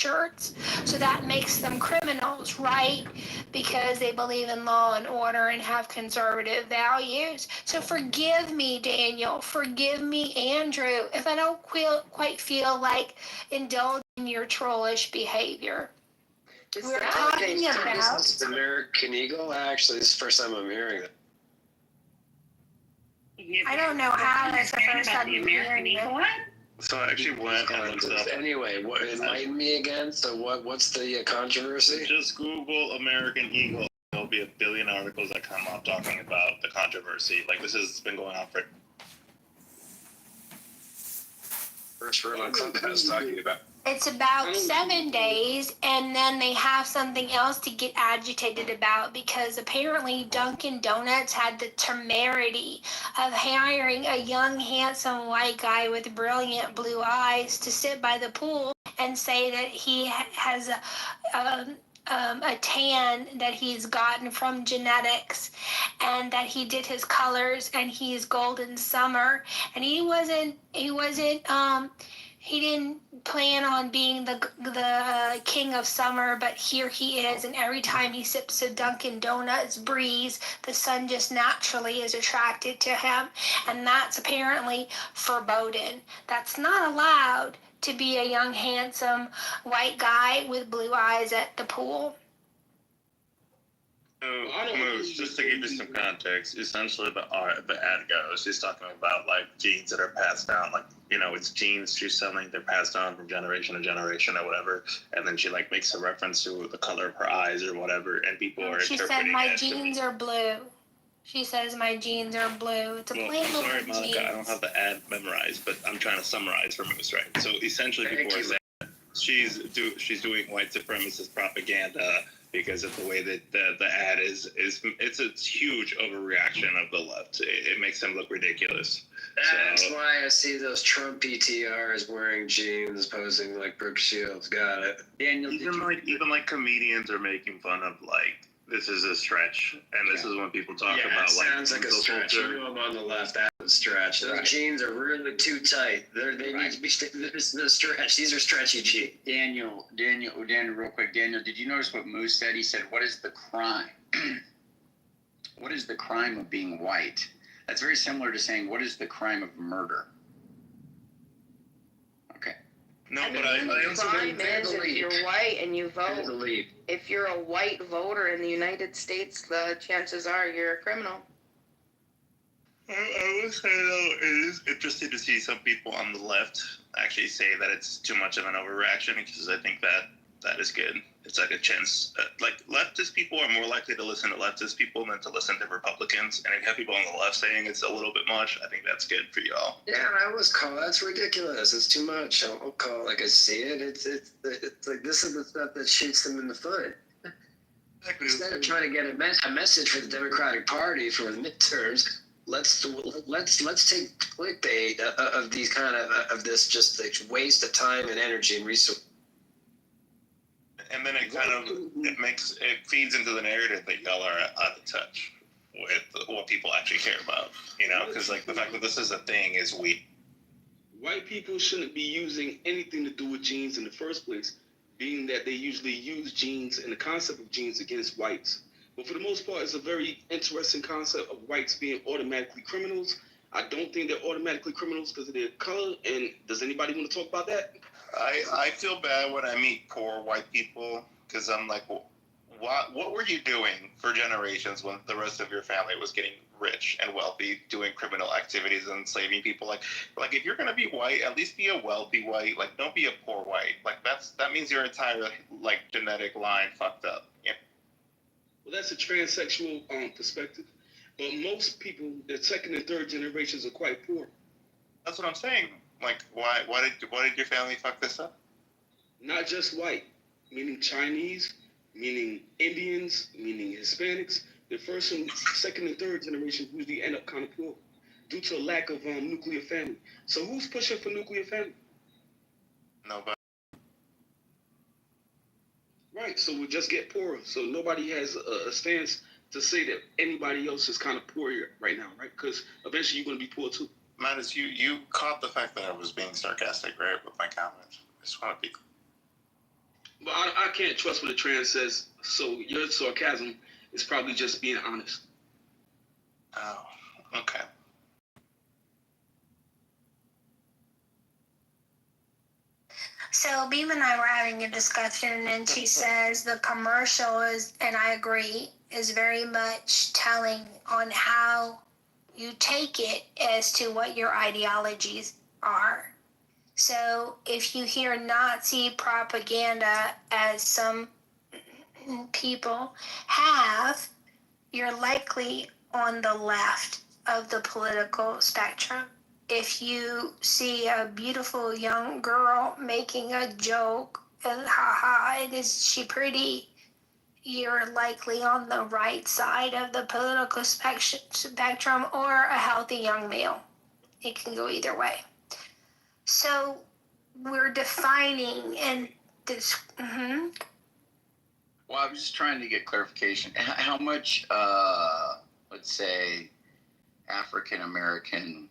shirts, so that makes them criminals, right? Because they believe in law and order and have conservative values. So forgive me, Daniel. Forgive me, Andrew, if I don't quite feel like indulging your trollish behavior. We're talking about... This is the American Eagle? Actually, this is the first time I'm hearing it. I don't know how that's the first time you're hearing it. So I actually went and looked up. Anyway, enlighten me again. So what's the controversy? Just Google American Eagle. There'll be a billion articles that come up talking about the controversy. Like, this has been going on for... First room on Clubhouse talking about. It's about 7 days, and then they have something else to get agitated about, because apparently Dunkin' Donuts had the temerity of hiring a young, handsome white guy with brilliant blue eyes to sit by the pool and say that he has a tan that he's gotten from genetics, and that he did his colors and he's golden summer, and he didn't plan on being the king of summer, but here he is, and every time he sips a Dunkin' Donuts breeze, the sun just naturally is attracted to him, and that's apparently forbidden. That's not allowed to be a young, handsome white guy with blue eyes at the pool. Just to give you some context, essentially the ad goes, she's talking about like genes that are passed down, like, you know, it's genes she's selling, they're passed on from generation to generation or whatever, and then she like makes a reference to the color of her eyes or whatever, and people are interpreting it. She said my jeans are blue. She says my jeans are blue. It's a plain look of jeans. I don't have the ad memorized, but I'm trying to summarize for Moose, right? So essentially people are saying she's doing white supremacist propaganda because of the way that the ad is it's a huge overreaction of the left. It makes them look ridiculous. That's why I see those Trump PTRs wearing jeans, posing like Brooke Shields. Got it. Daniel, even like comedians are making fun of like, this is a stretch, and this is when people talk about like. Sounds like a stretch. You know, I'm on the left. That's a stretch. Those jeans are really too tight. They need to be. This is a stretch. These are stretchy jeans. Daniel, real quick. Daniel, did you notice what Moose said? He said, "What is the crime? What is the crime of being white?" That's very similar to saying, "What is the crime of murder?" Okay. No, but I also crime is if you're white and you vote. If you're a white voter in the United States, the chances are you're a criminal. I would say, though, it is interesting to see some people on the left actually say that it's too much of an overreaction, because I think that is good. It's like a chance. Like, leftist people are more likely to listen to leftist people than to listen to Republicans. And if you have people on the left saying it's a little bit much, I think that's good for y'all. Yeah, I always call that's ridiculous. It's too much. I'll call it like I see it. It's like, this is the stuff that shoots them in the foot. Exactly. Instead of trying to get a message for the Democratic Party for the midterms, let's take clickbait of these kind of this just like waste of time and energy and resources. And then it feeds into the narrative that y'all are out of touch with what people actually care about, you know, because like the fact that this is a thing is weak. White people shouldn't be using anything to do with genes in the first place, being that they usually use genes and the concept of genes against whites. But for the most part, it's a very interesting concept of whites being automatically criminals. I don't think they're automatically criminals because of their color. And does anybody want to talk about that? I feel bad when I meet poor white people, because I'm like, what were you doing for generations when the rest of your family was getting rich and wealthy, doing criminal activities and enslaving people? Like if you're gonna be white, at least be a wealthy white. Like, don't be a poor white. Like that means your entire like genetic line fucked up. Yeah. Well, that's a transsexual perspective. But most people, the second and third generations, are quite poor. That's what I'm saying. Like, why did your family fuck this up? Not just white, meaning Chinese, meaning Indians, meaning Hispanics. The first and second and third generations usually end up kind of poor due to a lack of nuclear family. So who's pushing for nuclear family? Nobody. Right, so we just get poorer. So nobody has a stance to say that anybody else is kind of poor here right now, right? Because eventually you're going to be poor too. Mattis, you caught the fact that I was being sarcastic, right, with my comments. I just want to be. can't trust what a trans says, so your sarcasm is probably just being honest. Oh, okay. So Beam and I were having a discussion, and she says the commercial is, and I agree, is very much telling on how you take it as to what your ideologies are. So if you hear Nazi propaganda, as some people have, you're likely on the left of the political spectrum. If you see a beautiful young girl making a joke and haha, is she pretty? You're likely on the right side of the political spectrum, or a healthy young male. It can go either way. So we're defining and this. Mm-hmm. Well, I was just trying to get clarification. How much, let's say, African American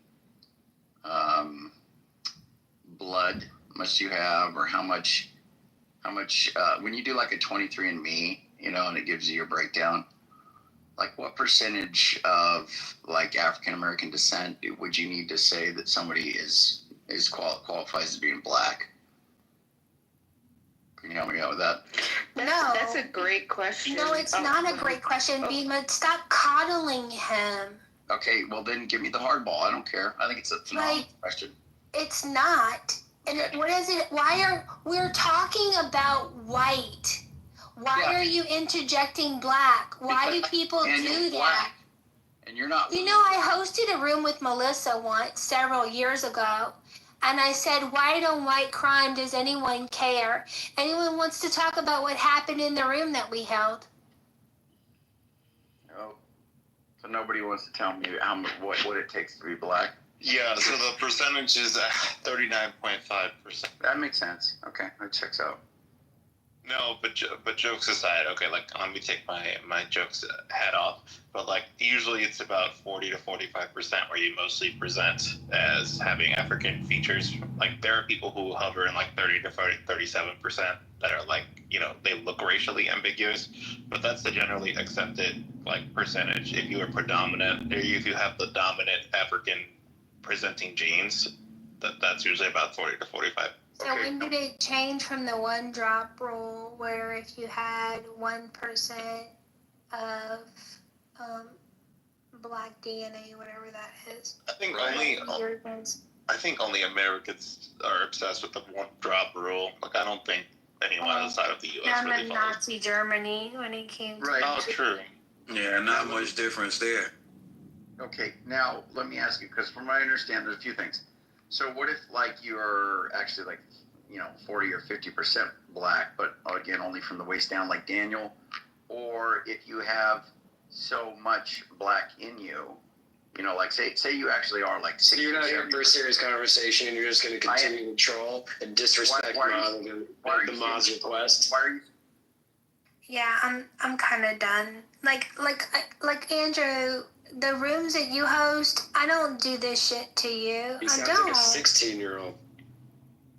blood must you have, or how much? When you do like a 23andMe, and it gives you your breakdown, like what percentage of like African American descent would you need to say that somebody qualifies as being black? Can you help me out with that? That's a great question. No, it's not a great question, Bima. Stop coddling him. Okay, well then give me the hardball. I don't care. I think it's a phenomenal question. It's not. And what is it? We're talking about white. Why are you interjecting black? Why do people do that? Black. And you're not. I hosted a room with Melissa once, several years ago, and I said, why don't white crime, does anyone care? Anyone wants to talk about what happened in the room that we held? No. So nobody wants to tell me what it takes to be black? Yeah, so the percentage is 39.5%. That makes sense. Okay, that checks out. No, but jokes aside, okay, like let me take my jokes head off. But like usually it's about 40 to 45% where you mostly present as having African features. Like there are people who hover in like 30 to 37% that are like, they look racially ambiguous, but that's the generally accepted like percentage. If you are predominant, or if you have the dominant African presenting genes, that's usually about 40 to 45. So when did it change from the one drop rule, where if you had 1% of black DNA, whatever that is? I think only Americans are obsessed with the one drop rule. Like I don't think anyone outside of the U.S. really follows. Nazi Germany when it came to Oh, true. Yeah, not much difference there. Okay, now let me ask you, because from what I understand, there's a few things. So what if like you're actually like, 40 or 50% black, but again, only from the waist down like Daniel, or if you have so much black in you, like say you actually are like 60. You're not here for a serious conversation, and you're just going to continue to troll and disrespect the Ma's request. Why are you? Yeah, I'm kind of done. Like Andrew, the rooms that you host, I don't do this shit to you. He sounds I don't. like a 16-year-old.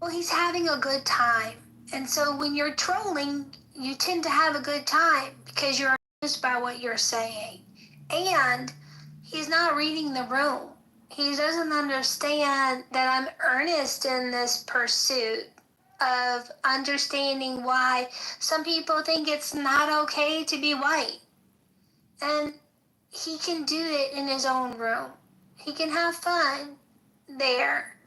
Well, he's having a good time. And so when you're trolling, you tend to have a good time because you're amused by what you're saying. And he's not reading the room. He doesn't understand that I'm earnest in this pursuit of understanding why some people think it's not okay to be white. And he can do it in his own room. He can have fun there.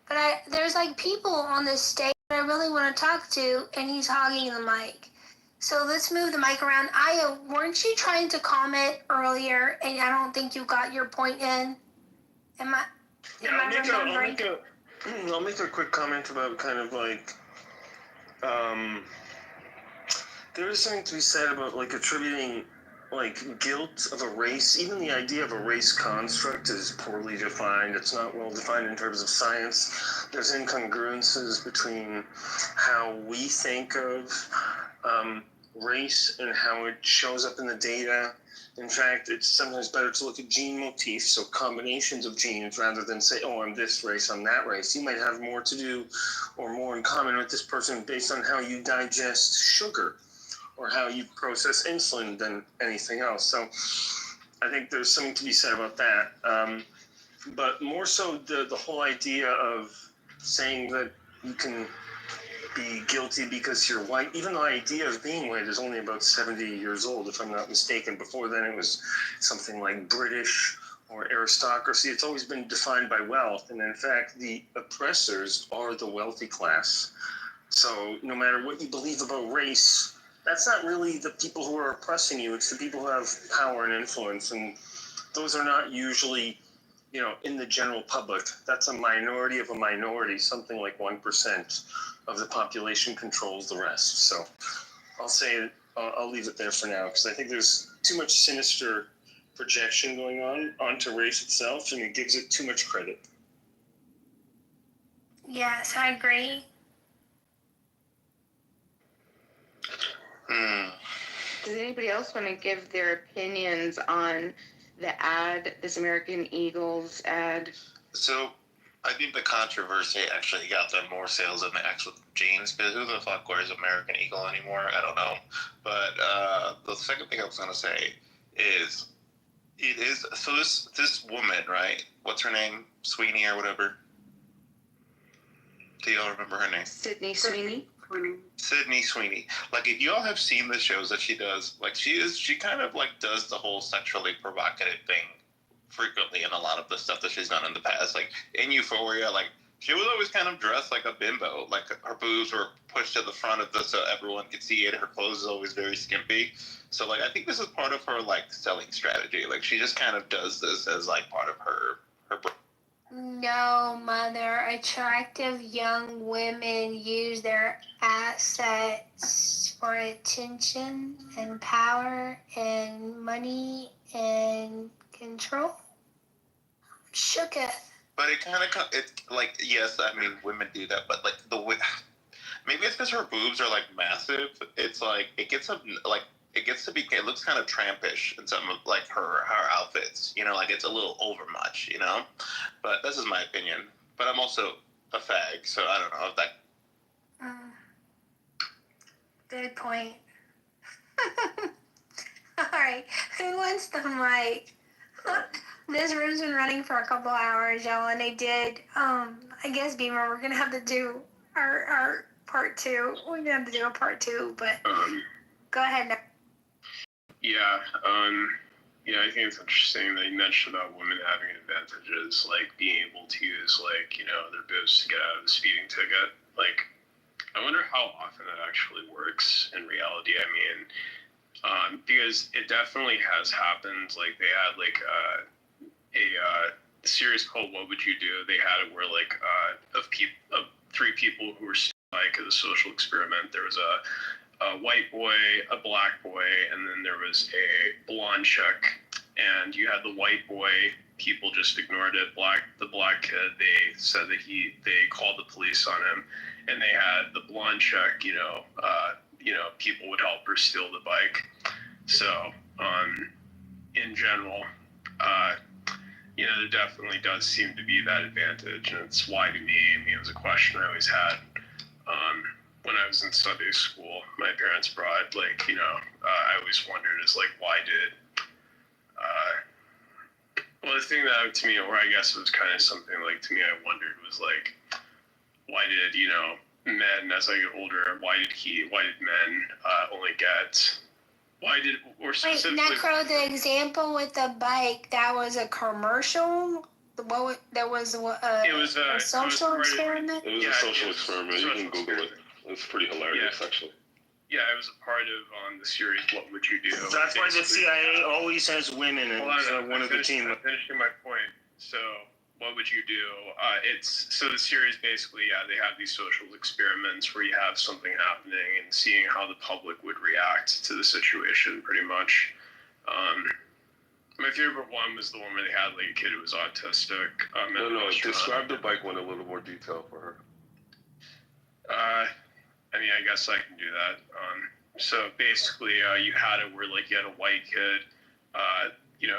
But there's like people on this stage that I really want to talk to, and he's hogging the mic. So let's move the mic around. Aya, weren't you trying to comment earlier, and I don't think you got your point in? I'll make a quick comment about kind of like, there is something to be said about like attributing like guilt of a race. Even the idea of a race construct is poorly defined. It's not well defined in terms of science. There's incongruences between how we think of race and how it shows up in the data. In fact, it's sometimes better to look at gene motifs, so combinations of genes, rather than say, oh, I'm this race, I'm that race. You might have more to do or more in common with this person based on how you digest sugar or how you process insulin than anything else. So I think there's something to be said about that. But more so the whole idea of saying that you can be guilty because you're white, even the idea of being white is only about 70 years old, if I'm not mistaken. Before then, it was something like British or aristocracy. It's always been defined by wealth. And in fact, the oppressors are the wealthy class. So no matter what you believe about race, that's not really the people who are oppressing you. It's the people who have power and influence. And those are not usually, in the general public. That's a minority of a minority. Something like 1% of the population controls the rest. So I'll leave it there for now, because I think there's too much sinister projection going on onto race itself, and it gives it too much credit. Yes, I agree. Does anybody else want to give their opinions on the ad, this American Eagles ad? So I think the controversy actually got them more sales than the actual jeans, because who the fuck wears American Eagle anymore? I don't know. But the second thing I was going to say is, so this woman, right? What's her name? Sweeney or whatever? Do y'all remember her name? Sydney Sweeney. Sydney Sweeney. Like, if y'all have seen the shows that she does, like, she kind of like does the whole sexually provocative thing frequently in a lot of the stuff that she's done in the past. Like in Euphoria, like she was always kind of dressed like a bimbo. Like her boobs were pushed to the front of so everyone could see it. Her clothes is always very skimpy. So like I think this is part of her like selling strategy. Like she just kind of does this as like part of her. No, Mother. Attractive young women use their assets for attention and power and money and control. Shooketh. But it kind of, like, yes, I mean, women do that, but like maybe it's because her boobs are like massive. It's like, it gets to be, it looks kind of trampish in some of like her outfits, like it's a little overmuch, but this is my opinion. But I'm also a fag, so I don't know if that. Good point. All right, who wants the mic? This room's been running for a couple hours, y'all, and they did, I guess, Beamer, we're going to have to do our part two. We're going to have to do a part two, but go ahead now. Yeah, I think it's interesting that you mentioned about women having advantages, like being able to use, like, their boobs to get out of the speeding ticket. Like, I wonder how often that actually works in reality. I mean, because it definitely has happened. Like, they had, like, a series called What Would You Do? They had it where, like, of three people who were like as a social experiment. There was a white boy, a black boy, and then there was a blonde chick. And you had the white boy, people just ignored it. The black kid, they said that they called the police on him. And they had the blonde chick, people would help her steal the bike. So, in general, there definitely does seem to be that advantage. And it's why to me, it was a question I always had. When I was in Sunday school, my parents brought, I always wondered is, why did, the thing that to me, or I guess it was kind of something, to me, I wondered was, why did, men, as I get older, why did men only get, or specifically... Wait, Necro, the example with the bike, that was a commercial? It was a social experiment? It was a social experiment. You can Google it. It's pretty hilarious, actually. Yeah, it was a part of the series What Would You Do? That's why the CIA always has women in one of the team. I'm finishing my point. So, what would you do? So the series basically, they have these social experiments where you have something happening and seeing how the public would react to the situation, pretty much. My favorite one was the one where they had a kid who was autistic. Describe the bike one in a little more detail for her. I guess I can do that. So basically, you had it where like you had a white kid,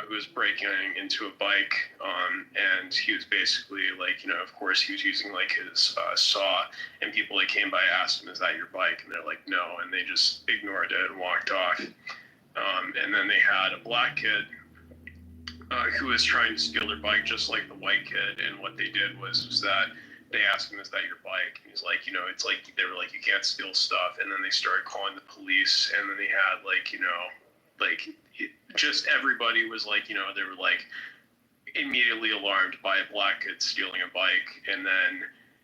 who was breaking into a bike, and he was basically like, of course he was using like his saw, and people like came by, asked him, "Is that your bike?" And they're like, "No," and they just ignored it and walked off. And then they had a black kid who was trying to steal their bike, just like the white kid. And what they did was that they asked him, "Is that your bike?" And he's like, it's like they were like, "You can't steal stuff." And then they started calling the police, and then they had just everybody was like, they were like immediately alarmed by a black kid stealing a bike. And then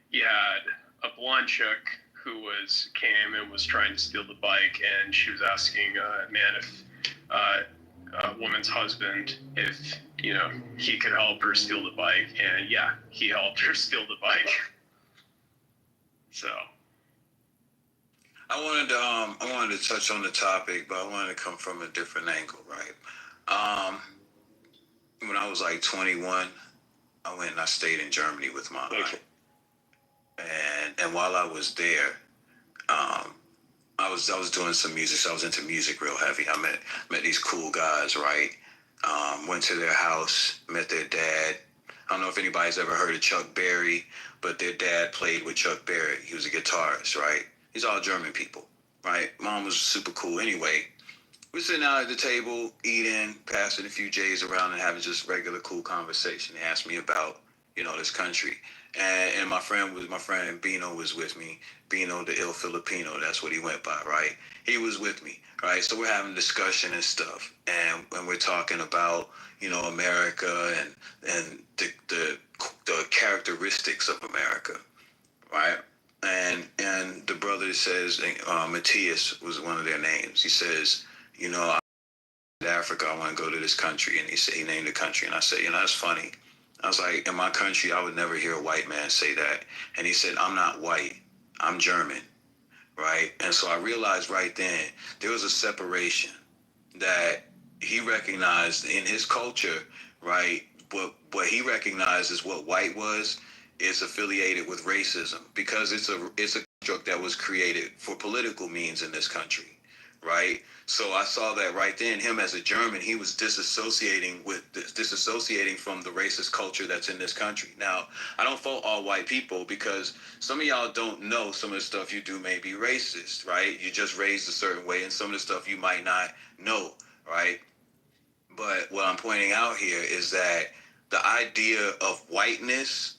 you had a blonde chick who came and was trying to steal the bike, and she was asking a man if a woman's husband if he could help her steal the bike, and yeah, he helped her steal the bike. So I wanted to touch on the topic, but I wanted to come from a different angle, right? When I was like 21, I went and I stayed in Germany with my aunt. And while I was there, I was doing some music. So I was into music real heavy. I met these cool guys, right? Went to their house, met their dad. I don't know if anybody's ever heard of Chuck Berry, but their dad played with Chuck Berry. He was a guitarist, right? These all German people, right? Mom was super cool. Anyway, we're sitting out at the table, eating, passing a few J's around and having just regular cool conversation. They asked me about, this country. And my friend Bino was with me. Bino the ill Filipino, that's what he went by, right? He was with me, right? So we're having a discussion and stuff. And we're talking about, America and the characteristics of America, right? And the brother says, Matthias was one of their names. He says, I'm in Africa, I want to go to this country. And he named the country. And I said, that's funny. I was like, in my country, I would never hear a white man say that. And he said, I'm not white, I'm German, right? And so I realized right then, there was a separation that he recognized in his culture, right? What he recognized as what white was is affiliated with racism, because it's a construct that was created for political means in this country, right? So I saw that right then. Him as a German, he was disassociating from the racist culture that's in this country. Now, I don't fault all white people, because some of y'all don't know some of the stuff you do may be racist, right? You just raised a certain way, and some of the stuff you might not know, right? But what I'm pointing out here is that the idea of whiteness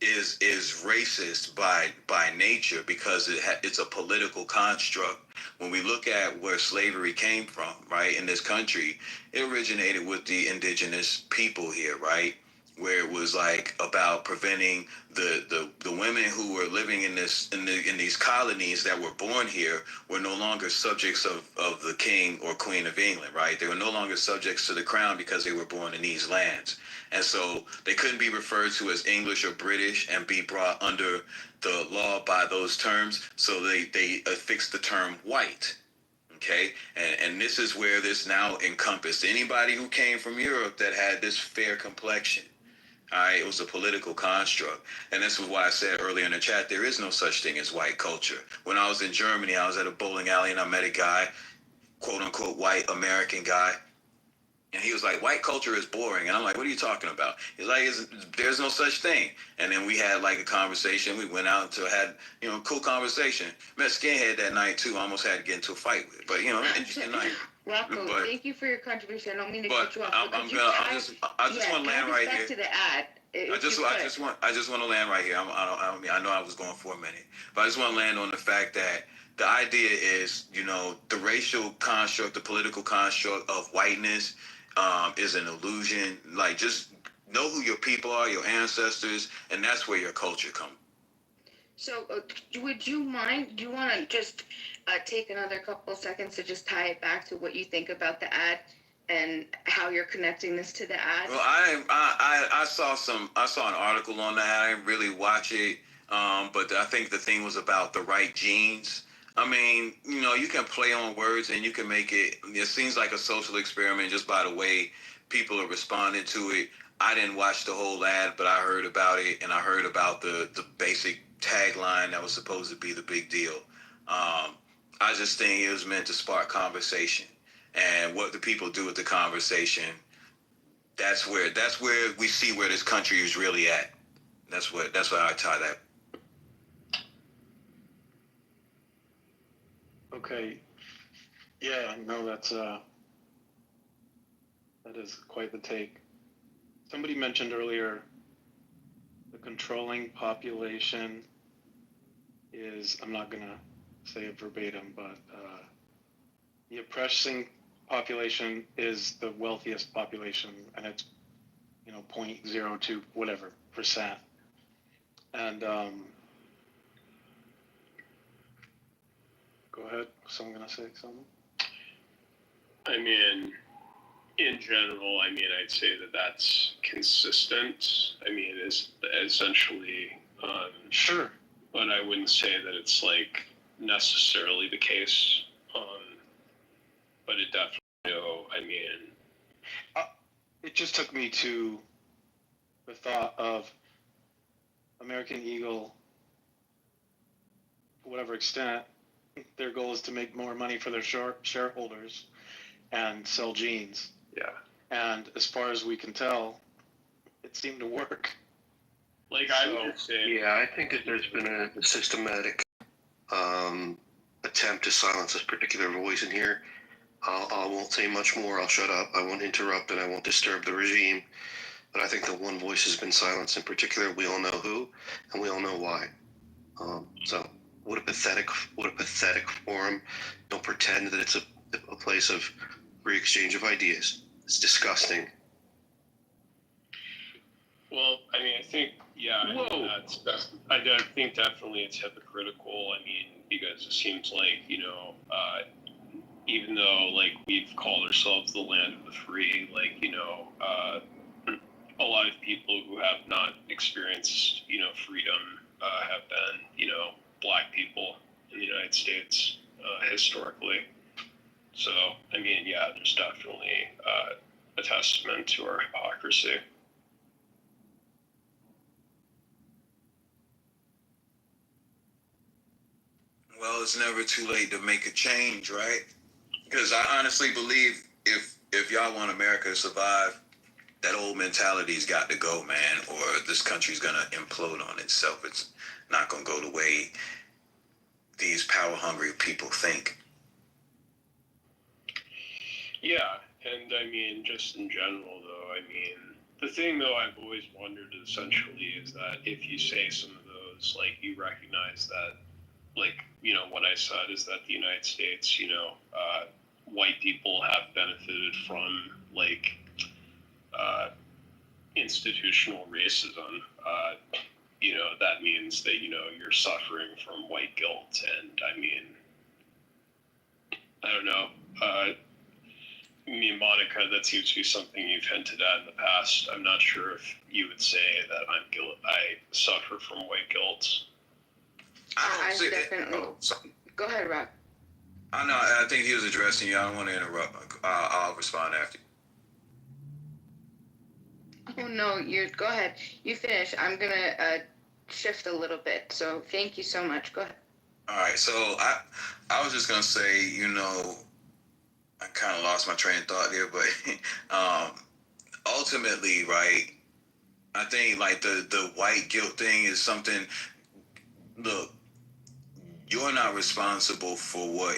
is racist by nature, because it's a political construct. When we look at where slavery came from, right, in this country, it originated with the indigenous people here, right, where it was like about preventing the women who were living in these colonies that were born here were no longer subjects of the king or queen of England, right? They were no longer subjects to the crown because they were born in these lands. And so they couldn't be referred to as English or British and be brought under the law by those terms. So they affixed the term white. Okay. And this is where this now encompassed anybody who came from Europe that had this fair complexion. All right. It was a political construct. And this is why I said earlier in the chat, there is no such thing as white culture. When I was in Germany, I was at a bowling alley and I met a guy, quote unquote, white American guy. And he was like, white culture is boring. And I'm like, what are you talking about? He's like, there's no such thing. And then we had like a conversation. We went out to had, cool conversation. Met Skinhead that night too. Almost had to get into a fight with. But, interesting night. Rocco, thank you for your contribution. I don't mean to cut you off. I just want to land right here. To the ad. I just want to land right here. I know I was going for a minute, but I just want to land on the fact that the idea is, the racial construct, the political construct of whiteness, is an illusion. Like, just know who your people are, your ancestors, and that's where your culture comes. So, would you mind? Do you want to just take another couple seconds to just tie it back to what you think about the ad and how you're connecting this to the ad? Well, I saw an article on that. I didn't really watch it, but I think the thing was about the right genes. I mean, you can play on words and you can make it seems like a social experiment just by the way people are responding to it. I didn't watch the whole ad, but I heard about it, and I heard about the basic tagline that was supposed to be the big deal. I just think it was meant to spark conversation. And what the people do with the conversation, that's where we see where this country is really at. That's why I tie that. Okay. Yeah, no, that is quite the take. Somebody mentioned earlier the controlling population is, I'm not going to say it verbatim, but the oppressing population is the wealthiest population, and it's 0.02 whatever percent. And go ahead. Someone gonna say something? I mean, in general, I'd say that that's consistent. It's essentially sure, but I wouldn't say that it's like necessarily the case. But it definitely, it just took me to the thought of American Eagle, to whatever extent, their goal is to make more money for their shareholders and sell jeans. Yeah. And as far as we can tell, it seemed to work. Like, I would say. Yeah, I think that there's been a systematic attempt to silence this particular voice in here. I won't say much more. I'll shut up. I won't interrupt, and I won't disturb the regime. But I think that one voice has been silenced in particular. We all know who, and we all know why. So what a pathetic forum. Don't pretend that it's a place of free exchange of ideas. It's disgusting. Well, I think, yeah, I think definitely it's hypocritical. Because it seems like, even though, like, we've called ourselves the land of the free, like, a lot of people who have not experienced, freedom have been, Black people in the United States historically. So, yeah, there's definitely a testament to our hypocrisy. Well, it's never too late to make a change, right? Because I honestly believe if y'all want America to survive, that old mentality's got to go, man, or this country's going to implode on itself. It's not going to go the way these power-hungry people think. Yeah, and just in general, though, the thing, though, I've always wondered essentially is that if you say some of those, like, you recognize that, like, what I said is that the United States, white people have benefited from, like, institutional racism. That means that, you're suffering from white guilt. And I don't know. Monica, that seems to be something you've hinted at in the past. I'm not sure if you would say that I suffer from white guilt. I definitely. Go ahead, Rob. I know. I think he was addressing you. I don't want to interrupt. I'll respond after you. Oh no, go ahead. You finish. I'm gonna shift a little bit. So thank you so much. Go ahead. All right. So I was just gonna say, I kind of lost my train of thought there, but ultimately, right? I think like the white guilt thing is something. Look, you're not responsible for what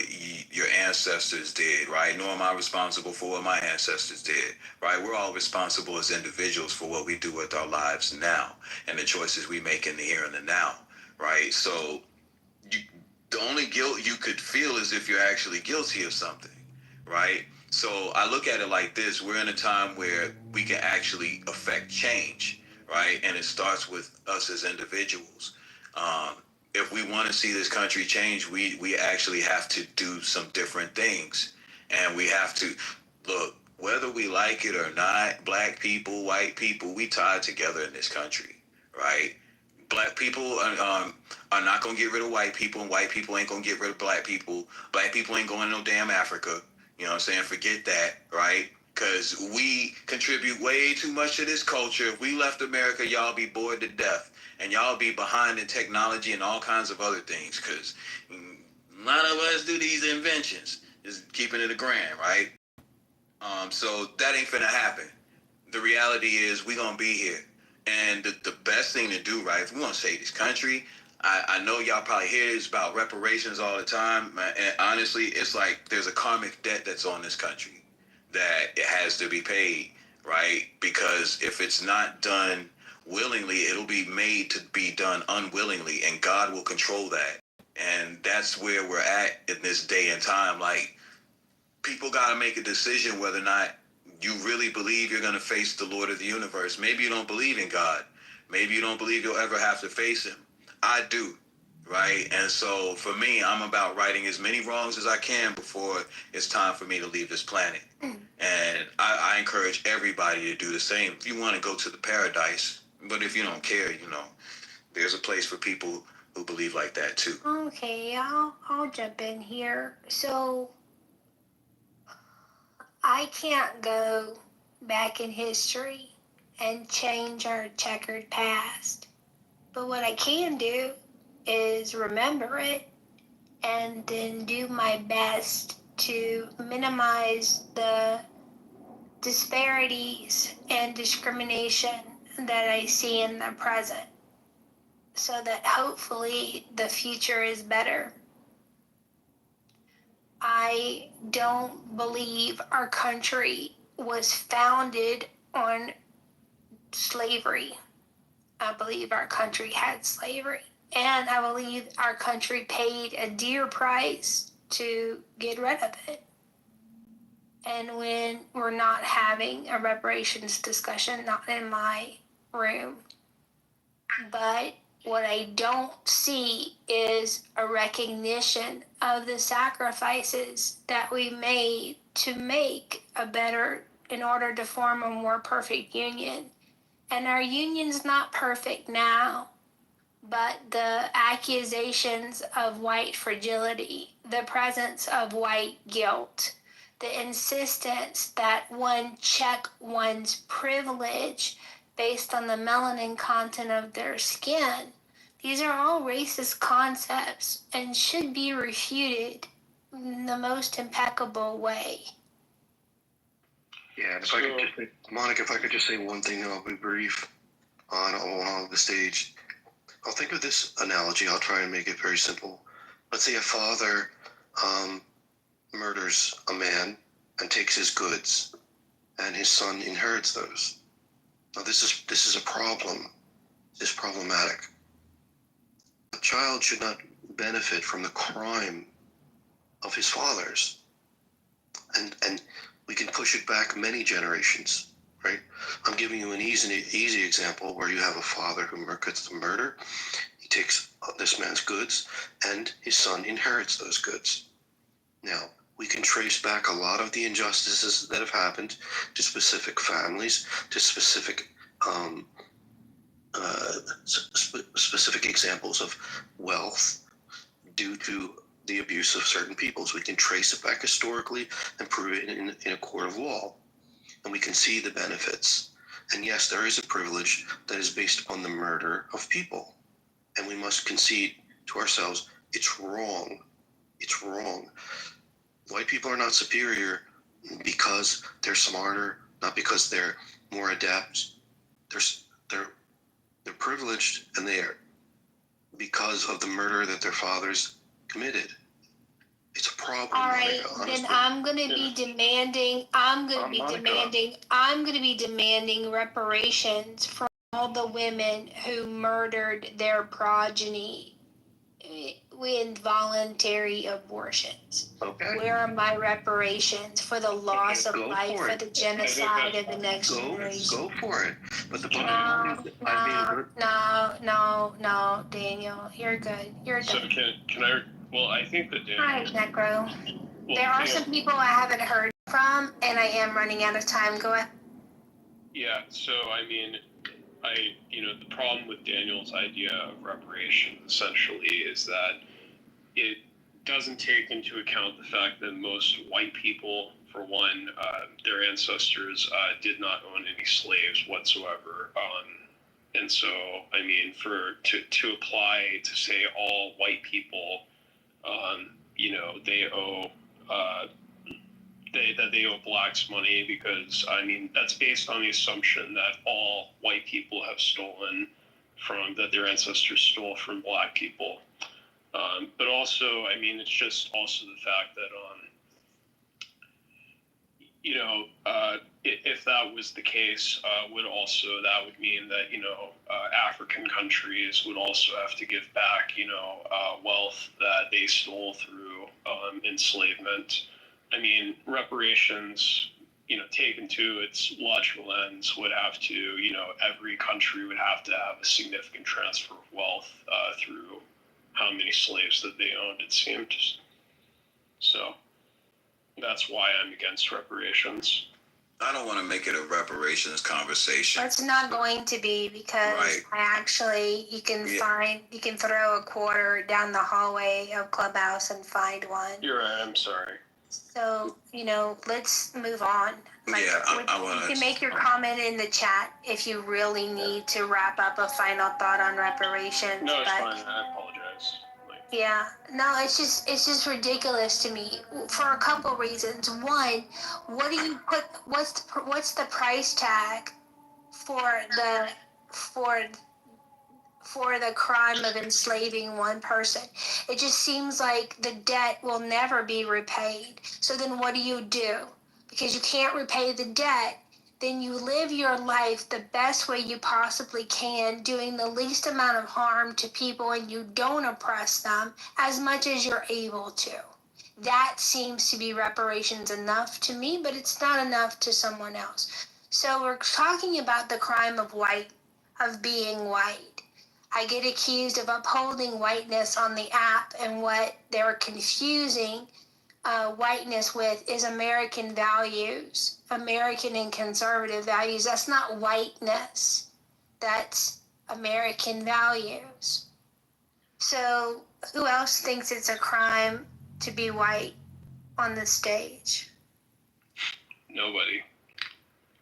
your ancestors did, right? Nor am I responsible for what my ancestors did, right? We're all responsible as individuals for what we do with our lives now and the choices we make in the here and the now, right? So the only guilt you could feel is if you're actually guilty of something, right? So I look at it like this. We're in a time where we can actually affect change, right? And it starts with us as individuals. If we want to see this country change, we actually have to do some different things. And we have to, look, whether we like it or not, Black people, white people, we tied together in this country, right? Black people are not going to get rid of white people, and white people ain't going to get rid of Black people. Black people ain't going to no damn Africa. You know what I'm saying? Forget that, right? Because we contribute way too much to this culture. If we left America, y'all be bored to death. And y'all be behind in technology and all kinds of other things. Because A lot of us do these inventions, just keeping it a grand, right? So that ain't finna happen. The reality is we gonna be here. And the best thing to do, right, if we want to save this country, I know y'all probably hear this about reparations all the time. And honestly, it's like there's a karmic debt that's on this country that it has to be paid, right? Because if it's not done willingly, it'll be made to be done unwillingly, and God will control that. And that's where we're at in this day and time. Like, people got to make a decision whether or not you really believe you're going to face the Lord of the universe. Maybe you don't believe in God. Maybe you don't believe you'll ever have to face him. I do, right? And so for me, I'm about righting as many wrongs as I can before it's time for me to leave this planet. And I encourage everybody to do the same. If you want to go to the paradise, but if you don't care, there's a place for people who believe like that too. Okay, I'll jump in here. So I can't go back in history and change our checkered past. But what I can do is remember it and then do my best to minimize the disparities and discrimination that I see in the present, so that hopefully the future is better. I don't believe our country was founded on slavery. I believe our country had slavery. And I believe our country paid a dear price to get rid of it. And when we're not having a reparations discussion, not in my room, but what I don't see is a recognition of the sacrifices that we made to make a better, in order to form a more perfect union. And our union's not perfect now, but the accusations of white fragility, the presence of white guilt, the insistence that one check one's privilege based on the melanin content of their skin, these are all racist concepts and should be refuted in the most impeccable way. Yeah, if I could just say, Monica, if I could just say one thing, and I'll be brief on the stage. I'll think of this analogy. I'll try and make it very simple. Let's say a father murders a man and takes his goods, and his son inherits those. Now, this is a problem. It's problematic. A child should not benefit from the crime of his fathers, and we can push it back many generations. Right? I'm giving you an easy example where you have a father who commits the murder. He takes this man's goods, and his son inherits those goods. Now, we can trace back a lot of the injustices that have happened to specific families, to specific specific examples of wealth due to the abuse of certain peoples. We can trace it back historically and prove it in a court of law. And we can see the benefits. And yes, there is a privilege that is based upon the murder of people. And we must concede to ourselves, it's wrong. It's wrong. White people are not superior because they're smarter, not because they're more adept. They're privileged, and they are because of the murder that their fathers committed. It's a problem. All right, Monica, then I'm going to be demanding. I'm going to be demanding reparations from all the women who murdered their progeny with voluntary abortions. Okay. Where are my reparations for the loss of life, for the genocide of the next generation? Go for it. But the bottom line is, No, Daniel, you're good. You're So done. can I? Well, I think that Daniel. Hi, Necro. Well, There are some people I haven't heard from, and I am running out of time. Go ahead. Yeah. So I mean, the problem with Daniel's idea of reparations essentially is that it doesn't take into account the fact that most white people, for one, their ancestors did not own any slaves whatsoever. And so, I mean, to apply to say all white people they owe they owe blacks money, because I mean that's based on the assumption that all white people have stolen that their ancestors stole from black people. But also, I mean, it's just also the fact that if that was the case, that would mean that African countries would also have to give back wealth that they stole through enslavement. I mean, reparations, taken to its logical ends, would have to, every country would have to have a significant transfer of wealth through how many slaves that they owned, it seemed. So that's why I'm against reparations. I don't want to make it a reparations conversation. It's not going to be, because you can throw a quarter down the hallway of Clubhouse and find one. You're right, I'm sorry. So, let's move on. You can make your comment in the chat if you really need to wrap up a final thought on reparations. No, it's fine. I apologize. Yeah, no, it's just ridiculous to me for a couple reasons. One, what do you put? What's the price tag for the crime of enslaving one person? It just seems like the debt will never be repaid. So then what do? Because you can't repay the debt, then you live your life the best way you possibly can, doing the least amount of harm to people, and you don't oppress them as much as you're able to. That seems to be reparations enough to me, but it's not enough to someone else. So we're talking about the crime of being white. I get accused of upholding whiteness on the app, and what they're confusing whiteness with is American values, American and conservative values. That's not whiteness. That's American values. So who else thinks it's a crime to be white on the stage? Nobody.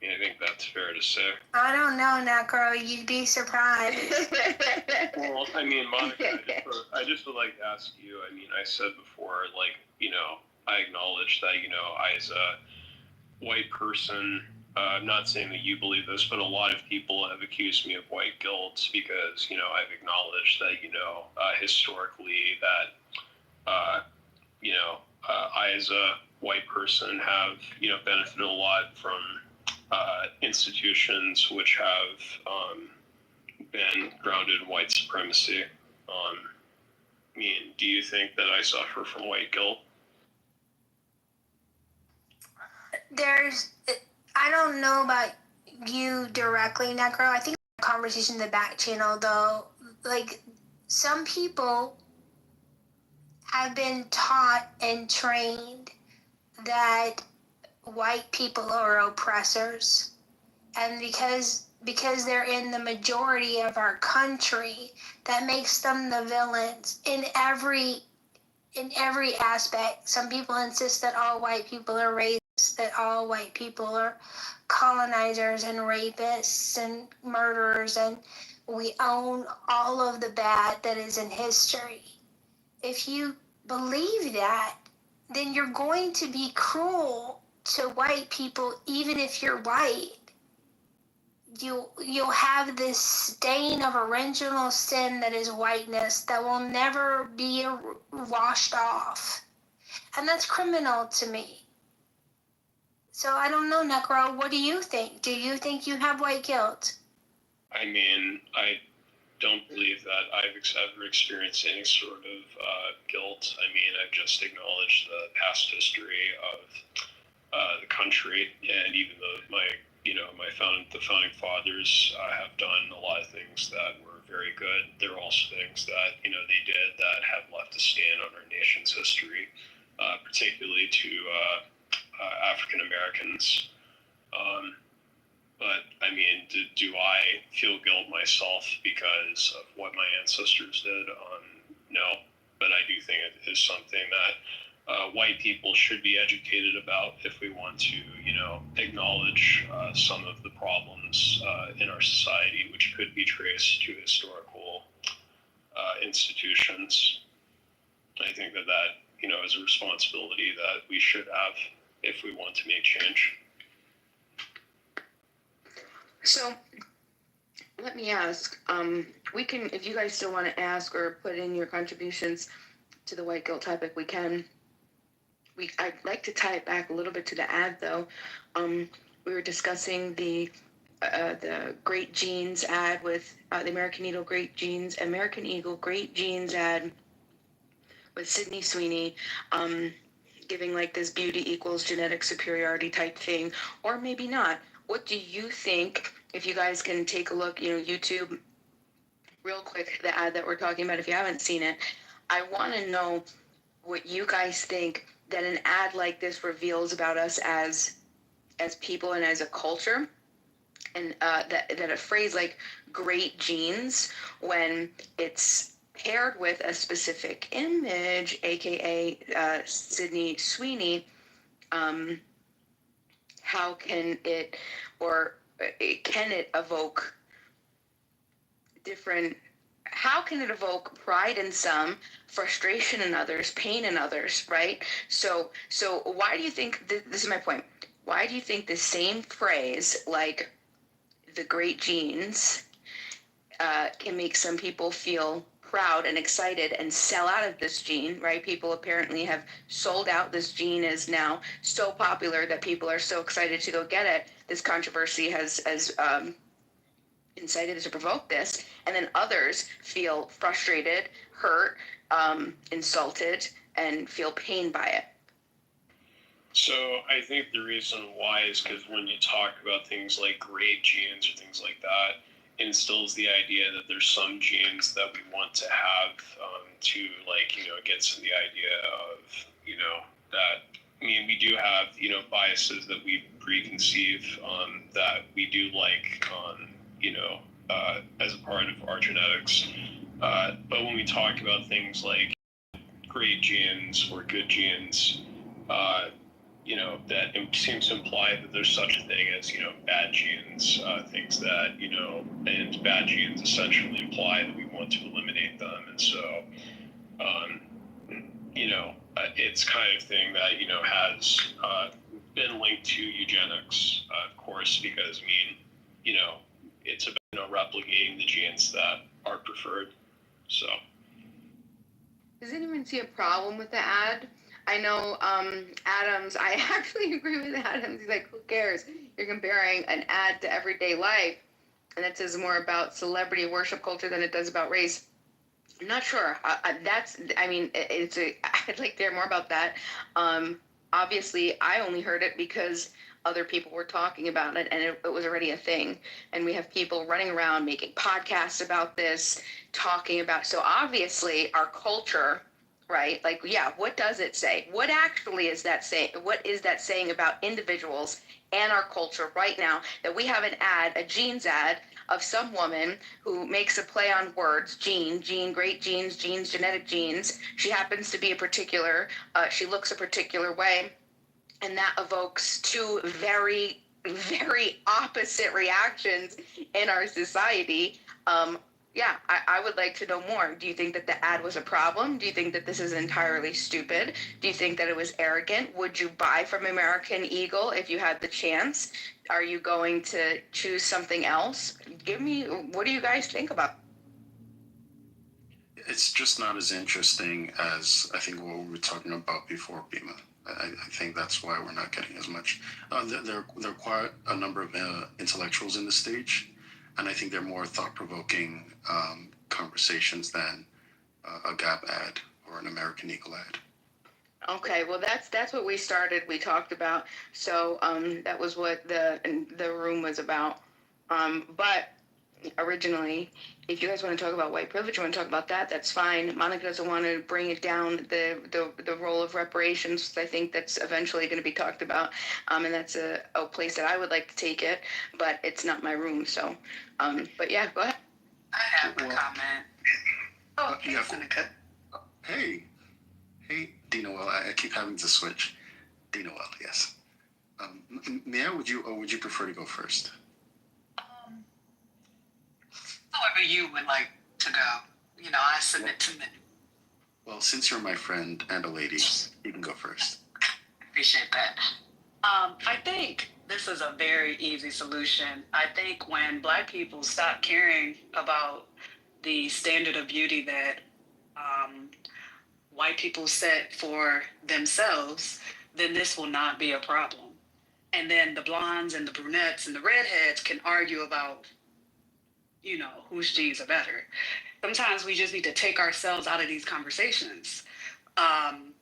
I think that's fair to say. I don't know, Necro. You'd be surprised. Well, I mean, Monica, I just would like to ask you, I mean, I said before, I acknowledge that, I, as a white person, I'm not saying that you believe this, but a lot of people have accused me of white guilt because, I've acknowledged that, historically that, I, as a white person, have, benefited a lot from institutions which have been grounded in white supremacy. I mean, do you think that I suffer from white guilt? I don't know about you directly, Necro. I think the conversation in the back channel, though, some people have been taught and trained that white people are oppressors, and because they're in the majority of our country, that makes them the villains in every aspect. Some people insist that all white people are racists, that all white people are colonizers and rapists and murderers, and we own all of the bad that is in history. If you believe that, then you're going to be cruel to white people, even if you're white. You'll have this stain of original sin that is whiteness that will never be washed off. And that's criminal to me. So I don't know, Necro, what do you think? Do you think you have white guilt? I mean, I don't believe that I've ever experienced any sort of guilt. I mean, I've just acknowledged the past history of the country, and even though the founding fathers have done a lot of things that were very good, there are also things that they did that have left a stain on our nation's history, particularly to African Americans. But I mean, do I feel guilt myself because of what my ancestors did? No, but I do think it is something that white people should be educated about if we want to, acknowledge some of the problems in our society, which could be traced to historical institutions. I think that is a responsibility that we should have if we want to make change. So let me ask, we can, if you guys still want to ask or put in your contributions to the white guilt topic, we can. I'd like to tie it back a little bit to the ad, though. We were discussing the Great Jeans ad with the American Eagle Great Jeans ad with Sydney Sweeney, giving like this beauty equals genetic superiority type thing, or maybe not. What do you think? If you guys can take a look, YouTube real quick, the ad that we're talking about, if you haven't seen it, I want to know what you guys think that an ad like this reveals about us as people and as a culture. And that a phrase like great genes, when it's paired with a specific image, aka Sydney Sweeney, how can it, or can it evoke different, how can it evoke pride in some, frustration in others, pain in others, right? So why do you think, this is my point, why do you think the same phrase like the great genes can make some people feel proud and excited and sell out of this gene, right? People apparently have sold out. This gene is now so popular that people are so excited to go get it. This controversy has incited to provoke this. And then others feel frustrated, hurt, insulted, and feel pain by it. So I think the reason why is because when you talk about things like great genes or things like that, it instills the idea that there's some genes that we want to have to, like, it gets to the idea of, that, we do have, biases that we preconceive that we do like, as a part of our genetics. But when we talk about things like great genes or good genes, that it seems to imply that there's such a thing as, bad genes, things that, and bad genes essentially imply that we want to eliminate them. And so, it's kind of thing that, has been linked to eugenics, of course, because, it's about, replicating the genes that are preferred. So. Does anyone see a problem with the ad? I know Adams, I actually agree with Adams. He's like, who cares? You're comparing an ad to everyday life, and it says more about celebrity worship culture than it does about race. I'm not sure. I'd like to hear more about that. Obviously, I only heard it because other people were talking about it, and it was already a thing. And we have people running around making podcasts about this, talking about, so obviously our culture, right? Like, yeah, what does it say? What actually is that saying? What is that saying about individuals and our culture right now that we have an ad, a jeans ad of some woman who makes a play on words, gene, great genes, genetic genes. She happens to be she looks a particular way, and that evokes two very, very opposite reactions in our society. Yeah, I would like to know more. Do you think that the ad was a problem? Do you think that this is entirely stupid? Do you think that it was arrogant? Would you buy from American Eagle if you had the chance? Are you going to choose something else? What do you guys think about? It's just not as interesting as I think what we were talking about before, Bima. I think that's why we're not getting as much. There are quite a number of intellectuals in the stage, and I think they're more thought-provoking conversations than a Gap ad or an American Eagle ad. Okay, well that's what we talked about. So that was what the room was about. But originally, if you guys want to talk about white privilege, you want to talk about that, that's fine. Monica doesn't want to bring it down the role of reparations. I think that's eventually going to be talked about, and that's a place that I would like to take it, but it's not my room. So, but yeah, go ahead. I have a comment. Oh, okay. Hey, Dino. I keep having to switch. Dino, yes. Mia, would you prefer to go first? However you would like to go. I submit to me. Well, since you're my friend and a lady, you can go first. Appreciate that. I think this is a very easy solution. I think when Black people stop caring about the standard of beauty that white people set for themselves, then this will not be a problem. And then the blondes and the brunettes and the redheads can argue about, whose genes are better. Sometimes we just need to take ourselves out of these conversations. I'm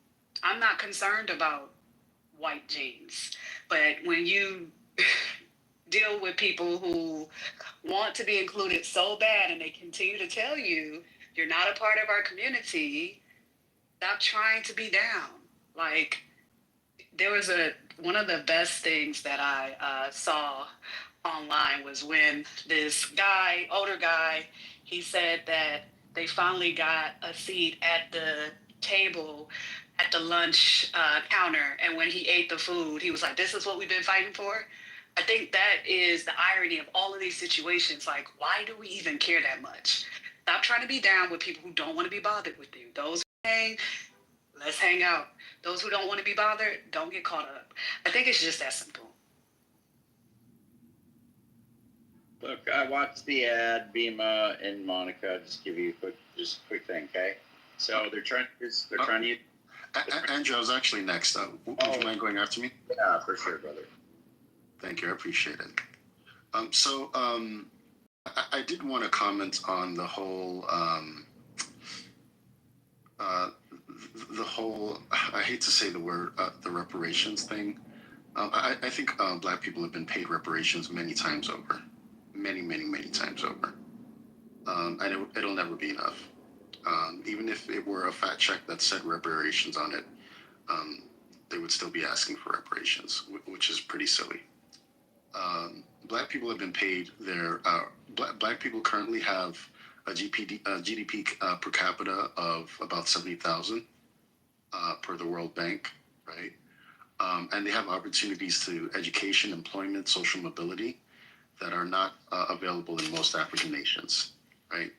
not concerned about white genes, but when you deal with people who want to be included so bad and they continue to tell you you're not a part of our community, stop trying to be down. Like, there was one of the best things that I saw online was when this guy, older guy, he said that they finally got a seat at the table at the lunch counter, and when he ate the food, he was like, "This is what we've been fighting for." I think that is the irony of all of these situations. Like, why do we even care that much? Stop trying to be down with people who don't want to be bothered with you. Those who hang, let's hang out. Those who don't want to be bothered, don't get caught up. I think it's just that simple. Look, I watched the ad, Bima and Monica. Just give you a quick thing, okay? So they're trying to. Andrew, I was actually next. Would you mind going after me? Yeah, for sure, brother. Thank you. I appreciate it. I did want to comment on the whole, I hate to say the word, the reparations thing. I think Black people have been paid reparations many times over. Many, many, many times over. And it'll never be enough. Even if it were a fat check that said reparations on it, they would still be asking for reparations, which is pretty silly. Black people have been paid their, Black people currently have a GDP per capita of about 70,000 per the World Bank, right? And they have opportunities to education, employment, social mobility that are not available in most African nations, right?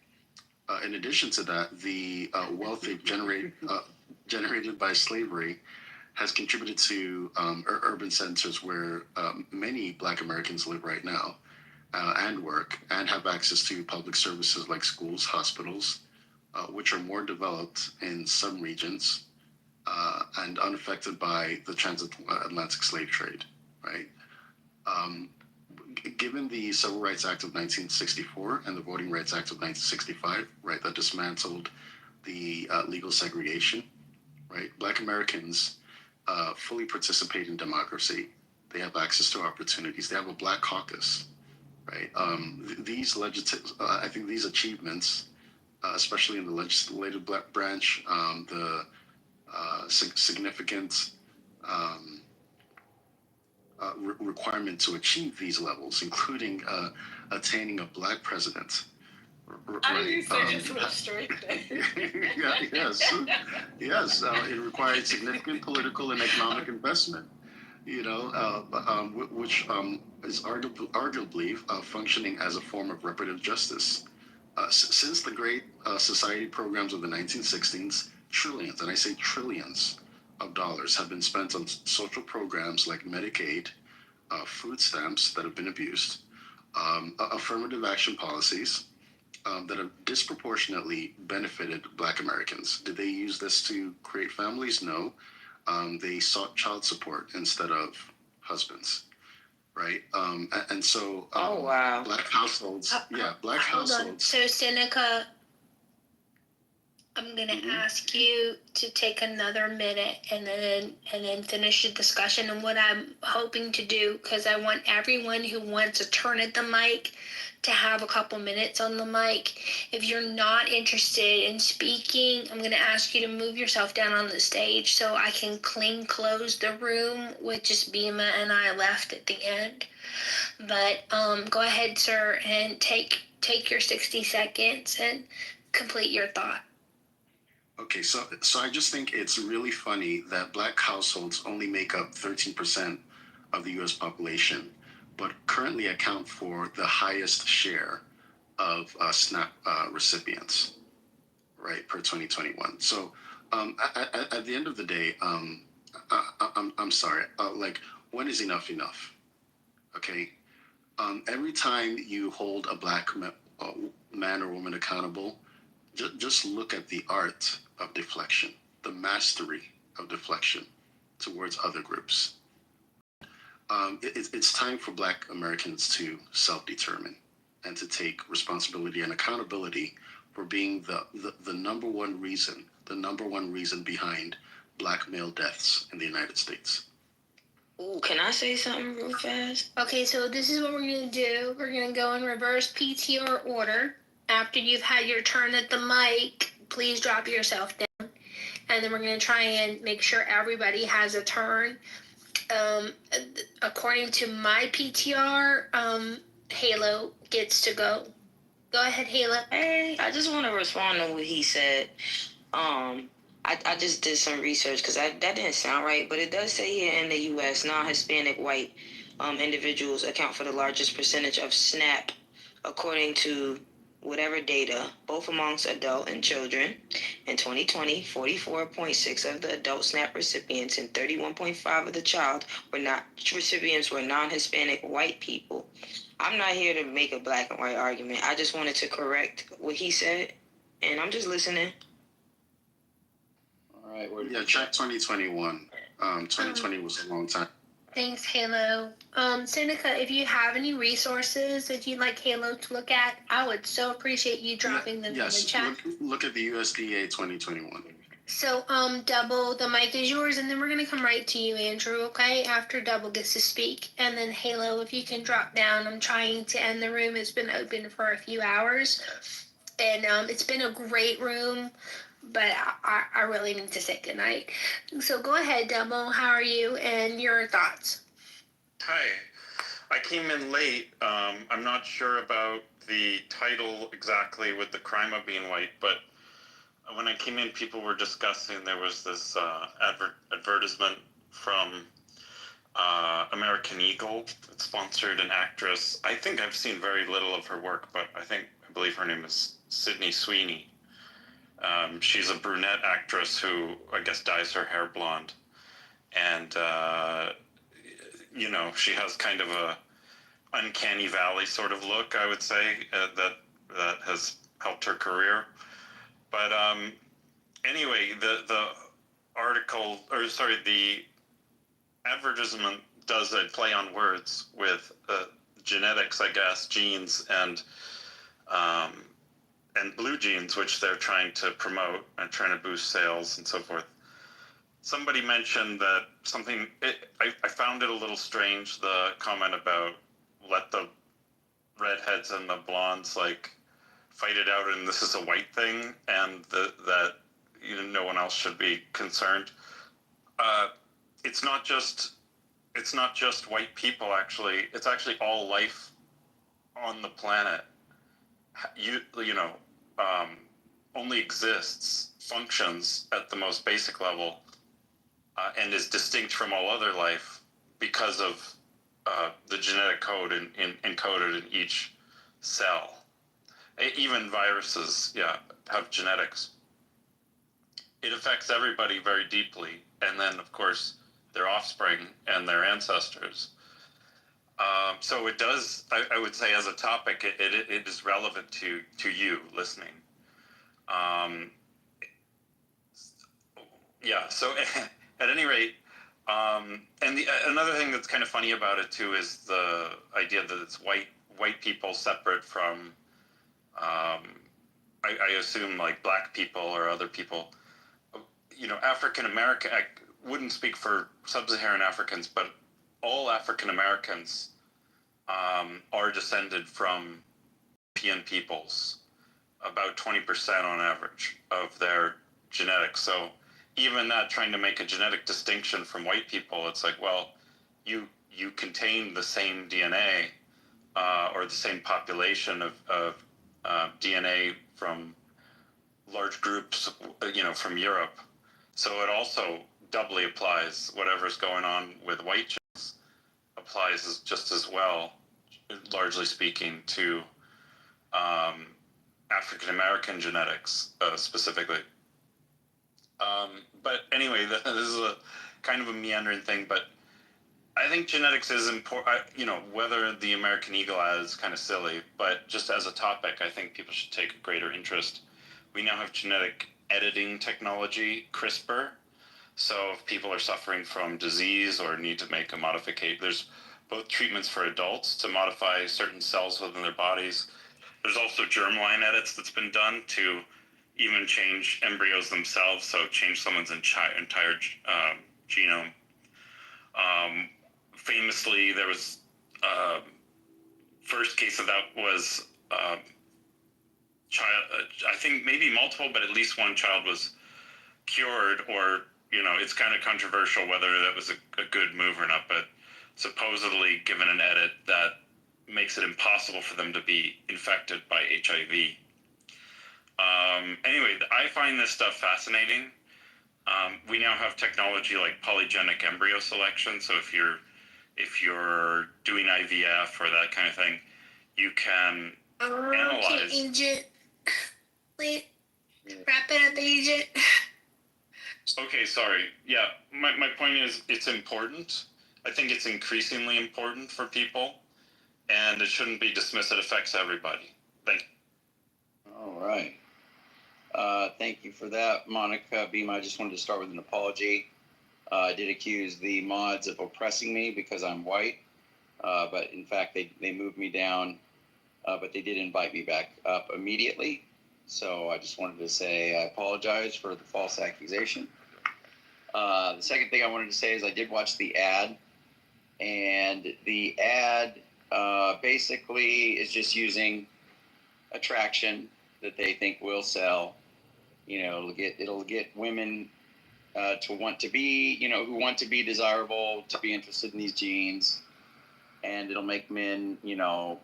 In addition to that, the wealth they've generated by slavery has contributed to urban centers where many Black Americans live right now and work and have access to public services like schools, hospitals, which are more developed in some regions and unaffected by the transatlantic slave trade, right? Given the Civil Rights Act of 1964 and the Voting Rights Act of 1965, right, that dismantled the legal segregation, right, Black Americans fully participate in democracy. They have access to opportunities. They have a Black caucus, right? I think these achievements, especially in the legislative Black branch, the significant requirement to achieve these levels, including attaining a Black president. I didn't say just went straight there. Yes. It required significant political and economic investment, which is arguably functioning as a form of reparative justice. Since the Great Society programs of the 1960s, trillions, and I say trillions, of dollars have been spent on social programs like Medicaid, food stamps that have been abused, affirmative action policies that have disproportionately benefited Black Americans. Did they use this to create families? No. They sought child support instead of husbands, right? And so oh, wow. Black households, Black households. So Seneca, I'm gonna ask you to take another minute and then finish the discussion. And what I'm hoping to do, because I want everyone who wants to turn at the mic to have a couple minutes on the mic. If you're not interested in speaking, I'm gonna ask you to move yourself down on the stage so I can close the room with just Bima and I left at the end. But go ahead, sir, and take your 60 seconds and complete your thought. Okay, so I just think it's really funny that Black households only make up 13% of the U.S. population, but currently account for the highest share of SNAP recipients, right, per 2021. So At the end of the day, I'm sorry. When is enough enough? Okay. Every time you hold a black man or woman accountable, just look at the art of deflection, the mastery of deflection towards other groups. It's time for Black Americans to self-determine and to take responsibility and accountability for being the number one reason behind Black male deaths in the United States. Ooh, can I say something real fast? Okay, so this is what we're going to do. We're going to go in reverse PTR order. After you've had your turn at the mic, please drop yourself down. And then we're going to try and make sure everybody has a turn. According to my PTR, Halo gets to go. Go ahead, Halo. Hey, I just want to respond to what he said. I just did some research because that didn't sound right, but it does say here in the U.S., non-Hispanic white individuals account for the largest percentage of SNAP, according to whatever data, both amongst adult and children. In 2020, 44.6% of the adult SNAP recipients and 31.5% of the child recipients were non-Hispanic white people. I'm not here to make a black and white argument. I just wanted to correct what he said, and I'm just listening. All right. Yeah, check 2021. 2020 was a long time. Thanks, Halo. Seneca, if you have any resources that you'd like Halo to look at, I would so appreciate you dropping them in the chat. Look at the USDA 2021. So, Double, the mic is yours, and then we're going to come right to you, Andrew, okay? After Double gets to speak. And then, Halo, if you can drop down. I'm trying to end the room. It's been open for a few hours. And it's been a great room, but I really need to say goodnight. So go ahead, Double. How are you and your thoughts? Hi. I came in late. I'm not sure about the title exactly with the crime of being white, but when I came in, people were discussing, there was this advertisement from American Eagle. It sponsored an actress. I think I've seen very little of her work, but I believe her name is Sydney Sweeney. She's a brunette actress who, I guess, dyes her hair blonde. And, she has kind of a uncanny valley sort of look, I would say, that has helped her career. But anyway, the advertisement does a play on words with genetics, I guess, genes, and blue jeans, which they're trying to promote and trying to boost sales and so forth. Somebody mentioned that I found it a little strange, the comment about let the redheads and the blondes fight it out and this is a white thing, and that no one else should be concerned. It's not just white people, actually. It's actually all life on the planet. Only exists, functions at the most basic level, and is distinct from all other life because of the genetic code encoded in each cell. Even viruses, have genetics. It affects everybody very deeply, and then, of course, their offspring and their ancestors. So it does, I would say, as a topic, it is relevant to you listening. So at any rate, and another thing that's kind of funny about it too is the idea that it's white people separate from, I assume, like black people or other people. African American, I wouldn't speak for sub-Saharan Africans, but all African Americans are descended from European peoples, about 20% on average of their genetics. So even not trying to make a genetic distinction from white people, it's like, well, you contain the same DNA or the same population of DNA from large groups, from Europe. So it also doubly applies. Whatever's going on with white chicks applies just as well, largely speaking, to African American genetics specifically. But anyway, this is a kind of a meandering thing, but I think genetics is important. Whether the American Eagle ad is kind of silly, but just as a topic, I think people should take a greater interest. We now have genetic editing technology, CRISPR. So if people are suffering from disease or need to make a modification, there's both treatments for adults to modify certain cells within their bodies. There's also germline edits that's been done to even change embryos themselves, so change someone's entire genome. Famously, there was first case of that was child. I think maybe multiple, but at least one child was cured. Or it's kind of controversial whether that was a good move or not. But supposedly, given an edit that makes it impossible for them to be infected by HIV. Anyway, I find this stuff fascinating. We now have technology like polygenic embryo selection. So if you're doing IVF or that kind of thing, you can analyze. Agent, wait, wrap it up, Agent. Okay, sorry. Yeah, my point is it's important. I think it's increasingly important for people, and it shouldn't be dismissed. It affects everybody. Thank you. All right. Thank you for that, Monica Beam. I just wanted to start with an apology. I did accuse the mods of oppressing me because I'm white, but in fact, they moved me down, but they did invite me back up immediately. So I just wanted to say I apologize for the false accusation. The second thing I wanted to say is I did watch the ad, and the ad basically is just using attraction that they think will sell. It'll get women to want to be, who want to be desirable, to be interested in these genes, and it'll make men, maybe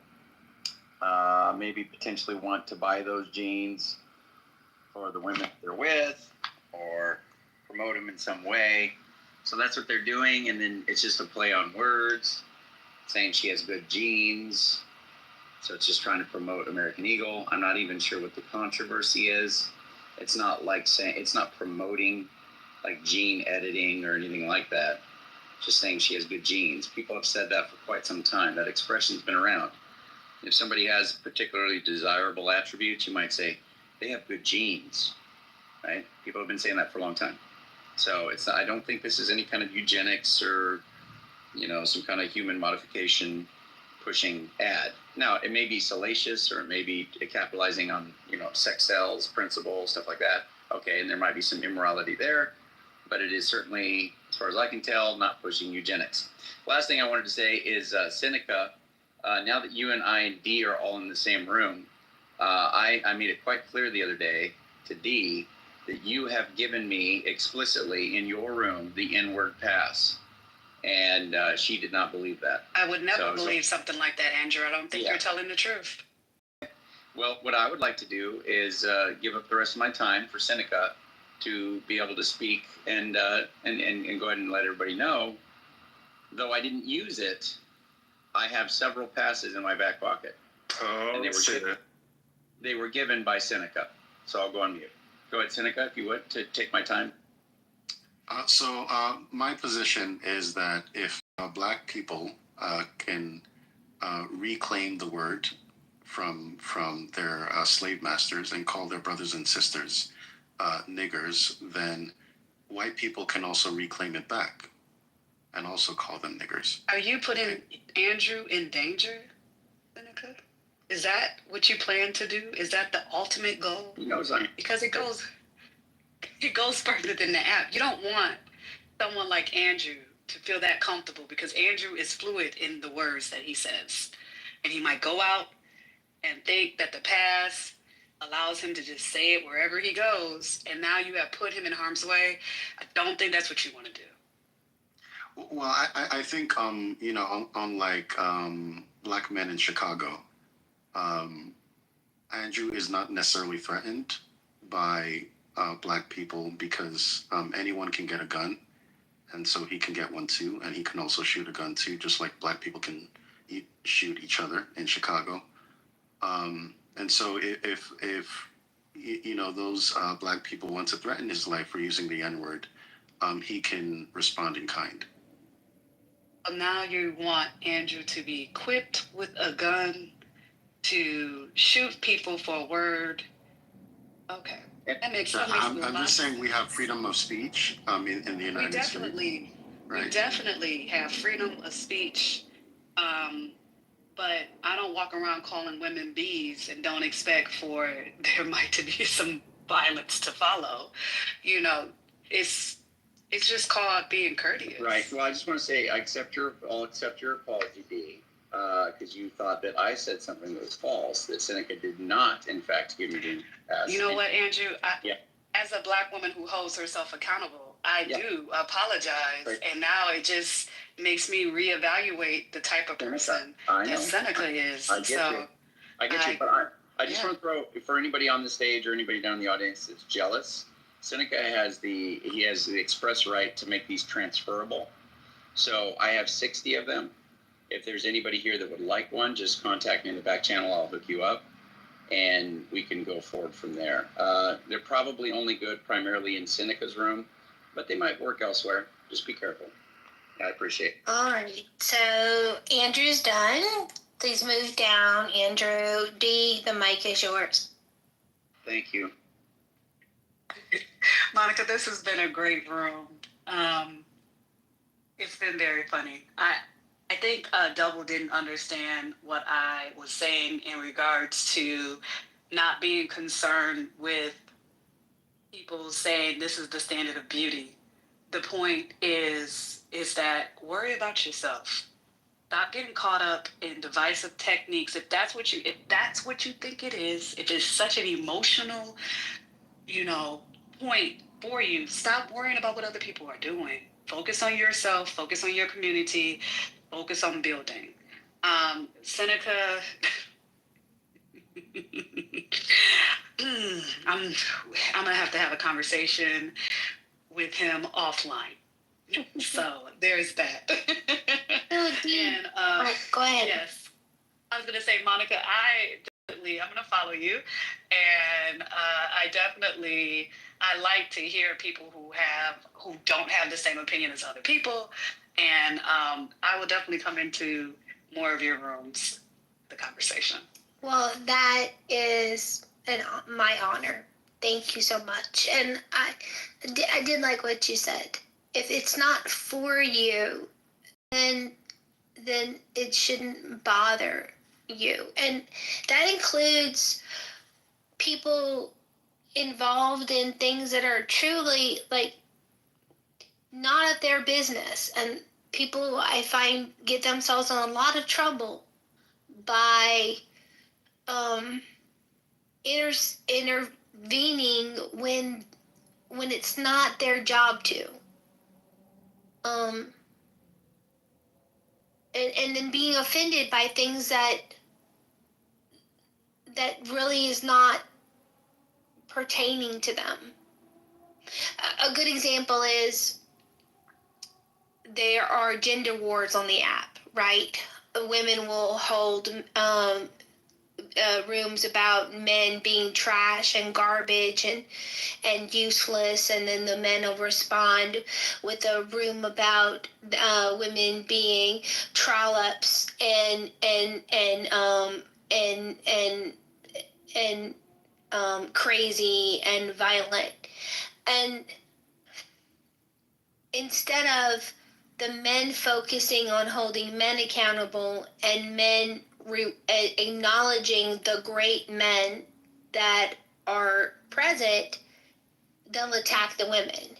potentially want to buy those genes for the women they're with, or promote them in some way. So that's what they're doing, and then it's just a play on words, saying she has good genes. So it's just trying to promote American Eagle. I'm not even sure what the controversy is. It's not like saying, it's not promoting like gene editing or anything like that. Just saying she has good genes. People have said that for quite some time. That expression's been around. If somebody has particularly desirable attributes, you might say they have good genes, right? People have been saying that for a long time. So I don't think this is any kind of eugenics or, some kind of human modification pushing ad. Now, it may be salacious, or it may be capitalizing on, sex cells, principles, stuff like that. Okay, and there might be some immorality there, but it is certainly, as far as I can tell, not pushing eugenics. Last thing I wanted to say is Seneca, now that you and I and D are all in the same room, I made it quite clear the other day to D that you have given me explicitly in your room the N-word pass. And she did not believe that. I would never believe something like that, Andrew. I don't think you're telling the truth. Well, what I would like to do is give up the rest of my time for Seneca to be able to speak and go ahead and let everybody know. Though I didn't use it, I have several passes in my back pocket. Oh, and they were given by Seneca. So I'll go on mute. Go ahead, Seneca, if you would, to take my time. My position is that if Black people can reclaim the word from their slave masters and call their brothers and sisters niggers, then white people can also reclaim it back and also call them niggers. Are you putting Andrew in danger, Seneca? Is that what you plan to do? Is that the ultimate goal? Because it goes further than the app. You don't want someone like Andrew to feel that comfortable, because Andrew is fluid in the words that he says. And he might go out and think that the past allows him to just say it wherever he goes, and now you have put him in harm's way. I don't think that's what you want to do. Well, I think, unlike Black men in Chicago, Andrew is not necessarily threatened by Black people, because anyone can get a gun, and so he can get one too, and he can also shoot a gun too, just like Black people can shoot each other in Chicago. And so if those black people want to threaten his life for using the N-word, he can respond in kind. Now you want Andrew to be equipped with a gun to shoot people for a word. Okay. That makes sense. I'm just saying we have freedom of speech in the United States. We definitely have freedom of speech. But I don't walk around calling women bees and don't expect for there might to be some violence to follow. It's just called being courteous. Right. Well, I just want to say I'll accept your apology, B, because you thought that I said something that was false, that Seneca did not, in fact, give me the pass. You know what, Andrew? As a black woman who holds herself accountable, I do apologize. Right. And now it just makes me reevaluate the type of person that Seneca is. I get you. But I just want to throw, for anybody on the stage or anybody down in the audience that's jealous, Seneca has the express right to make these transferable. So I have 60 of them. If there's anybody here that would like one, just contact me in the back channel. I'll hook you up, and we can go forward from there. They're probably only good primarily in Seneca's room, but they might work elsewhere. Just be careful. I appreciate it. All right. So Andrew's done. Please move down. Andrew D, the mic is yours. Thank you. Monica, this has been a great room. It's been very funny. I think Double didn't understand what I was saying in regards to not being concerned with people saying this is the standard of beauty. The point is that worry about yourself. Stop getting caught up in divisive techniques. If that's what you think it is, if it's such an emotional, point for you, stop worrying about what other people are doing. Focus on yourself, focus on your community, focus on building. Seneca, I'm gonna have to have a conversation with him offline. So there's that. And go ahead. Yes, I was gonna say, Monica, I'm gonna follow you, and I like to hear people who don't have the same opinion as other people, and I will definitely come into more of your rooms, the conversation. Well, that is my honor. Thank you so much. And I did like what you said. If it's not for you, then it shouldn't bother you. And that includes people involved in things that are truly not of their business. And people, I find, get themselves in a lot of trouble by intervening when it's not their job to. And then being offended by things that really is not pertaining to them. A good example is there are gender wars on the app, right? Women will hold rooms about men being trash and garbage and useless, and then the men will respond with a room about women being trollops and crazy and violent. And instead of the men focusing on holding men accountable and men acknowledging the great men that are present, they'll attack the women.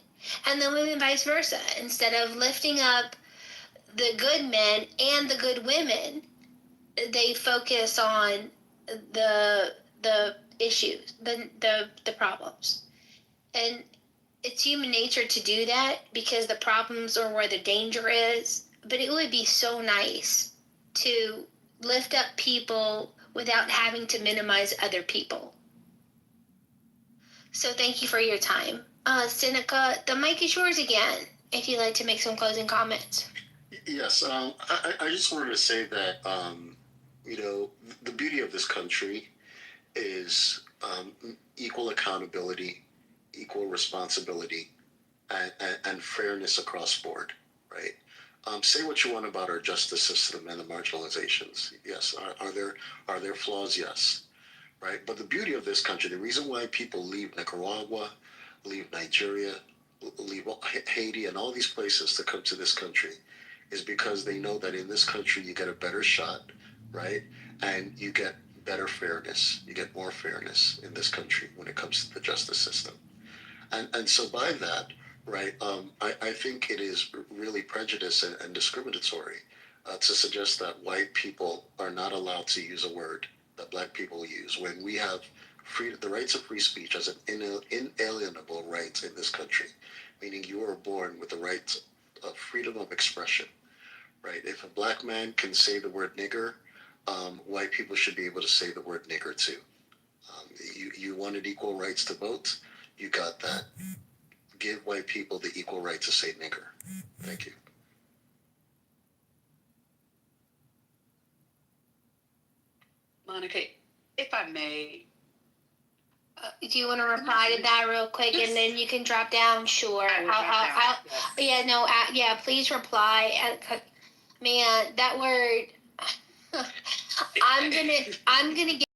And the women vice versa. Instead of lifting up the good men and the good women, they focus on the issues, the problems. And it's human nature to do that because the problems are where the danger is. But it would be so nice to lift up people without having to minimize other people. So thank you for your time. Seneca, the mic is yours again, if you'd like to make some closing comments. Yes, I just wanted to say that, the beauty of this country is equal accountability, equal responsibility, and fairness across board, right? Say what you want about our justice system and the marginalizations. Yes, are there flaws? Yes, right. But the beauty of this country, the reason why people leave Nicaragua, leave Nigeria, leave Haiti, and all these places to come to this country, is because they know that in this country you get a better shot, right? And you get better fairness. You get more fairness in this country when it comes to the justice system. And so by that, right, I think it is really prejudice and discriminatory to suggest that white people are not allowed to use a word that black people use when we have the rights of free speech as an inalienable right in this country, meaning you are born with the right of freedom of expression, right? If a black man can say the word nigger, white people should be able to say the word nigger too. You wanted equal rights to vote, you got that. Give white people the equal right to say nigger. Thank you. Monica, if I may. Do you want to reply to that real quick, and then you can drop down? Sure. Yeah, no, yeah, please reply. Man, that word. I'm gonna get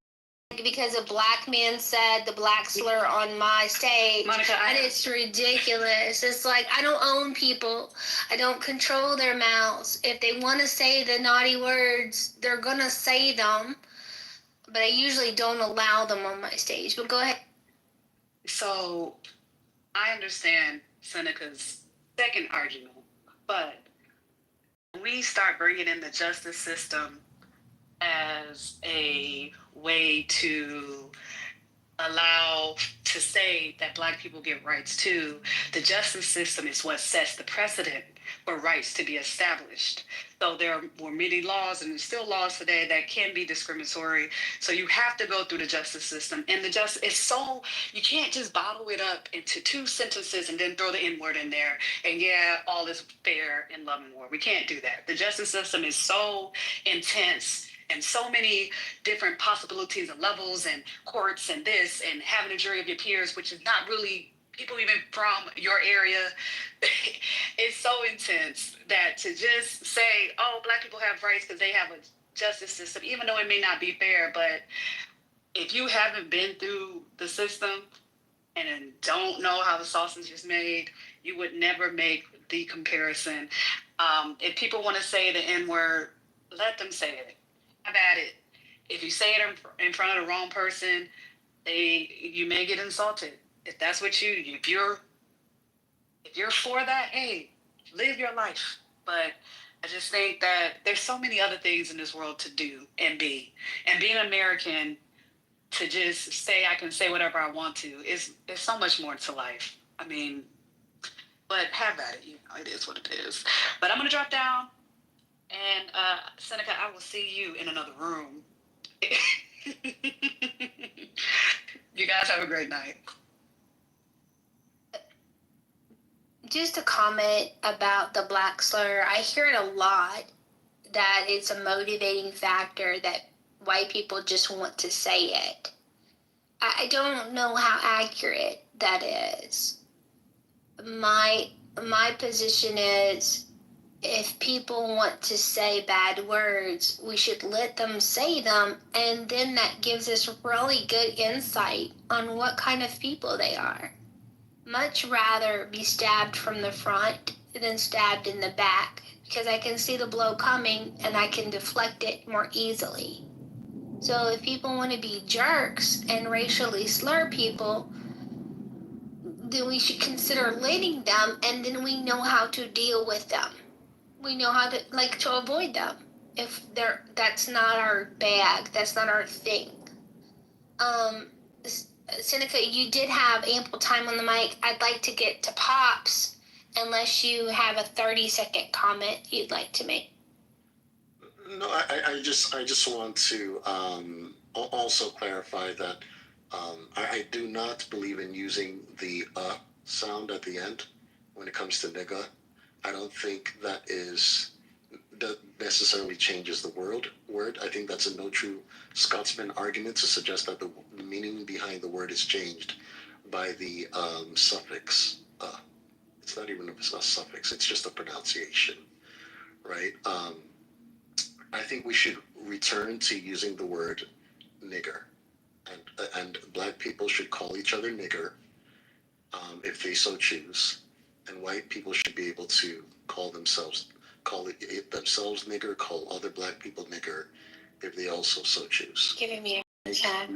because a black man said the black slur on my stage, Monica, and it's ridiculous. It's like I don't own people. I don't control their mouths. If they want to say the naughty words, they're gonna say them. But I usually don't allow them on my stage. But go ahead. So I understand Seneca's second argument, but we start bringing in the justice system as a way to allow to say that black people get rights too. The justice system is what sets the precedent for rights to be established. So there were many laws, and there's still laws today that can be discriminatory. So you have to go through the justice system, and the justice is so you can't just bottle it up into 2 sentences and then throw the N-word in there. And yeah, all is fair in love and war. We can't do that. The justice system is so intense and so many different possibilities and levels and courts and this and having a jury of your peers, which is not really people even from your area. It's so intense that to just say, oh, black people have rights because they have a justice system, even though it may not be fair, but if you haven't been through the system and don't know how the sausage is made, you would never make the comparison. If people want to say the N-word, let them say it. Have at it. If you say it in front of the wrong person, you may get insulted. If that's what if you're for that, hey, live your life. But I just think that there's so many other things in this world to do and be. And being American, to just say I can say whatever I want to is so much more to life. I mean, but have at it. It is what it is. But I'm gonna drop down. And Seneca, I will see you in another room. You guys have a great night. Just a comment about the black slur. I hear it a lot that it's a motivating factor that white people just want to say it. I don't know how accurate that is. My position is, if people want to say bad words, we should let them say them, and then that gives us really good insight on what kind of people they are. Much rather be stabbed from the front than stabbed in the back, because I can see the blow coming and I can deflect it more easily. So if people want to be jerks and racially slur people, then we should consider letting them, and then we know how to deal with them. We know how to avoid them. If that's not our bag, that's not our thing. Seneca, you did have ample time on the mic. I'd like to get to Pops, unless you have a 30-second comment you'd like to make. No, I just want to also clarify that I do not believe in using the sound at the end when it comes to nigga. I don't think that is necessarily changes the word. I think that's a no true Scotsman argument to suggest that the meaning behind the word is changed by the suffix. It's not even a suffix, it's just a pronunciation, right? I think we should return to using the word nigger, and black people should call each other nigger if they so choose, and white people should be able to call themselves themselves nigger, call other black people nigger if they also so choose. Giving me a attack.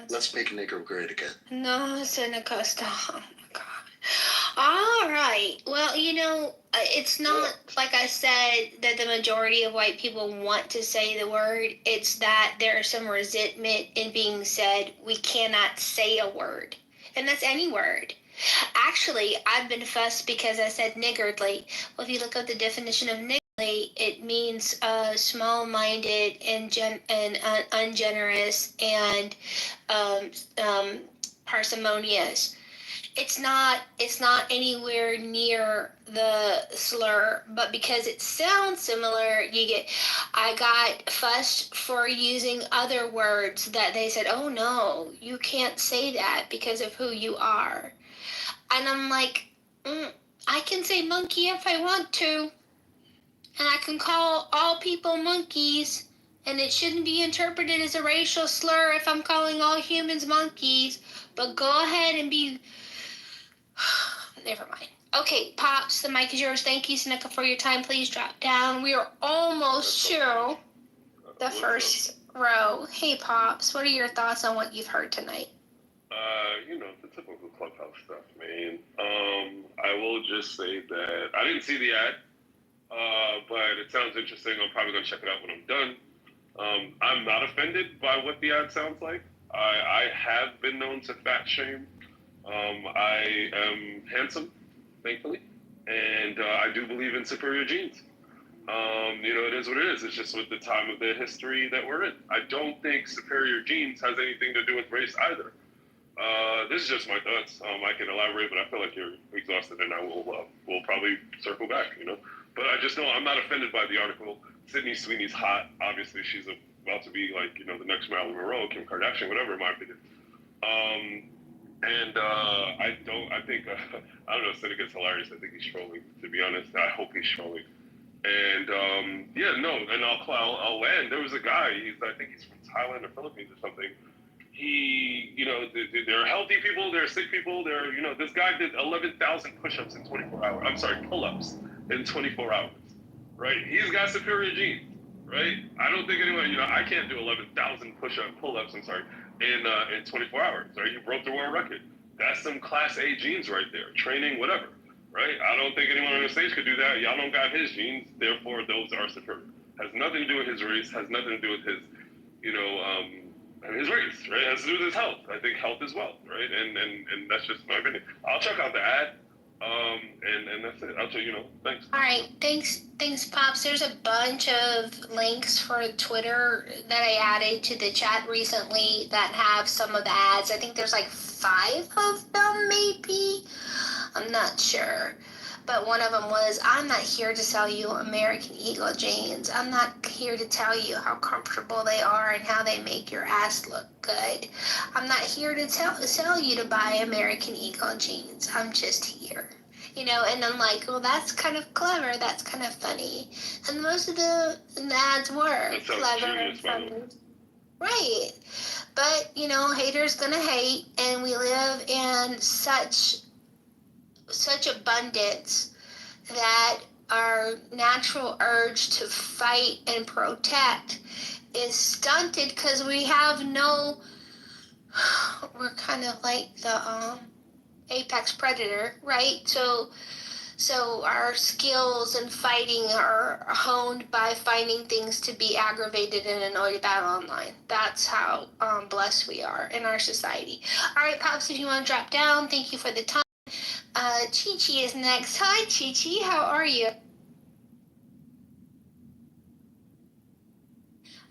Let's make nigger great again. No, Seneca, stop. Oh my God. All right. Well, it's not, like I said, that the majority of white people want to say the word. It's that there's some resentment in being said, we cannot say a word. And that's any word. Actually, I've been fussed because I said niggardly. Well, if you look up the definition of niggardly, it means small-minded and ungenerous and parsimonious. It's not anywhere near the slur, but because it sounds similar, I got fussed for using other words that they said, oh no, you can't say that because of who you are. And I'm like, I can say monkey if I want to, and I can call all people monkeys, and it shouldn't be interpreted as a racial slur if I'm calling all humans monkeys, but go ahead and be... Never mind. Okay, Pops, the mic is yours. Thank you, Seneca, for your time. Please drop down. We are almost to the first row. Hey, Pops, what are your thoughts on what you've heard tonight? The typical clubhouse stuff, man. I will just say that I didn't see the ad, but it sounds interesting. I'm probably going to check it out when I'm done. I'm not offended by what the ad sounds like. I have been known to fat shame. I am handsome, thankfully, and I do believe in superior genes. It is what it is. It's just with the time of the history that we're in. I don't think superior genes has anything to do with race either. This is just my thoughts. I can elaborate, but I feel like you're exhausted, and I will we'll probably circle back, But I just know I'm not offended by the article. Sydney Sweeney's hot. Obviously, she's about to be like, the next Marilyn Monroe, Kim Kardashian, whatever, in my opinion. I think, I don't know, Seneca's hilarious. I think he's trolling, to be honest. I hope he's trolling. And, and I'll land. There was a guy, I think he's from Thailand or Philippines or something. There are healthy people, there are sick people, this guy did 11,000 push-ups in 24 hours. I'm sorry, pull-ups in 24 hours, right? He's got superior genes, right? I don't think anyone, I can't do 11,000 pull-ups, in 24 hours, right? You broke the world record. That's some class A genes right there, training, whatever, right? I don't think anyone on the stage could do that. Y'all don't got his genes, therefore those are superior. Has nothing to do with his race, has nothing to do with his, his race, right? It has to do with his health. I think health as well, right? And that's just my opinion. I'll check out the ad, and that's it. I'll tell thanks. All right, thanks, Pops. There's a bunch of links for Twitter that I added to the chat recently that have some of the ads. I think there's like 5 of them, maybe. I'm not sure. But one of them was, I'm not here to sell you American Eagle jeans. I'm not here to tell you how comfortable they are and how they make your ass look good. I'm not here to sell you to buy American Eagle jeans. I'm just here. And I'm like, well, that's kind of clever. That's kind of funny. And most of the ads were clever and funny. Right. But, haters gonna hate, and we live in such abundance that our natural urge to fight and protect is stunted because we have we're kind of like the apex predator, right? So our skills in fighting are honed by finding things to be aggravated and annoyed about online. That's how blessed we are in our society. All right, Pops, if you want to drop down, thank you for the time. Chi-Chi is next. Hi, Chi-Chi. How are you?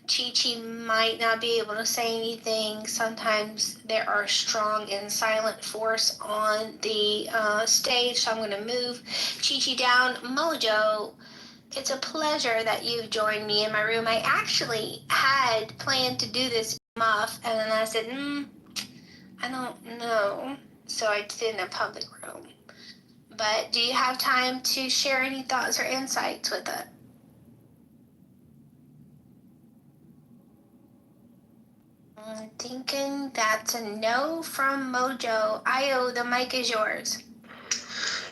Chi-Chi might not be able to say anything. Sometimes there are strong and silent force on the stage, so I'm going to move Chi-Chi down. Mojo, It's a pleasure that you've joined me in my room. I actually had planned to do this muff, and then I said, I don't know. So I did it in a public room. But do you have time to share any thoughts or insights with it? I'm thinking that's a no from Mojo. Io, the mic is yours.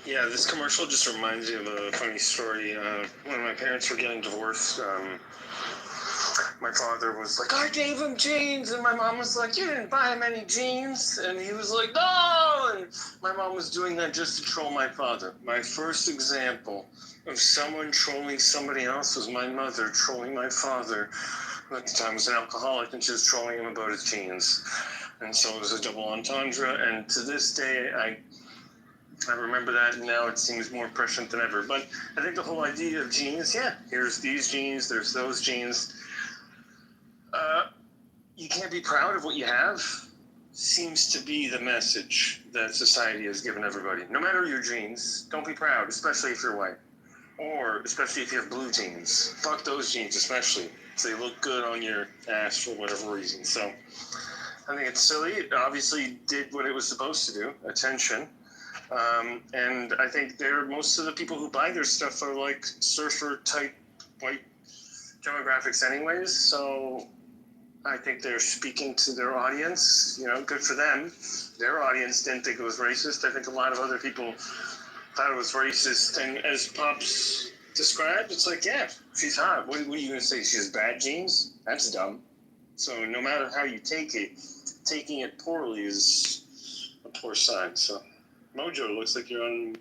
Yeah, this commercial just reminds me of a funny story. When my parents were getting divorced, my father was like, I gave him jeans, and my mom was like, you didn't buy him any jeans, and he was like, no, and my mom was doing that just to troll my father. My first example of someone trolling somebody else was my mother trolling my father, who at the time was an alcoholic, and she was trolling him about his jeans. And so it was a double entendre, and to this day, I remember that, and now it seems more prescient than ever. But I think the whole idea of jeans, yeah, here's these jeans, there's those jeans. You can't be proud of what you have, seems to be the message that society has given everybody. No matter your jeans, don't be proud, especially if you're white. Or especially if you have blue jeans. Fuck those jeans, especially. So they look good on your ass for whatever reason. So I think it's silly. It obviously did what it was supposed to do, attention. And I think most of the people who buy their stuff are like surfer-type white demographics anyways. So I think they're speaking to their audience. You know, good for them. Their audience didn't think it was racist. I think a lot of other people thought it was racist. And as Pops described, it's like, yeah, she's hot. What are you going to say? She has bad genes? That's dumb. So no matter how you take it, taking it poorly is a poor sign. So Mojo, looks like you're on.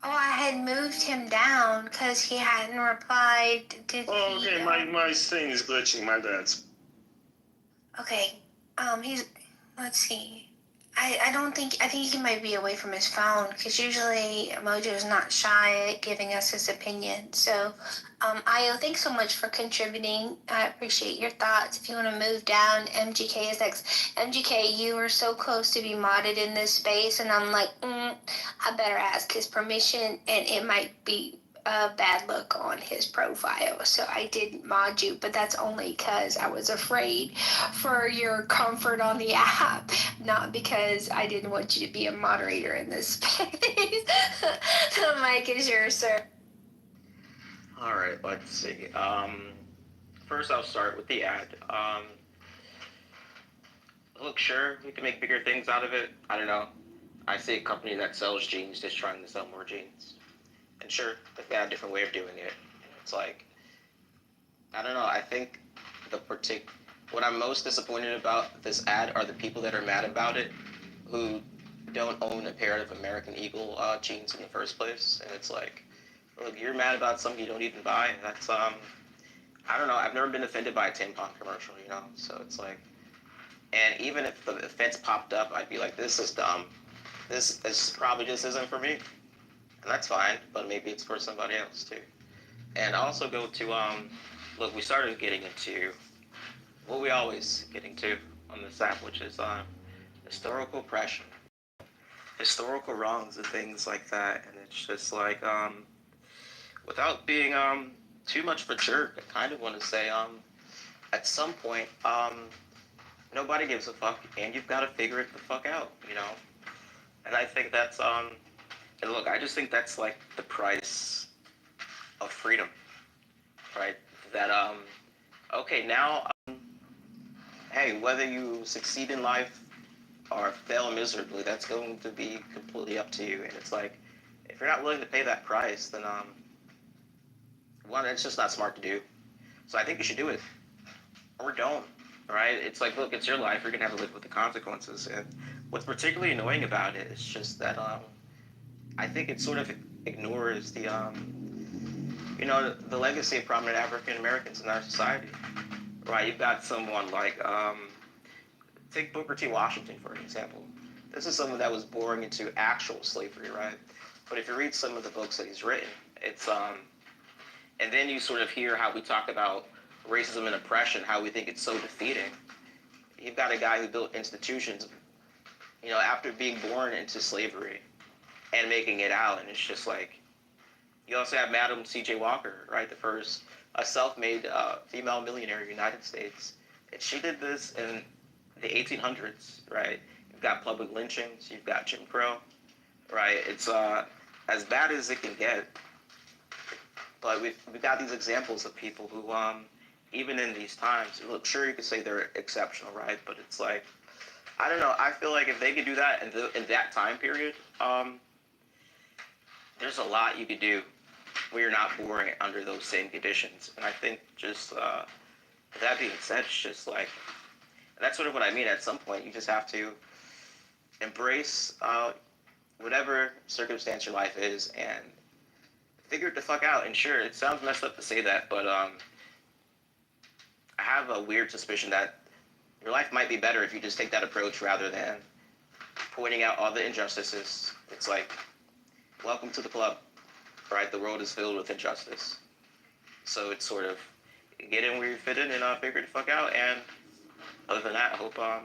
Oh, I had moved him down because he hadn't replied. Oh, okay. My thing is glitching. My bad. Okay. Let's see. I think he might be away from his phone because usually Mojo's not shy at giving us his opinion. So, Io, thanks so much for contributing. I appreciate your thoughts. If you want to move down, MGK is next. MGK, you were so close to be modded in this space, and I'm like, I better ask his permission, and it might be a bad look on his profile. So I didn't mod you, but that's only because I was afraid for your comfort on the app, not because I didn't want you to be a moderator in this space. The mic is yours, sir. All right, let's see. First, I'll start with the ad. Look, sure, we can make bigger things out of it. I don't know. I see a company that sells jeans just trying to sell more jeans. And sure, they have a different way of doing it. It's like, I don't know, I think what I'm most disappointed about this ad are the people that are mad about it who don't own a pair of American Eagle jeans in the first place. And it's like, look, you're mad about something you don't even buy. That's, I don't know, I've never been offended by a tampon commercial, you know? So it's like, and even if the offense popped up, I'd be like, this is dumb. This probably just isn't for me. And that's fine, but maybe it's for somebody else too. And I also go to, look, we started getting into what we always get into on this app, which is historical oppression, historical wrongs and things like that. And it's just like, without being too much of a jerk, I kind of want to say, at some point, nobody gives a fuck, and you've got to figure it the fuck out, you know? And I think that's, and look, I just think that's like the price of freedom, right? That, okay, now, hey, whether you succeed in life or fail miserably, that's going to be completely up to you. And it's like, if you're not willing to pay that price, then, one, it's just not smart to do. So I think you should do it, or don't, right? It's like, look, it's your life. You're going to have to live with the consequences. And what's particularly annoying about it is just that, I think it sort of ignores the, you know, the legacy of prominent African Americans in our society, right? You've got someone like, take Booker T. Washington, for example. This is someone that was born into actual slavery, right? But if you read some of the books that he's written, it's, and then you sort of hear how we talk about racism and oppression, how we think it's so defeating. You've got a guy who built institutions, you know, after being born into slavery and making it out, and it's just like, You also have Madam C.J. Walker, right? The first a self-made female millionaire in the United States. And she did this in the 1800s, right? You've got public lynchings, you've got Jim Crow, right? It's as bad as it can get. But we've got these examples of people who, even in these times, look, sure, you could say they're exceptional, right? But it's like, I don't know. I feel like if they could do that in that time period, there's a lot you could do where you're not born under those same conditions. And I think just with that being said, it's just like, that's sort of what I mean. At some point, you just have to embrace whatever circumstance your life is and figure it the fuck out. And sure, it sounds messed up to say that, but I have a weird suspicion that your life might be better if you just take that approach rather than pointing out all the injustices. It's like, welcome to the club, right? The world is filled with injustice. So it's sort of get in where you fit in and figure it the fuck out. And other than that, I hope, I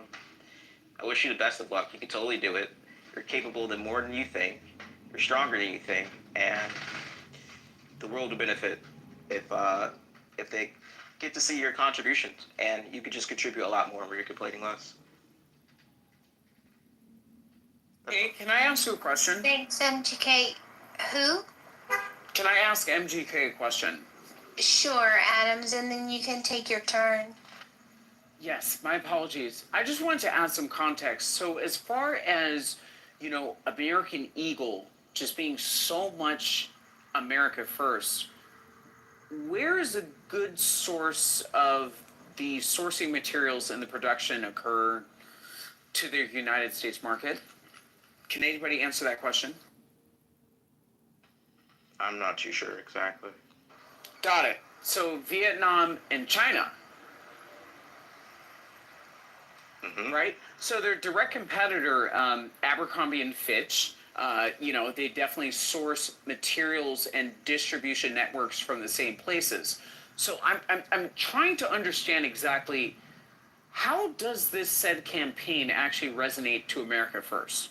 wish you the best of luck. You can totally do it. You're capable of more than you think. You're stronger than you think. And the world will benefit if they get to see your contributions, and you could just contribute a lot more where you're complaining less. Hey, can I ask you a question? Thanks, MGK. Who? Can I ask MGK a question? Sure, Adams, and then you can take your turn. Yes, my apologies. I just wanted to add some context. So as far as, American Eagle just being so much America first, where is a good source of the sourcing materials and the production occur to the United States market? Can anybody answer that question? I'm not too sure exactly. Got it. So Vietnam and China. Mm-hmm. Right? So their direct competitor, Abercrombie and Fitch, they definitely source materials and distribution networks from the same places. So I'm trying to understand exactly how does this said campaign actually resonate to America first?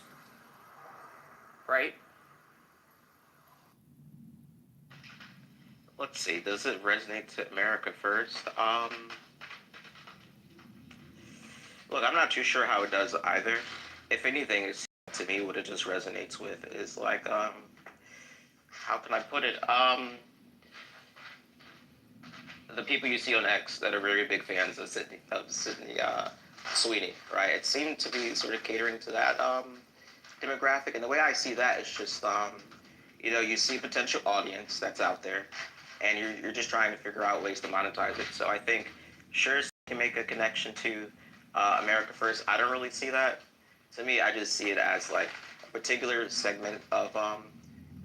Right? Let's see. Does it resonate to America first? Look, I'm not too sure how it does either. If anything, it's, to me, what it just resonates with is like, how can I put it? The people you see on X that are very big fans of Sydney Sweeney, right? It seemed to be sort of catering to that demographic. And the way I see that is just, you see a potential audience that's out there, and you're just trying to figure out ways to monetize it. So I think, sure, you can make a connection to America First. I don't really see that. To me, I just see it as like a particular segment of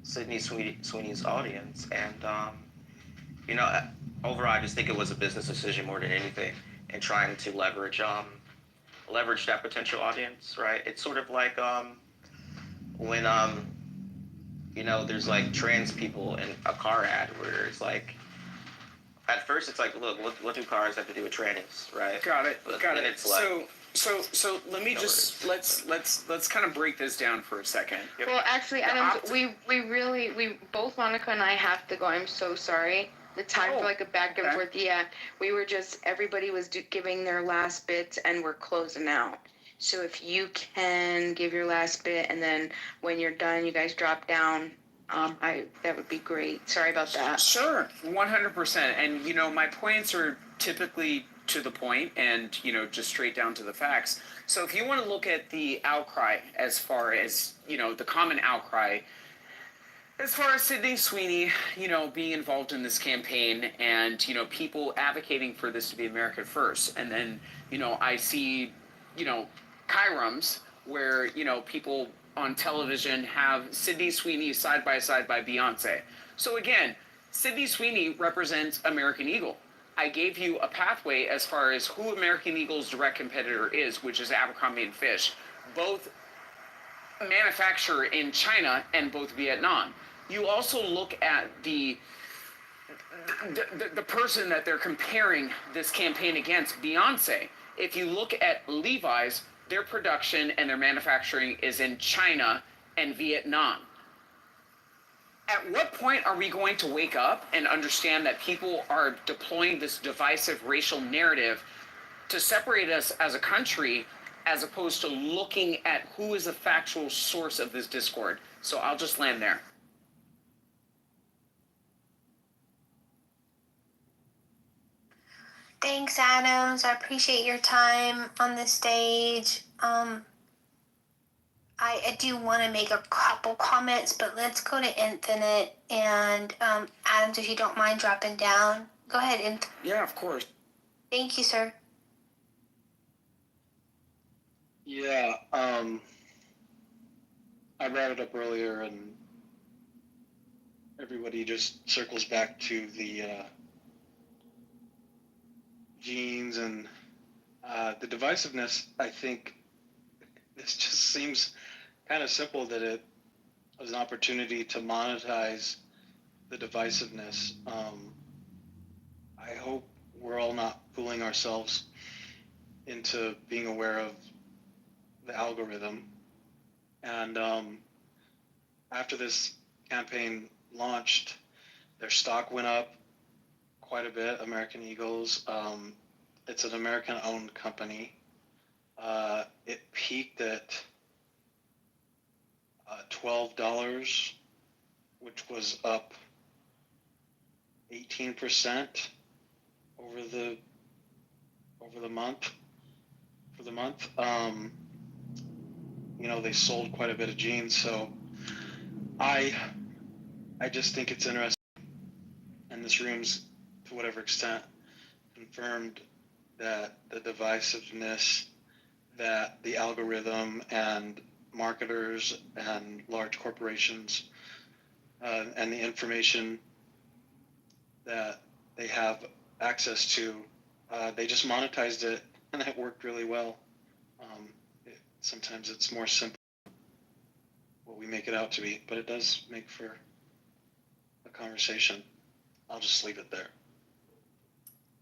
Sydney Sweeney's audience. And, overall, I just think it was a business decision more than anything in trying to leverage that potential audience, right? It's sort of like when, there's like trans people in a car ad where it's like, at first it's like, look, what do cars have to do with trannies, right? Got it. But Got then it. it's like, so let me just let's kind of break this down for a second. Well, actually, Adams, we both, Monica and I, have to go. I'm so sorry. The time for like a back and forth. Yeah, we were just, everybody was giving their last bits, and we're closing out. So if you can give your last bit, and then when you're done, you guys drop down. That would be great. Sorry about that. Sure, 100%. And my points are typically to the point and just straight down to the facts. So if you want to look at the outcry as far as the common outcry as far as Sydney Sweeney being involved in this campaign and people advocating for this to be America First, and then I see chirums where people on television have Sydney Sweeney side by side by Beyonce. So again, Sydney Sweeney represents American Eagle. I gave you a pathway as far as who American Eagle's direct competitor is, which is Abercrombie and Fitch. Both manufacture in China and both Vietnam. You also look at the person that they're comparing this campaign against, Beyonce. If you look at Levi's, their production and their manufacturing is in China and Vietnam. At what point are we going to wake up and understand that people are deploying this divisive racial narrative to separate us as a country, as opposed to looking at who is the factual source of this discord? So I'll just land there. Thanks, Adams. I appreciate your time on the stage. I do want to make a couple comments, but let's go to Infinite. And Adams, if you don't mind dropping down, go ahead. Yeah, of course. Thank you, sir. Yeah, I brought it up earlier, and everybody just circles back to the genes and the divisiveness. I think this just seems kind of simple, that it was an opportunity to monetize the divisiveness. I hope we're all not fooling ourselves into being aware of the algorithm. And after this campaign launched, their stock went up quite a bit, American Eagles. It's an American-owned company. It peaked at $12, which was up 18% over the month. For the month, they sold quite a bit of jeans. So I just think it's interesting, and this room's, to whatever extent, confirmed that the divisiveness that the algorithm and marketers and large corporations and the information that they have access to, they just monetized it, and it worked really well. Sometimes it's more simple what we make it out to be, but it does make for a conversation. I'll just leave it there.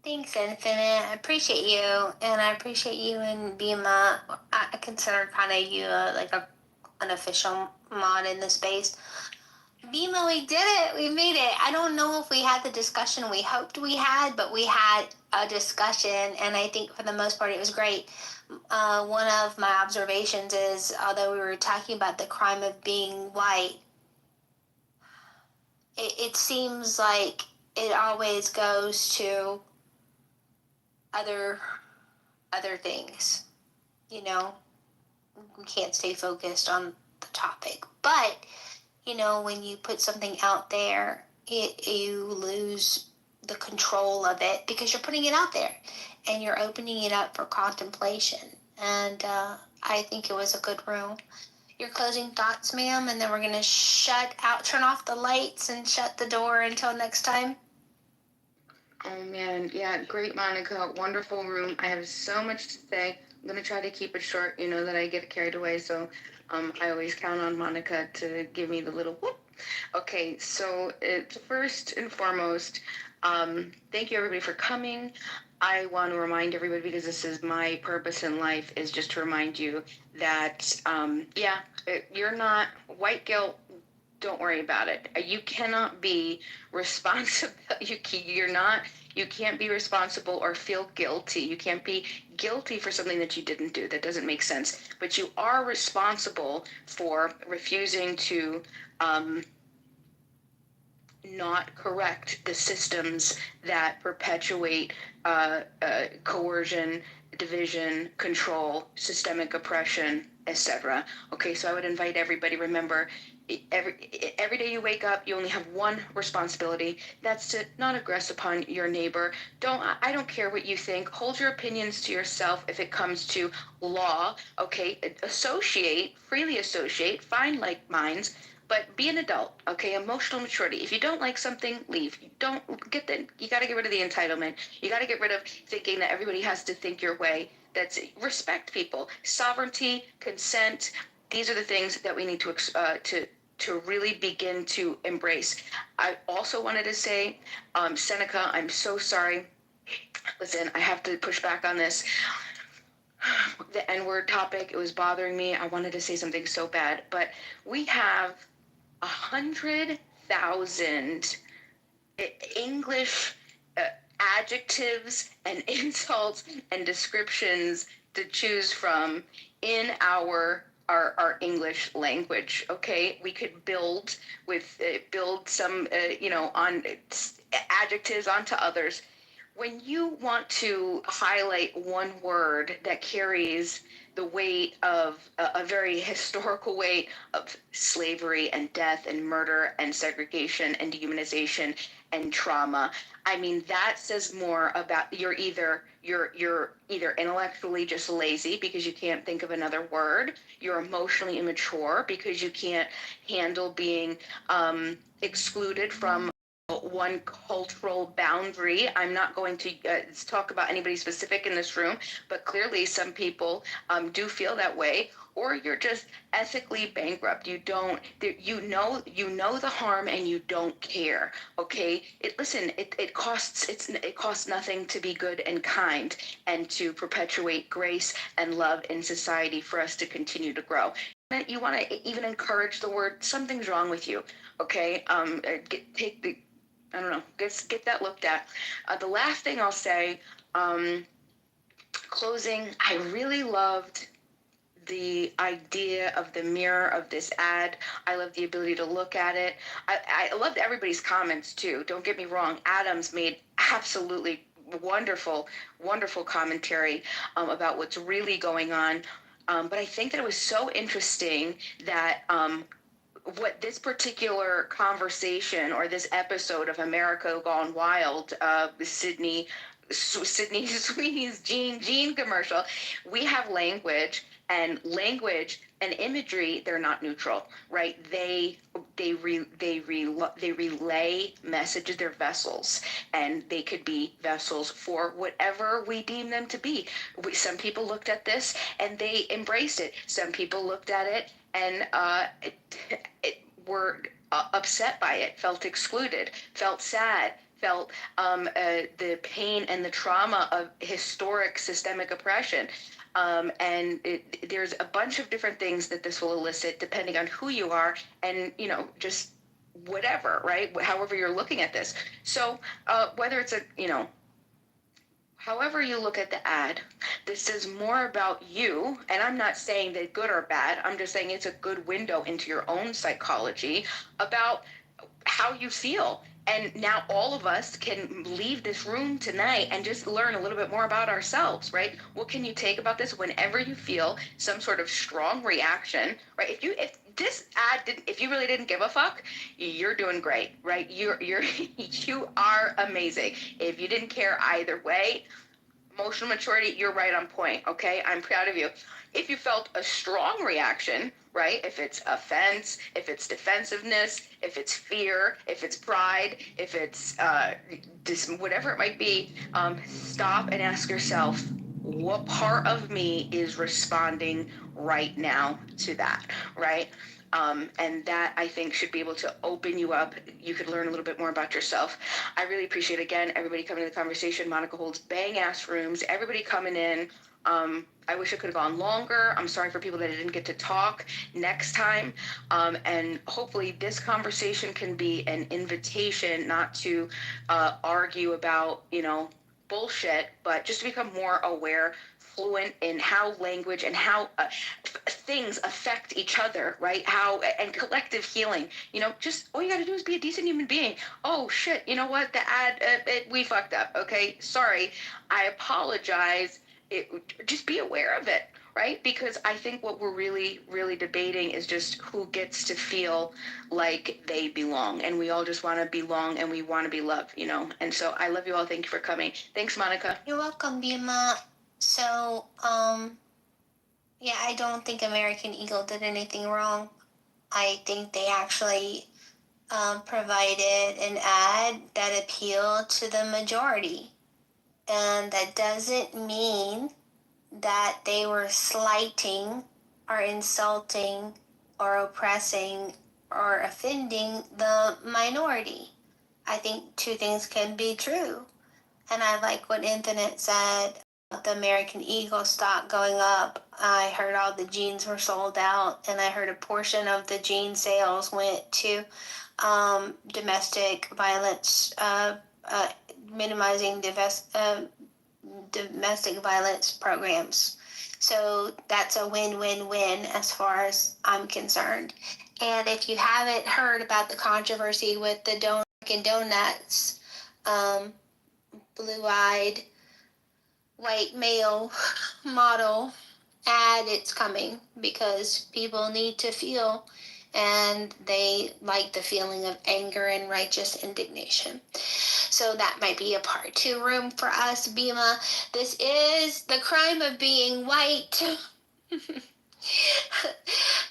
Thanks, Infinite. I appreciate you, and I appreciate you and Bima. I consider kind of you like an official mod in the space. Bima, we did it. We made it. I don't know if we had the discussion we hoped we had, but we had a discussion, and I think for the most part it was great. One of my observations is, although we were talking about the crime of being white, it seems like it always goes to other things. We can't stay focused on the topic. But, when you put something out there, you lose the control of it because you're putting it out there and you're opening it up for contemplation. And I think it was a good room. Your closing thoughts, ma'am, and then we're going to turn off the lights and shut the door until next time. Oh man, yeah, great, Monica. Wonderful room. I have so much to say. I'm gonna try to keep it short. You know that I get carried away, so I always count on Monica to give me the little whoop. Okay, so first and foremost, thank you everybody for coming. I want to remind everybody, because this is my purpose in life, is just to remind you that you're not white guilt. Don't worry about it. You cannot be responsible. You can't be responsible or feel guilty. You can't be guilty for something that you didn't do. That doesn't make sense. But you are responsible for refusing to not correct the systems that perpetuate coercion, division, control, systemic oppression, etc. Okay, so I would invite everybody, remember, every day you wake up, you only have one responsibility. That's to not aggress upon your neighbor. I don't care what you think. Hold your opinions to yourself if it comes to law. Okay, freely associate, find like minds, but be an adult. Okay, emotional maturity. If you don't like something, leave. You got to get rid of the entitlement. You got to get rid of thinking that everybody has to think your way. Respect people. Sovereignty, consent. These are the things that we need to really begin to embrace. I also wanted to say, Seneca, I'm so sorry. Listen, I have to push back on this. The N-word topic, it was bothering me. I wanted to say something so bad, but we have 100 1,000 English adjectives and insults and descriptions to choose from in our English language. Okay, we could build some on adjectives onto others. When you want to highlight one word that carries the weight of a very historical weight of slavery and death and murder and segregation and dehumanization and trauma, I mean, that says more about you're either intellectually just lazy because you can't think of another word, you're emotionally immature because you can't handle being excluded from one cultural boundary. I'm not going to talk about anybody specific in this room, but clearly some people do feel that way, or you're just ethically bankrupt. You know the harm and you don't care. Okay, it costs nothing to be good and kind and to perpetuate grace and love in society for us to continue to grow. You want to even encourage the word something's wrong with you. Okay, get that looked at. The last thing I'll say, closing, I really loved the idea of the mirror of this ad. I love the ability to look at it. I loved everybody's comments too. Don't get me wrong. Adams made absolutely wonderful commentary about what's really going on. But I think that it was so interesting that what this particular conversation or this episode of America Gone Wild, Sydney Sweeney's Jean commercial, we have language and imagery. They're not neutral, right? They relay messages. They're vessels, and they could be vessels for whatever we deem them to be. Some people looked at this and they embraced it. Some people looked at it and were upset by it, felt excluded, felt sad, felt the pain and the trauma of historic systemic oppression. There's a bunch of different things that this will elicit depending on who you are and, just whatever, right? However you're looking at this. So whether it's however you look at the ad, this is more about you. And I'm not saying that good or bad. I'm just saying it's a good window into your own psychology about how you feel. And now all of us can leave this room tonight and just learn a little bit more about ourselves, right? What can you take about this whenever you feel some sort of strong reaction, right? If this ad if you really didn't give a fuck, you're doing great, right? You are amazing. If you didn't care either way, emotional maturity, you're right on point, okay? I'm proud of you. If you felt a strong reaction, right? If it's offense, if it's defensiveness, if it's fear, if it's pride, if it's whatever it might be, stop and ask yourself, what part of me is responding right now to that, right? And that, I think, should be able to open you up. You could learn a little bit more about yourself. I really appreciate, again, everybody coming to the conversation. Monica holds bang-ass rooms. Everybody coming in. I wish it could have gone longer. I'm sorry for people that didn't get to talk next time. And hopefully this conversation can be an invitation not to argue about, bullshit, but just to become more aware, fluent in how language and how things affect each other, right? And collective healing, just all you gotta do is be a decent human being. Oh shit, you know what? The ad, we fucked up. Okay, sorry. I apologize. Just be aware of it, right? Because I think what we're really, really debating is just who gets to feel like they belong. And we all just want to belong and we want to be loved, And so I love you all. Thank you for coming. Thanks, Monica. You're welcome, Bima. So, yeah, I don't think American Eagle did anything wrong. I think they actually provided an ad that appealed to the majority. And that doesn't mean that they were slighting or insulting or oppressing or offending the minority. I think two things can be true. And I like what Infinite said. The American Eagle stock going up. I heard all the jeans were sold out, and I heard a portion of the jean sales went to domestic violence, minimizing domestic violence programs. So that's a win-win-win as far as I'm concerned. And if you haven't heard about the controversy with the Dunkin' Donuts, blue-eyed white male model ad, it's coming because people need to feel, and they like the feeling of anger and righteous indignation. So that might be a part 2 room for us, Bima. This is the crime of being white.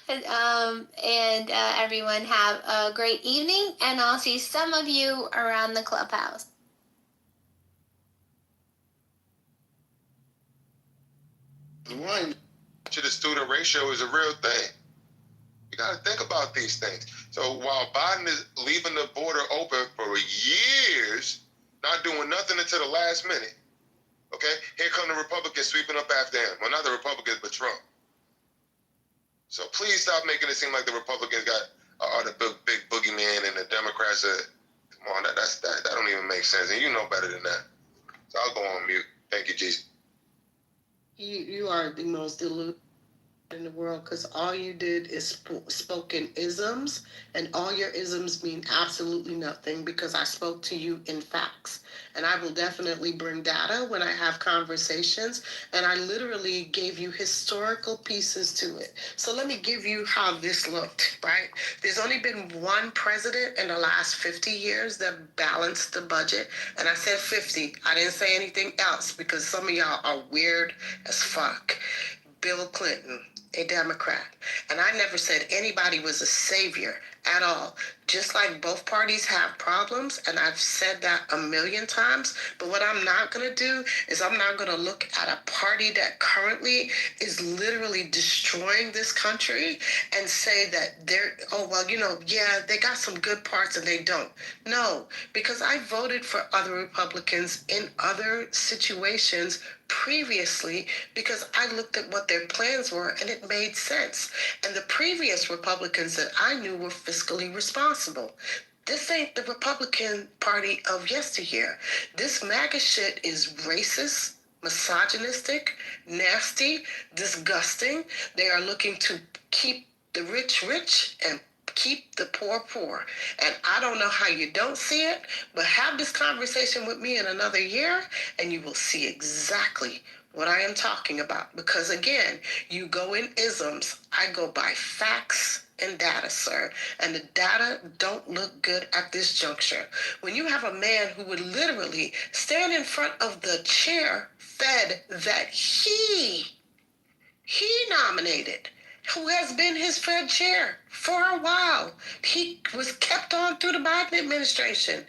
And everyone have a great evening, and I'll see some of you around the clubhouse. One to the student ratio is a real thing. You got to think about these things. So while Biden is leaving the border open for years, not doing nothing until the last minute, okay, here come the Republicans sweeping up after him. Well, not the Republicans, but Trump. So please stop making it seem like the Republicans are the big boogeyman and the Democrats are, come on, that don't even make sense. And you know better than that. So I'll go on mute. Thank you, Jesus. You are the most deluded in the world, because all you did is spoken isms, and all your isms mean absolutely nothing, because I spoke to you in facts. And I will definitely bring data when I have conversations, and I literally gave you historical pieces to it. So let me give you how this looked, right? There's only been one president in the last 50 years that balanced the budget, and I said 50. I didn't say anything else because some of y'all are weird as fuck. Bill Clinton, a Democrat. And I never said anybody was a savior at all. Just like both parties have problems, and I've said that a million times, but what I'm not going to do is I'm not going to look at a party that currently is literally destroying this country and say that they're, oh, well, yeah, they got some good parts and they don't. No, because I voted for other Republicans in other situations previously because I looked at what their plans were and it made sense. And the previous Republicans that I knew were fiscally responsible. This ain't the Republican Party of yesteryear. This MAGA shit is racist, misogynistic, nasty, disgusting. They are looking to keep the rich rich and keep the poor poor. And I don't know how you don't see it, but have this conversation with me in another year and you will see exactly what I am talking about. Because again, you go in isms, I go by facts and data, sir. And the data don't look good at this juncture. When you have a man who would literally stand in front of the chair fed that he nominated, who has been his Fed chair for a while. He was kept on through the Biden administration.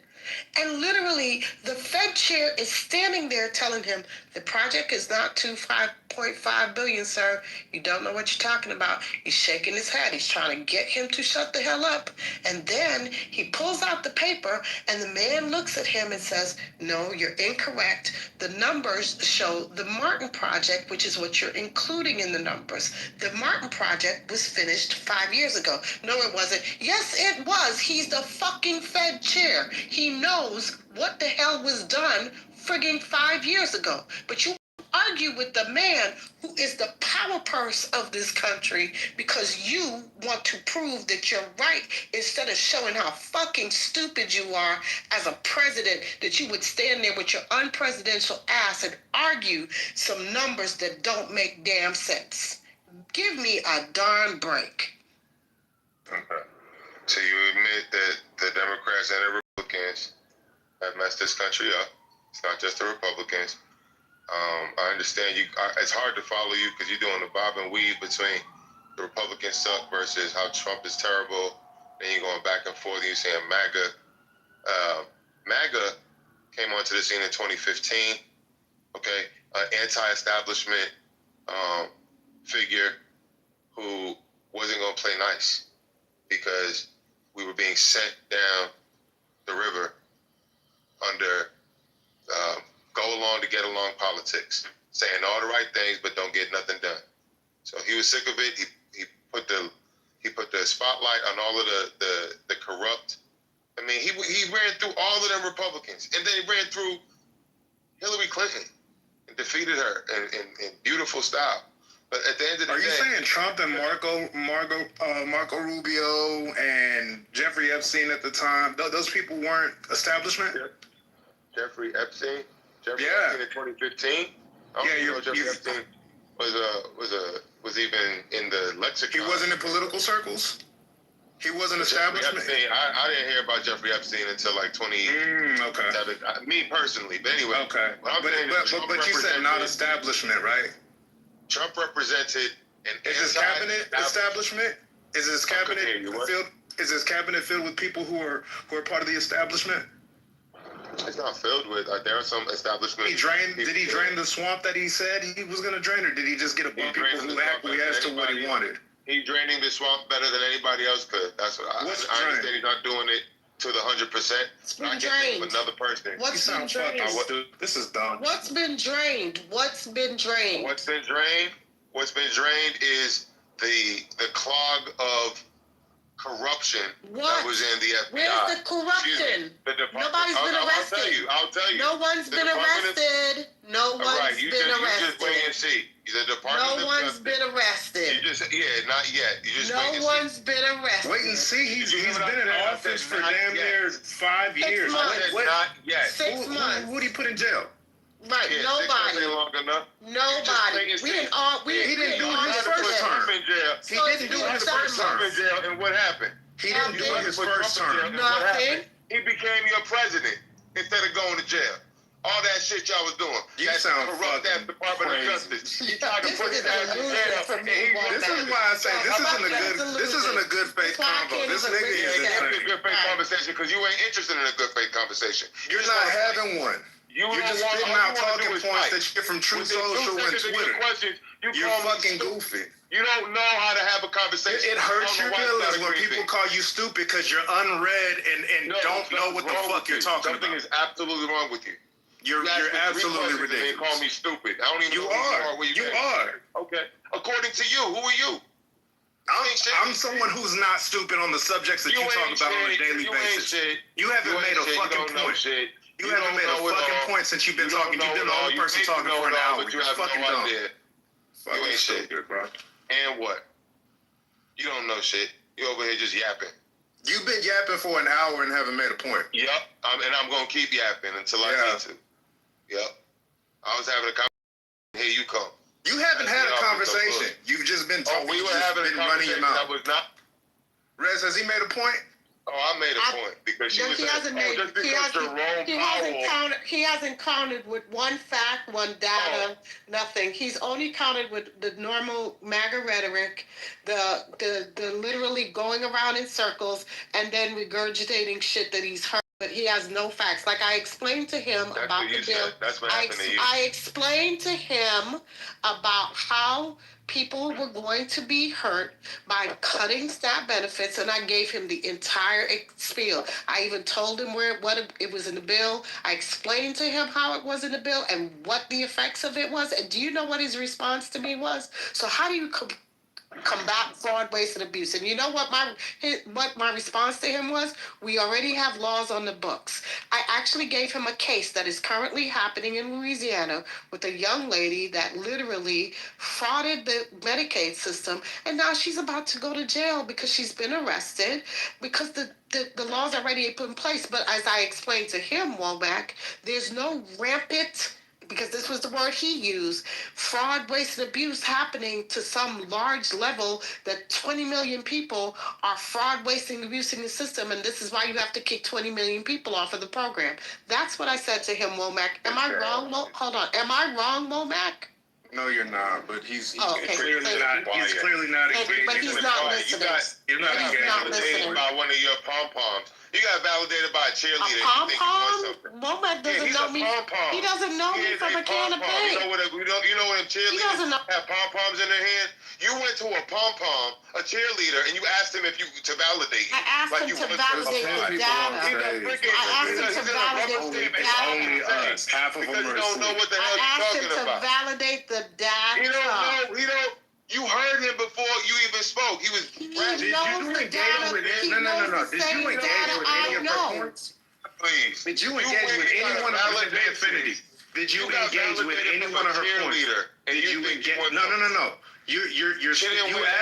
And literally, the Fed chair is standing there telling him, the project is not $5.5 billion, sir. You don't know what you're talking about. He's shaking his head. He's trying to get him to shut the hell up. And then he pulls out the paper, and the man looks at him and says, no, you're incorrect. The numbers show the Martin project, which is what you're including in the numbers. The Martin project was finished 5 years ago. No, it wasn't. Yes, it was. He's the fucking Fed chair. He knows what the hell was done friggin' 5 years ago. But you argue with the man who is the power purse of this country because you want to prove that you're right instead of showing how fucking stupid you are as a president, that you would stand there with your unpresidential ass and argue some numbers that don't make damn sense. Give me a darn break. Okay. So you admit that the Democrats and the Republicans have messed this country up. It's not just the Republicans. I understand you. It's hard to follow you because you're doing the bob and weave between the Republicans suck versus how Trump is terrible. Then you're going back and forth. You're saying MAGA. MAGA came onto the scene in 2015. Okay, an anti-establishment figure who wasn't going to play nice because we were being sent down the river under go along to get along politics, saying all the right things but don't get nothing done. So he was sick of it. He put the spotlight on all of the corrupt I mean, he ran through all of them Republicans, and then he ran through Hillary Clinton and defeated her in beautiful style. But at the end of the day, are you saying Trump and Marco Rubio and Jeffrey Epstein at the time, those people weren't establishment? Jeffrey Epstein in 2015. Jeffrey Epstein was even in the lexicon. He wasn't in political circles. He wasn't establishment. Epstein, I didn't hear about Jeffrey Epstein until like 20. Okay. Me personally, but anyway. Okay. But you said not establishment, right? Trump represented an. Is his cabinet establishment? Is his cabinet filled? Is his cabinet filled with people who are part of the establishment? It's not filled with. There are some establishments. Did he drain the swamp that he said he was going to drain, or did he just get a bunch of people who acquiesced to what he wanted? He's draining the swamp better than anybody else could. That's what I understand. He's not doing it to the 100%. I can't think of another person. What's been drained? This is dumb. What's been drained? What's been drained? What's been drained? What's been drained is the clog of corruption that was in the FBI. Where's the corruption? Nobody's been arrested. I'll tell you. No one's been arrested. No one's been arrested. You just wait and see. The Department no one's been arrested. Not yet. You just no one's been arrested. Wait and see. He's been in office for damn near 5 years. Not yet. 6 months. Who would he put in jail? Right, nobody. Long enough. Nobody. He didn't do his first term. He didn't do his first term in jail, and what happened? He didn't do his first term. Nothing. He became your president instead of going to jail. All that shit y'all was doing. You sound corrupt ass Department of Justice. You tried to put his ass in jail. This is why I say this isn't a good faith convo. This nigga is a good faith conversation because you ain't interested in a good faith conversation. You're not having one. You're just spitting out talking points that you get from True Social and Twitter. You're fucking goofy. You don't know how to have a conversation. It hurts your feelings when people call you stupid because you're unread and don't know what the fuck you're talking about. Something is absolutely wrong with you. You're absolutely ridiculous. They call me stupid. I don't even you know are. You are. Okay. According to you, who are you? I'm someone who's not stupid on the subjects that you talk about on a daily basis. You haven't made a fucking point. You haven't made a fucking point since you've been talking. You've been the only person talking for an hour. You're fucking dumb. You ain't shit, bro. And what? You don't know shit. You over here just yapping. You've been yapping for an hour and haven't made a point. Yep. And I'm going to keep yapping until I need to. Yep. I was having a conversation. Here you come. You haven't had a conversation. You've just been talking. We were having a conversation that was not. Rez, has he made a point? Oh, I made a point because she was saying, just because Jerome Powell. He hasn't counted with one fact, one data, nothing. He's only counted with the normal MAGA rhetoric, the literally going around in circles and then regurgitating shit that he's heard. But he has no facts. Like I explained to him about the bill. That's what happened to you. I explained to him about how people were going to be hurt by cutting SNAP benefits, and I gave him the entire spiel. I even told him what it was in the bill. I explained to him how it was in the bill and what the effects of it was. And do you know what his response to me was? So how do you combat fraud, waste, and abuse? And you know what my response to him was? We already have laws on the books. I actually gave him a case that is currently happening in Louisiana with a young lady that literally frauded the Medicaid system, and now she's about to go to jail because she's been arrested because the laws are already put in place. But as I explained to him, Womack, there's no rampant, because this was the word he used, fraud, waste, and abuse happening to some large level that 20 million people are fraud, wasting, abusing the system, and this is why you have to kick 20 million people off of the program. That's what I said to him, Womack. Am I wrong, Hold on. Am I wrong, Womack? No, you're not, but he's clearly not engaging. But he's not listening. You got validated by one of your pom-poms. You got validated by a cheerleader. A pom-pom? Womack doesn't know me. He doesn't know me from a can of paint. You know what them cheerleaders have pom-poms in their hand? You went to a pom-pom, a cheerleader, and you asked him to validate. I asked him to validate the data. I asked him to validate the data. Only us. Half of them are asleep. Don't know what the hell you're talking about. I asked him to validate the data. He don't know. You heard him before you even spoke. He was. Did you engage with it? No. Did you engage with any of her points? Please. Did you engage with any one of her Infinity? Did you engage with any one of her points? Did you engage? No. You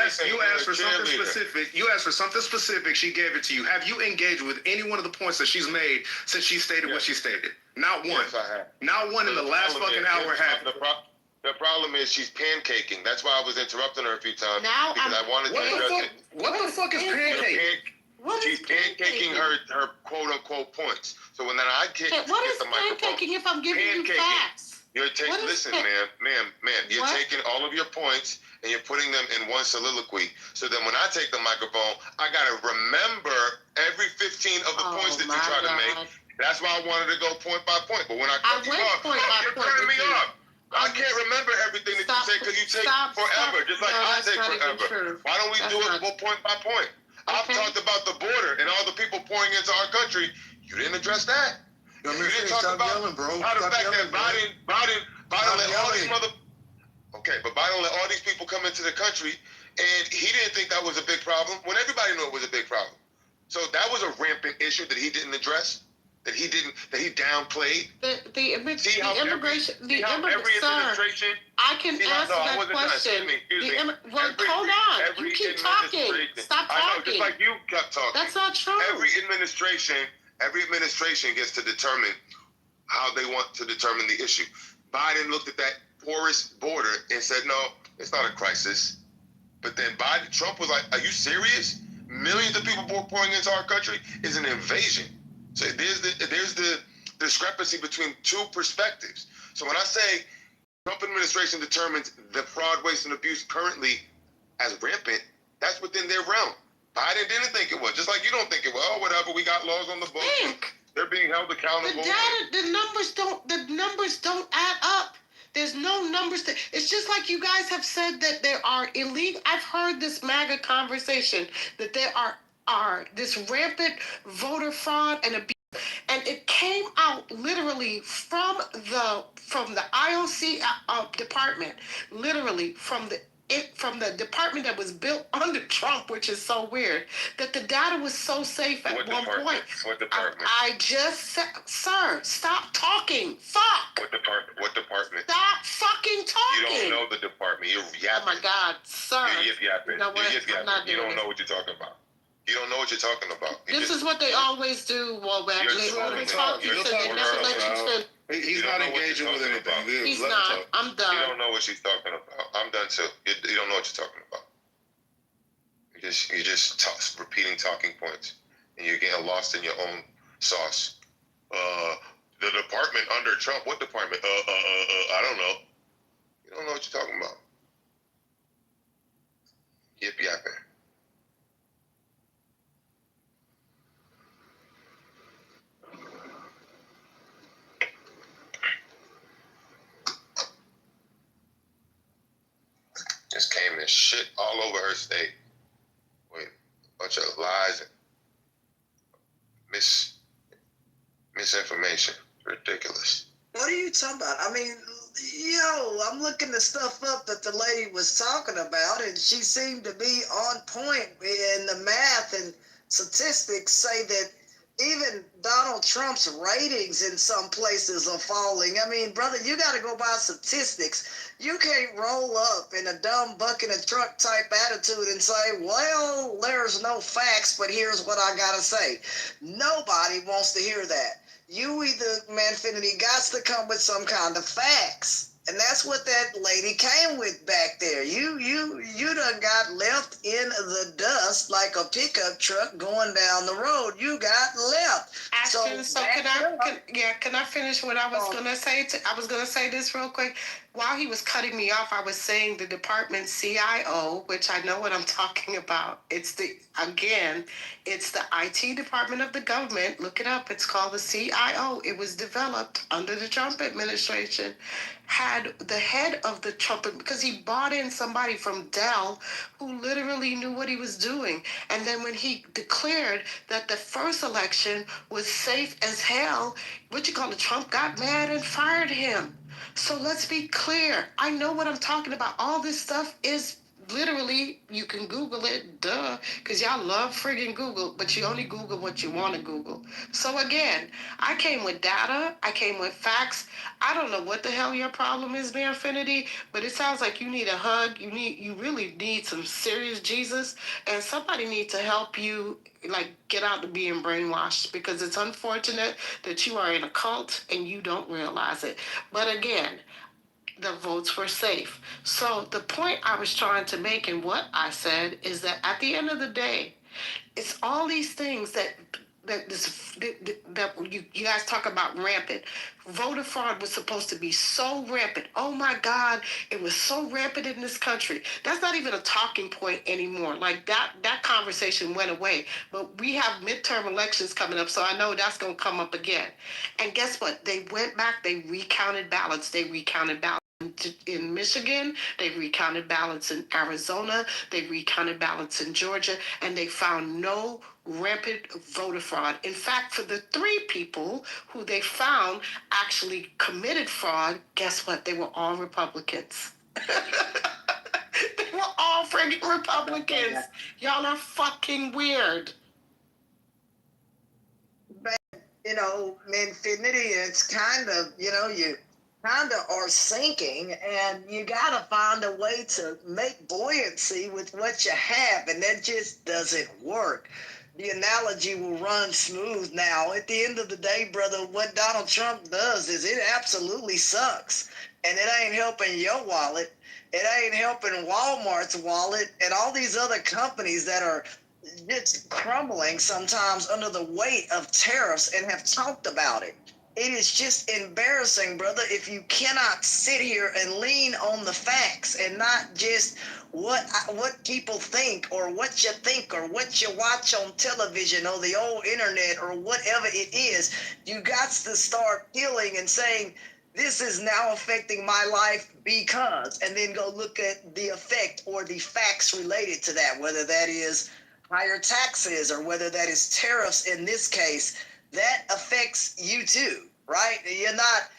asked for something specific. You asked for something specific. She gave it to you. Have you engaged with any one of the points that she's made since she stated what she stated? Not one. Yes, I have. Not one in the last fucking hour. The problem is she's pancaking. That's why I was interrupting her a few times. Now because I wanted to address it. What the fuck is pancake? She's pancaking her quote unquote points. So when I get what is the microphone, pancaking if I'm giving you facts? You're taking. Listen, ma'am. You're taking all of your points and you're putting them in one soliloquy. So then when I take the microphone, I gotta remember every 15 of the points that you try to make. That's why I wanted to go point by point. But when I cut you off, you're cutting me off. I can't remember everything that you say because you take forever, just like I take forever. Why don't we do it point by point? I've talked about the border and all the people pouring into our country. You didn't address that. You didn't talk about how the fact that Biden let all these Biden let all these people come into the country, and he didn't think that was a big problem when everybody knew it was a big problem. So that was a rampant issue that he didn't address. That he downplayed. The immigration. Sir, I can answer that question. Hold on. You keep talking. Stop talking. I know, just like you kept talking. That's not true. Every administration gets to determine how they want to determine the issue. Biden looked at that porous border and said, no, it's not a crisis. But then Trump was like, are you serious? Millions of people pouring into our country is an invasion. So there's the discrepancy between two perspectives. So when I say Trump administration determines the fraud, waste, and abuse currently as rampant, that's within their realm. Biden didn't think it was. Just like you don't think it was. Oh, whatever. We got laws on the books. They're being held accountable. The numbers don't add up. There's no numbers. It's just like you guys have said that there are illegal. I've heard this MAGA conversation that there are this rampant voter fraud and abuse, and it came out literally from the IOC department, literally from the department that was built under Trump, which is so weird, that the data was so safe at one point. What department? I just said, sir, stop talking. Fuck. What department? Stop fucking talking. You don't know the department. You're yapping. Oh my God, sir. You're yapping. You know what? You don't know what you're talking about. You don't know what you're talking about. This is what they always do, Wallback. They never let you finish. He's not engaging with anything. He's not. I'm done. You don't know what she's talking about. I'm done too. You don't know what you're talking about. You're just repeating talking points, and you're getting lost in your own sauce. The department under Trump. What department? I don't know. You don't know what you're talking about. Yip yapping. Just came and shit all over her state with a bunch of lies and misinformation. Ridiculous. What are you talking about? I mean, I'm looking the stuff up that the lady was talking about, and she seemed to be on point. And the math and statistics say that even Donald Trump's ratings in some places are falling. I mean, brother, you got to go by statistics. You can't roll up in a dumb buck in a truck type attitude and say, well, there's no facts, but here's what I got to say. Nobody wants to hear that. You either, Manfinity, got to come with some kind of facts. And that's what that lady came with back there. You done got left in the dust like a pickup truck going down the road. You got left. Can I finish what I was gonna say? I was gonna say this real quick. While he was cutting me off, I was saying the department CIO, which I know what I'm talking about. It's the IT department of the government. Look it up. It's called the CIO. It was developed under the Trump administration. Had the head of the Trump, because he bought in somebody from Dell who literally knew what he was doing. And then when he declared that the first election was safe as hell, Trump got mad and fired him. So let's be clear. I know what I'm talking about. All this stuff is literally, you can Google it, duh, because y'all love friggin' Google, but you only Google what you want to Google. So again, I came with data, I came with facts. I don't know what the hell your problem is there, Infinity, but it sounds like you need a hug. You really need some serious Jesus, and somebody needs to help you, like, get out of being brainwashed, because it's unfortunate that you are in a cult and you don't realize it. But again, the votes were safe. So the point I was trying to make in what I said is that at the end of the day, it's all these things that you guys talk about rampant. Voter fraud was supposed to be so rampant. Oh my God, it was so rampant in this country. That's not even a talking point anymore. Like that conversation went away. But we have midterm elections coming up, so I know that's gonna come up again. And guess what? They went back, they recounted ballots, in Michigan, they recounted ballots in Arizona, they recounted ballots in Georgia, and they found no rampant voter fraud. In fact, for the 3 people who they found actually committed fraud, guess what? They were all Republicans. They were all freaking Republicans. Y'all are fucking weird. But, Infinity, it's kind of, you kind of are sinking, and you got to find a way to make buoyancy with what you have, and that just doesn't work. The analogy will run smooth now. At the end of the day, brother, what Donald Trump does is it absolutely sucks, and it ain't helping your wallet. It ain't helping Walmart's wallet and all these other companies that are just crumbling sometimes under the weight of tariffs and have talked about it. It is just embarrassing, brother, if you cannot sit here and lean on the facts and not just what people think or what you think or what you watch on television or the old internet or whatever it is. You got to start healing and saying, this is now affecting my life because, and then go look at the effect or the facts related to that, whether that is higher taxes or whether that is tariffs in this case. That affects you too, right? You're not,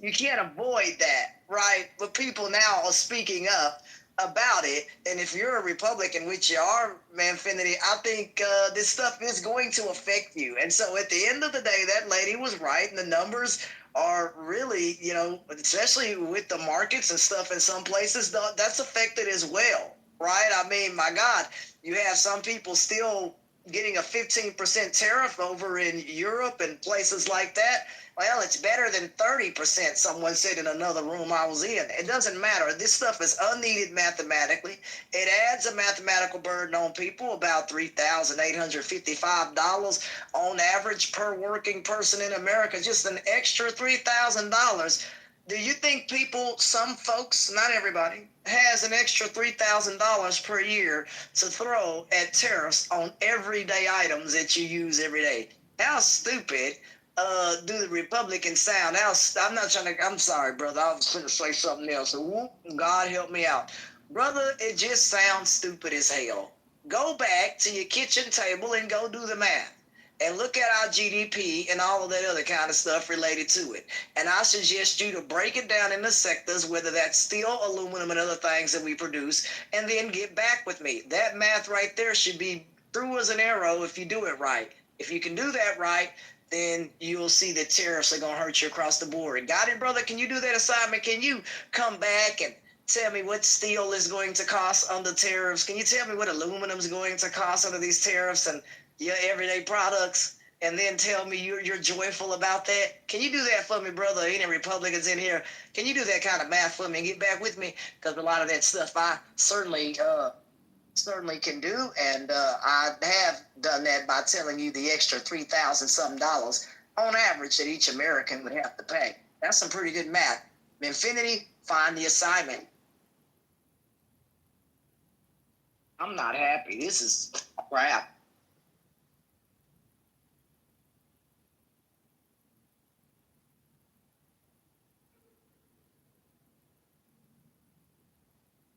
you can't avoid that, right? But people now are speaking up about it. And if you're a Republican, which you are, Manfinity, I think this stuff is going to affect you. And so at the end of the day, that lady was right. And the numbers are really, especially with the markets and stuff in some places, that's affected as well, right? I mean, my God, you have some people still getting a 15% tariff over in Europe and places like that. Well, it's better than 30%, someone said in another room I was in. It doesn't matter. This stuff is unneeded mathematically. It adds a mathematical burden on people, about $3,855 on average per working person in America, just an extra $3,000. Do you think people, some folks, not everybody, has an extra $3,000 per year to throw at tariffs on everyday items that you use every day? How stupid do the Republicans sound? I'm sorry, brother. I was going to say something else. So, God help me out. Brother, it just sounds stupid as hell. Go back to your kitchen table and go do the math. And look at our GDP and all of that other kind of stuff related to it. And I suggest you to break it down into sectors, whether that's steel, aluminum, and other things that we produce, and then get back with me. That math right there should be through as an arrow if you do it right. If you can do that right, then you'll see that tariffs are going to hurt you across the board. Got it, brother? Can you do that assignment? Can you come back and tell me what steel is going to cost under tariffs? Can you tell me what aluminum is going to cost under these tariffs and your everyday products, and then tell me you're joyful about that? Can you do that for me, brother? Any Republicans in here? Can you do that kind of math for me and get back with me? Because a lot of that stuff I certainly can do, and I have done that by telling you the extra $3,000 something on average that each American would have to pay. That's some pretty good math. Infinity, find the assignment. I'm not happy. This is crap.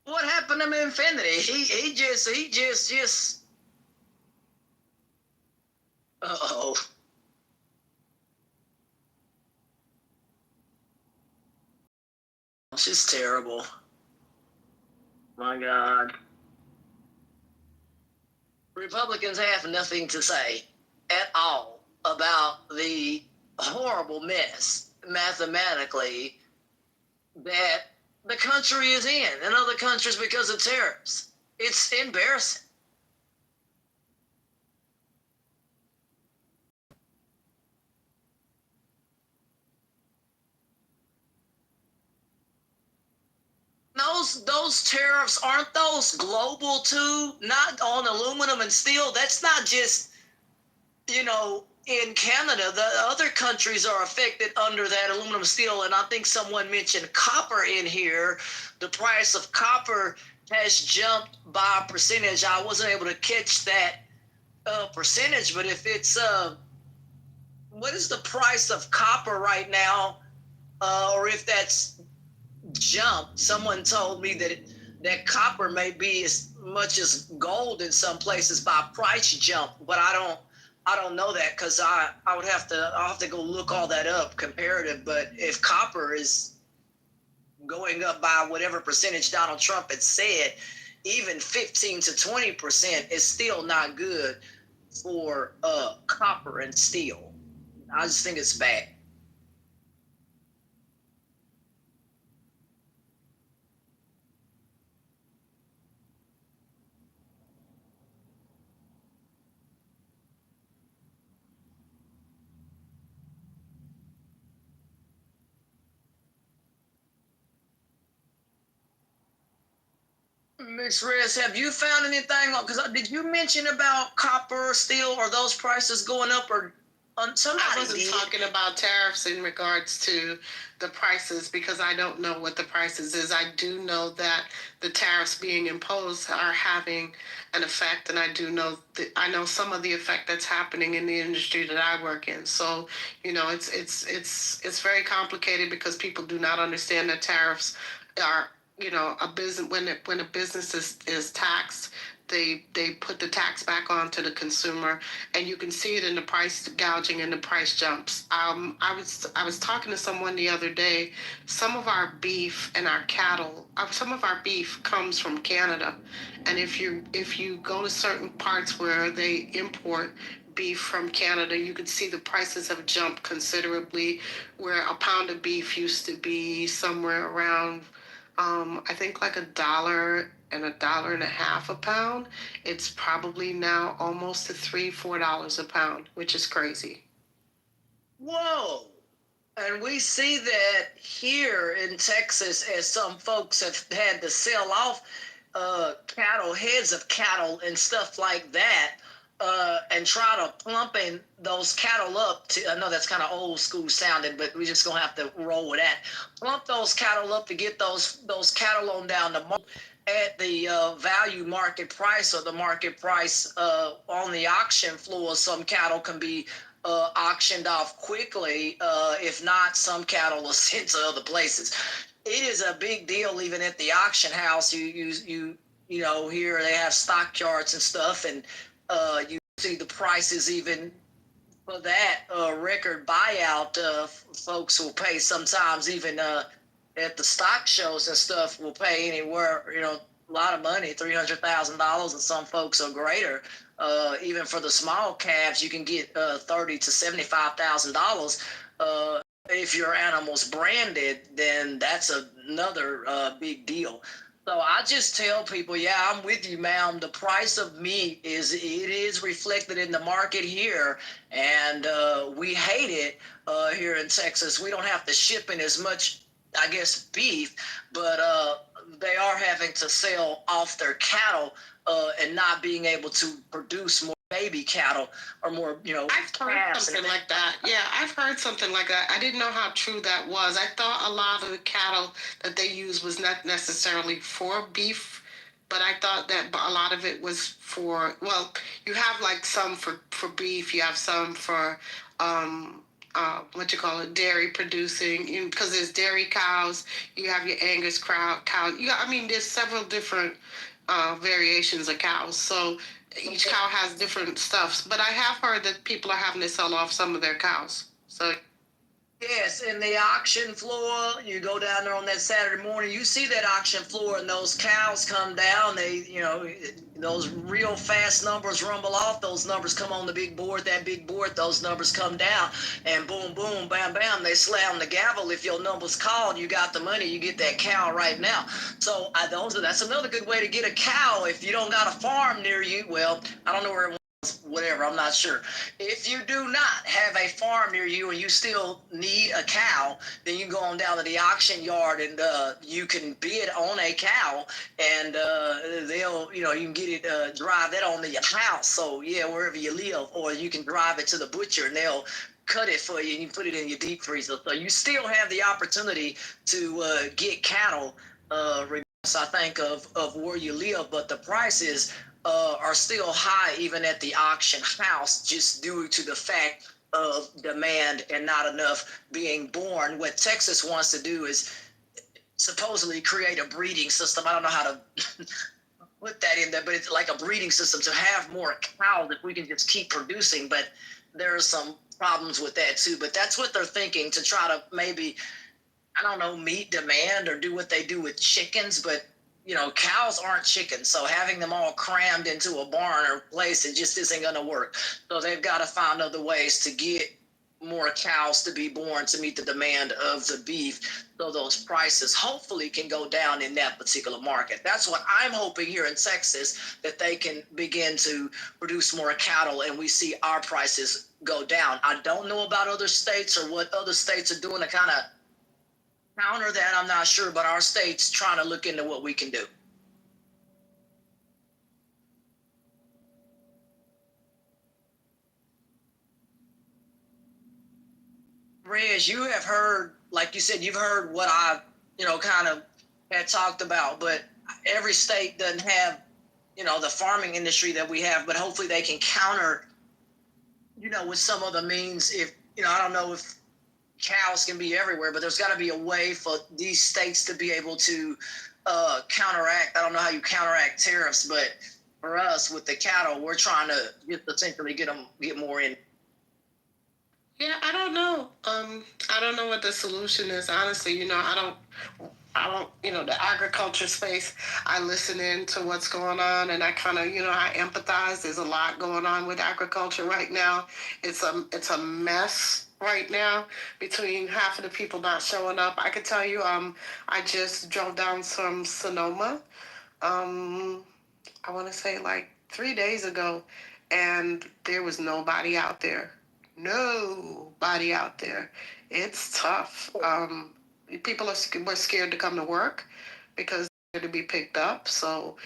What happened to Infinity? He just. Uh-oh. She's terrible. My God. Republicans have nothing to say at all about the horrible mess mathematically that the country is in and other countries because of tariffs. It's embarrassing. Those tariffs, aren't those global too? Not on aluminum and steel. That's not just, in Canada. The other countries are affected under that aluminum steel. And I think someone mentioned copper in here. The price of copper has jumped by a percentage. I wasn't able to catch that percentage, but if it's what is the price of copper right now, or if that's jumped? Someone told me that copper may be as much as gold in some places by price jump, but I don't know that because I'll have to go look all that up comparative. But if copper is going up by whatever percentage Donald Trump had said, even 15 to 20% is still not good for copper and steel. I just think it's bad. Miss Reyes, have you found anything? Because did you mention about copper, steel, or those prices going up, or somebody I wasn't talking about tariffs in regards to the prices because I don't know what the prices is. I do know that the tariffs being imposed are having an effect, and I do know I know some of the effect that's happening in the industry that I work in. So it's very complicated because people do not understand that tariffs are a business when a business is taxed. They put the tax back onto the consumer, and you can see it in the price gouging and the price jumps. I was talking to someone the other day. Some of our beef and our cattle, some of our beef comes from Canada, and if you go to certain parts where they import beef from Canada, you can see the prices have jumped considerably. Where a pound of beef used to be somewhere around I think like $1 and $1.50 a pound. It's probably now almost to $3-4 a pound, which is crazy. Whoa! And we see that here in Texas, as some folks have had to sell off cattle, heads of cattle and stuff like that, and try to plump in those cattle up to, I know that's kind of old school sounding, but we're just going to have to roll with that. Plump those cattle up to get those cattle on down the market at the value market price or the market price on the auction floor. Some cattle can be auctioned off quickly. If not, some cattle are sent to other places. It is a big deal even at the auction house. You know, here they have stockyards and stuff, and you see the prices even for that record buyout. Folks will pay sometimes even at the stock shows and stuff will pay anywhere, a lot of money, $300,000, and some folks are greater. Even for the small calves, you can get $30,000 to $75,000. If your animal's branded, then that's another big deal. So I just tell people, yeah, I'm with you, ma'am. The price of meat is reflected in the market here, and we hate it here in Texas. We don't have to ship in as much, I guess, beef, but they are having to sell off their cattle and not being able to produce more baby cattle or more, I've heard something like that. Yeah, I've heard something like that. I didn't know how true that was. I thought a lot of the cattle that they use was not necessarily for beef, but I thought that a lot of it was for, well, you have like some for beef, you have some for dairy producing, because there's dairy cows, you have your Angus cow. There's several different variations of cows. So each cow has different stuffs, but I have heard that people are having to sell off some of their cows. So Yes, in the auction floor, you go down there on that Saturday morning, you see that auction floor and those cows come down. They, those real fast numbers rumble off. Those numbers come on the big board, that big board, those numbers come down and boom, boom, bam, bam, they slam the gavel. If your number's called, you got the money, you get that cow right now. So that's another good way to get a cow. If you don't got a farm near you, well, I don't know where it was, whatever, I'm not sure. If you do not have a farm near you and you still need a cow, then you go on down to the auction yard and you can bid on a cow and they'll, you can get it, drive that on to your house. So yeah, wherever you live, or you can drive it to the butcher and they'll cut it for you and you put it in your deep freezer. So you still have the opportunity to get cattle, regardless, I think, of where you live, but the prices are still high even at the auction house, just due to the fact of demand and not enough being born. What Texas wants to do is supposedly create a breeding system. I don't know how to put that in there, but it's like a breeding system to have more cows if we can just keep producing. But there are some problems with that too. But that's what they're thinking, to try to maybe, I don't know, meet demand or do what they do with chickens. But cows aren't chickens, so having them all crammed into a barn or place, it just isn't going to work. So they've got to find other ways to get more cows to be born to meet the demand of the beef, so those prices hopefully can go down in that particular market. That's what I'm hoping here in Texas, that they can begin to produce more cattle and we see our prices go down. I don't know about other states or what other states are doing to kind of counter that, I'm not sure, but our state's trying to look into what we can do. Rez, you have heard, like you said, you've heard what I, kind of had talked about, but every state doesn't have, the farming industry that we have, but hopefully they can counter, with some other means. If, I don't know if cows can be everywhere, but there's got to be a way for these states to be able to counteract. I don't know how you counteract tariffs, but for us with the cattle, we're trying to essentially get more in. Yeah, I don't know. I don't know what the solution is. Honestly, I don't, the agriculture space, I listen in to what's going on and I kind of, I empathize. There's a lot going on with agriculture right now. It's a mess right now, between half of the people not showing up. I could tell you, I just drove down from Sonoma, I want to say like 3 days ago, and there was nobody out there. Nobody out there. It's tough. People were scared to come to work because they're to be picked up. So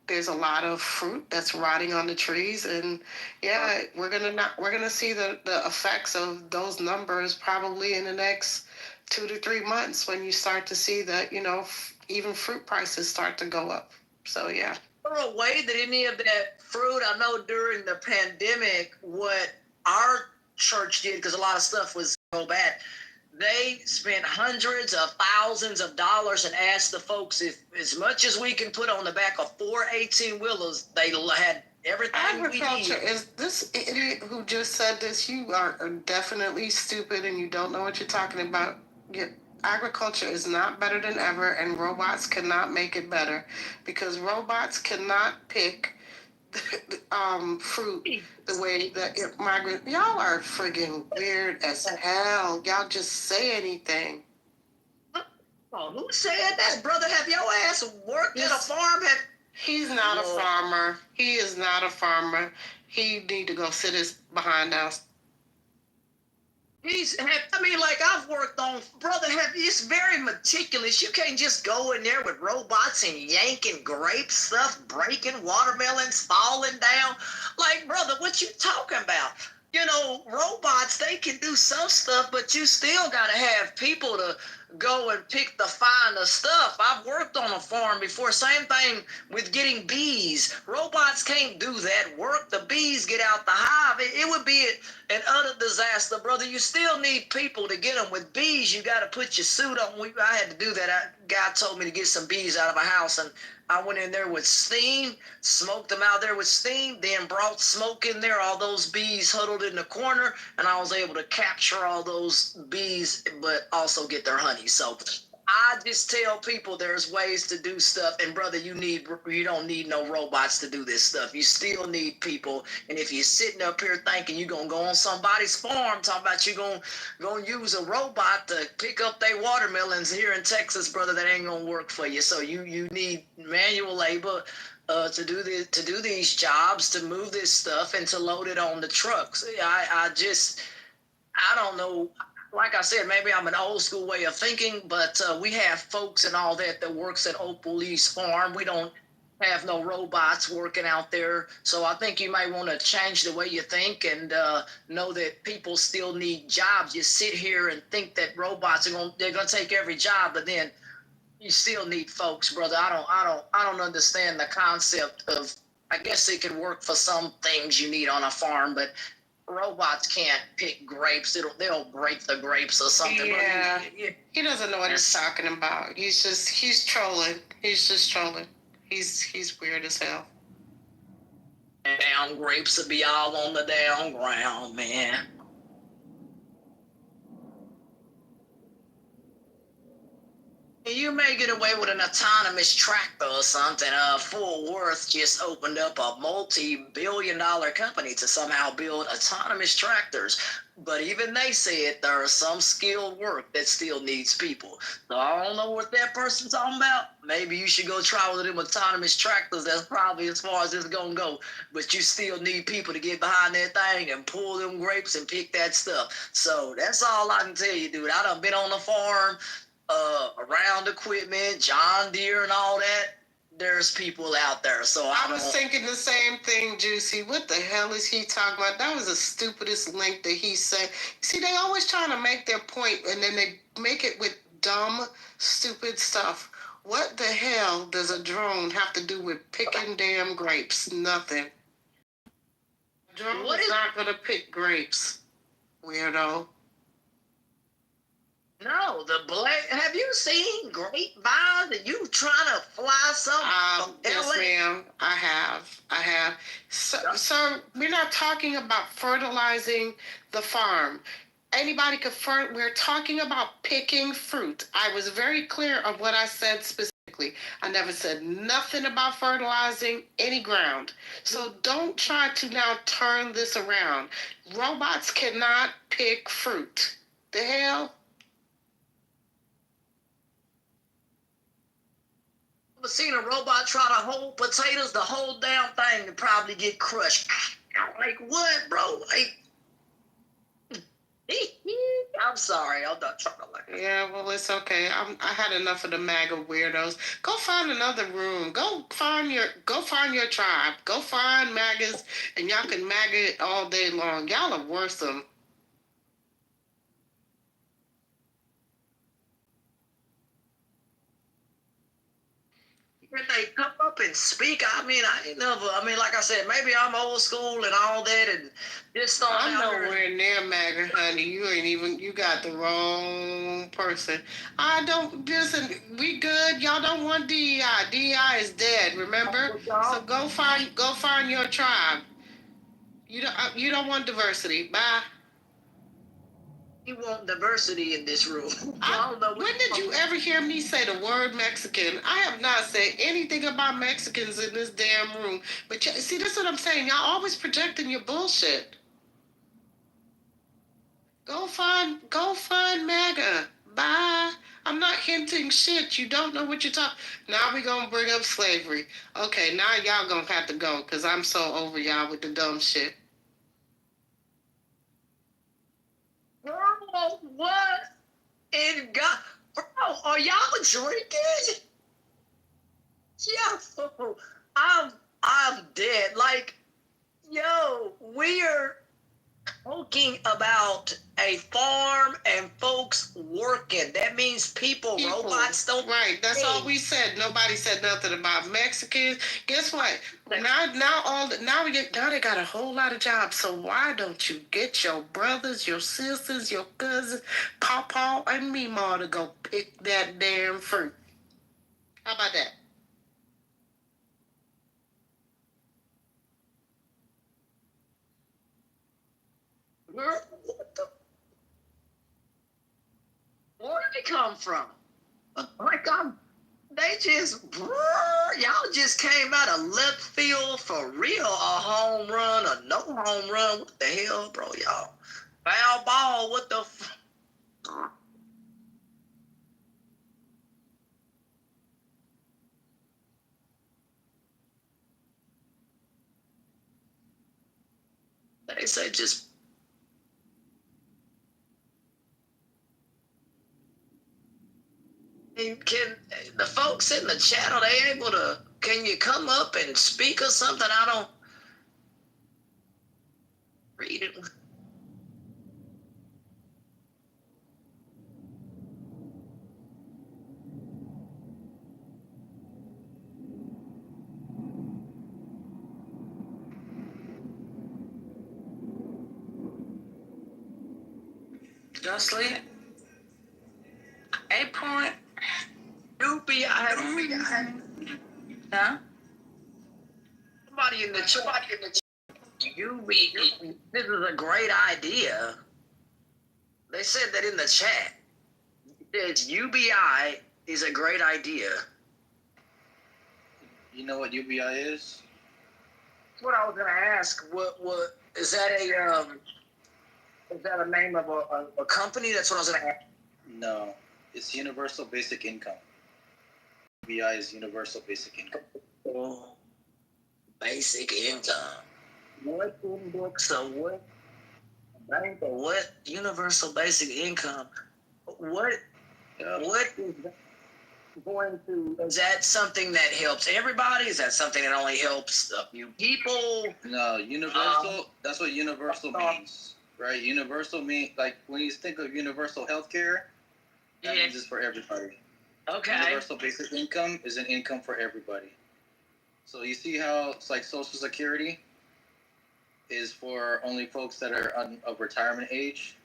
there's a lot of fruit that's rotting on the trees, and yeah, we're gonna see the effects of those numbers probably in the next 2 to 3 months, when you start to see that even fruit prices start to go up. So yeah. Is there a way that any of that fruit, I know during the pandemic, what our church did, because a lot of stuff was so bad, they spent hundreds of thousands of dollars and asked the folks if, as much as we can put on the back of 4 18-wheelers, they had everything agriculture we need. Is this idiot who just said this? You are definitely stupid and you don't know what you're talking about. Agriculture is not better than ever, and robots cannot make it better, because robots cannot pick fruit the way that migrant. Y'all are friggin' weird as hell. Y'all just say anything. Oh, who said that, brother? Have your ass worked at a farm? He's not a farmer. He is not a farmer. He need to go sit his behind down. I've worked on, brother, it's very meticulous. You can't just go in there with robots and yanking grape stuff, breaking watermelons, falling down. Like, brother, what you talking about? Robots, they can do some stuff, but you still got to have people to go and pick the finer stuff. I've worked on a farm before. Same thing with getting bees. Robots can't do that work. The bees get out the hive. It would be an utter disaster, brother. You still need people to get them. With bees, you got to put your suit on. I had to do that. A guy told me to get some bees out of a house, and I went in there with steam, smoked them out there with steam, then brought smoke in there, all those bees huddled in the corner, and I was able to capture all those bees, but also get their honey. So I just tell people there's ways to do stuff, and brother, you don't need no robots to do this stuff. You still need people, and if you're sitting up here thinking you're gonna go on somebody's farm, talking about you gonna use a robot to pick up their watermelons here in Texas, brother, that ain't gonna work for you. So you need manual labor to do these jobs, to move this stuff, and to load it on the trucks. I don't know. Like I said, maybe I'm an old school way of thinking, but we have folks and all that works at Opal East Farm. We don't have no robots working out there. So I think you might want to change the way you think and know that people still need jobs. You sit here and think that robots they're gonna take every job, but then you still need folks, brother. I don't understand the concept of. I guess it could work for some things you need on a farm, but robots can't pick grapes. They'll break the grapes or something. Yeah, he doesn't know what he's talking about. He's trolling. He's just trolling. He's weird as hell. Down grapes will be all on the down ground, man. You may get away with an autonomous tractor or something. Fort Worth just opened up a multi-billion-dollar company to somehow build autonomous tractors. But even they said there is some skilled work that still needs people. So I don't know what that person's talking about. Maybe you should go try one of them autonomous tractors. That's probably as far as it's going to go. But you still need people to get behind that thing and pull them grapes and pick that stuff. So that's all I can tell you, dude. I done been on the farm, around equipment, John Deere and all that. There's people out there. So I was thinking the same thing, Juicy. What the hell is he talking about? That was the stupidest link that he said. See, they always trying to make their point, and then they make it with dumb, stupid stuff. What the hell does a drone have to do with picking damn grapes? Nothing. A drone is not going to pick grapes, weirdo. No, have you seen grapevines and you trying to fly something? Yes, ma'am. I have. So we're not talking about fertilizing the farm. Anybody could we're talking about picking fruit. I was very clear of what I said specifically. I never said nothing about fertilizing any ground. So don't try to now turn this around. Robots cannot pick fruit. The hell? I've seen a robot try to hold potatoes, the whole damn thing would probably get crushed. Like what, bro? Like, I'm sorry, I'm not trying to like. Yeah, well, it's okay. I had enough of the MAGA weirdos. Go find another room. Go find your tribe. Go find MAGAs, and y'all can MAGA it all day long. Y'all are worrisome. When they come up and speak, I mean, like I said, maybe I'm old school and all that, and just don't. I'm nowhere near MAGA, honey. You got the wrong person. I don't, listen, we good. Y'all don't want DEI. DEI is dead, remember? So go find your tribe. You don't want diversity. Bye. You want diversity in this room. When did you ever hear me say the word Mexican? I have not said anything about Mexicans in this damn room. But see, this is what I'm saying. Y'all always projecting your bullshit. Go find MAGA. Bye. I'm not hinting shit. You don't know what you're talking. Now we gonna bring up slavery. Okay, now y'all gonna have to go because I'm so over y'all with the dumb shit. Bro, what in God? Bro, are y'all drinking? Yo, I'm dead. Like, yo, we're talking about a farm and folks working. That means people. Robots don't. Right, that's all we said. Nobody said nothing about Mexicans. Guess what? Now they got a whole lot of jobs. So why don't you get your brothers, your sisters, your cousins, Pawpaw and Meemaw to go pick that damn fruit? How about that? Girl, where did they come from? Like they just, y'all just came out of left field for real. A home run, a no home run. What the hell, bro? Y'all foul ball. What the? They say just. Can the folks in the chat, are they able to, can you come up and speak or something? I don't read it. Justly, 8 point. UBI. Huh? Somebody in the chat. This is a great idea. They said that in the chat. It's UBI is a great idea. You know what UBI is? That's what I was gonna ask. What is that a name of a company? That's what I was gonna ask. No, it's Universal Basic Income. UBI is Universal Basic Income. Oh, basic income. What index or what bank or what universal basic income? What is that going to? Is that something that helps everybody? Is that something that only helps a few people? No, universal. That's what universal means, right? Universal means, like, when you think of universal healthcare, that means it's for everybody. Okay. Universal basic income is an income for everybody. So you see how it's like Social Security is for only folks that are of retirement age.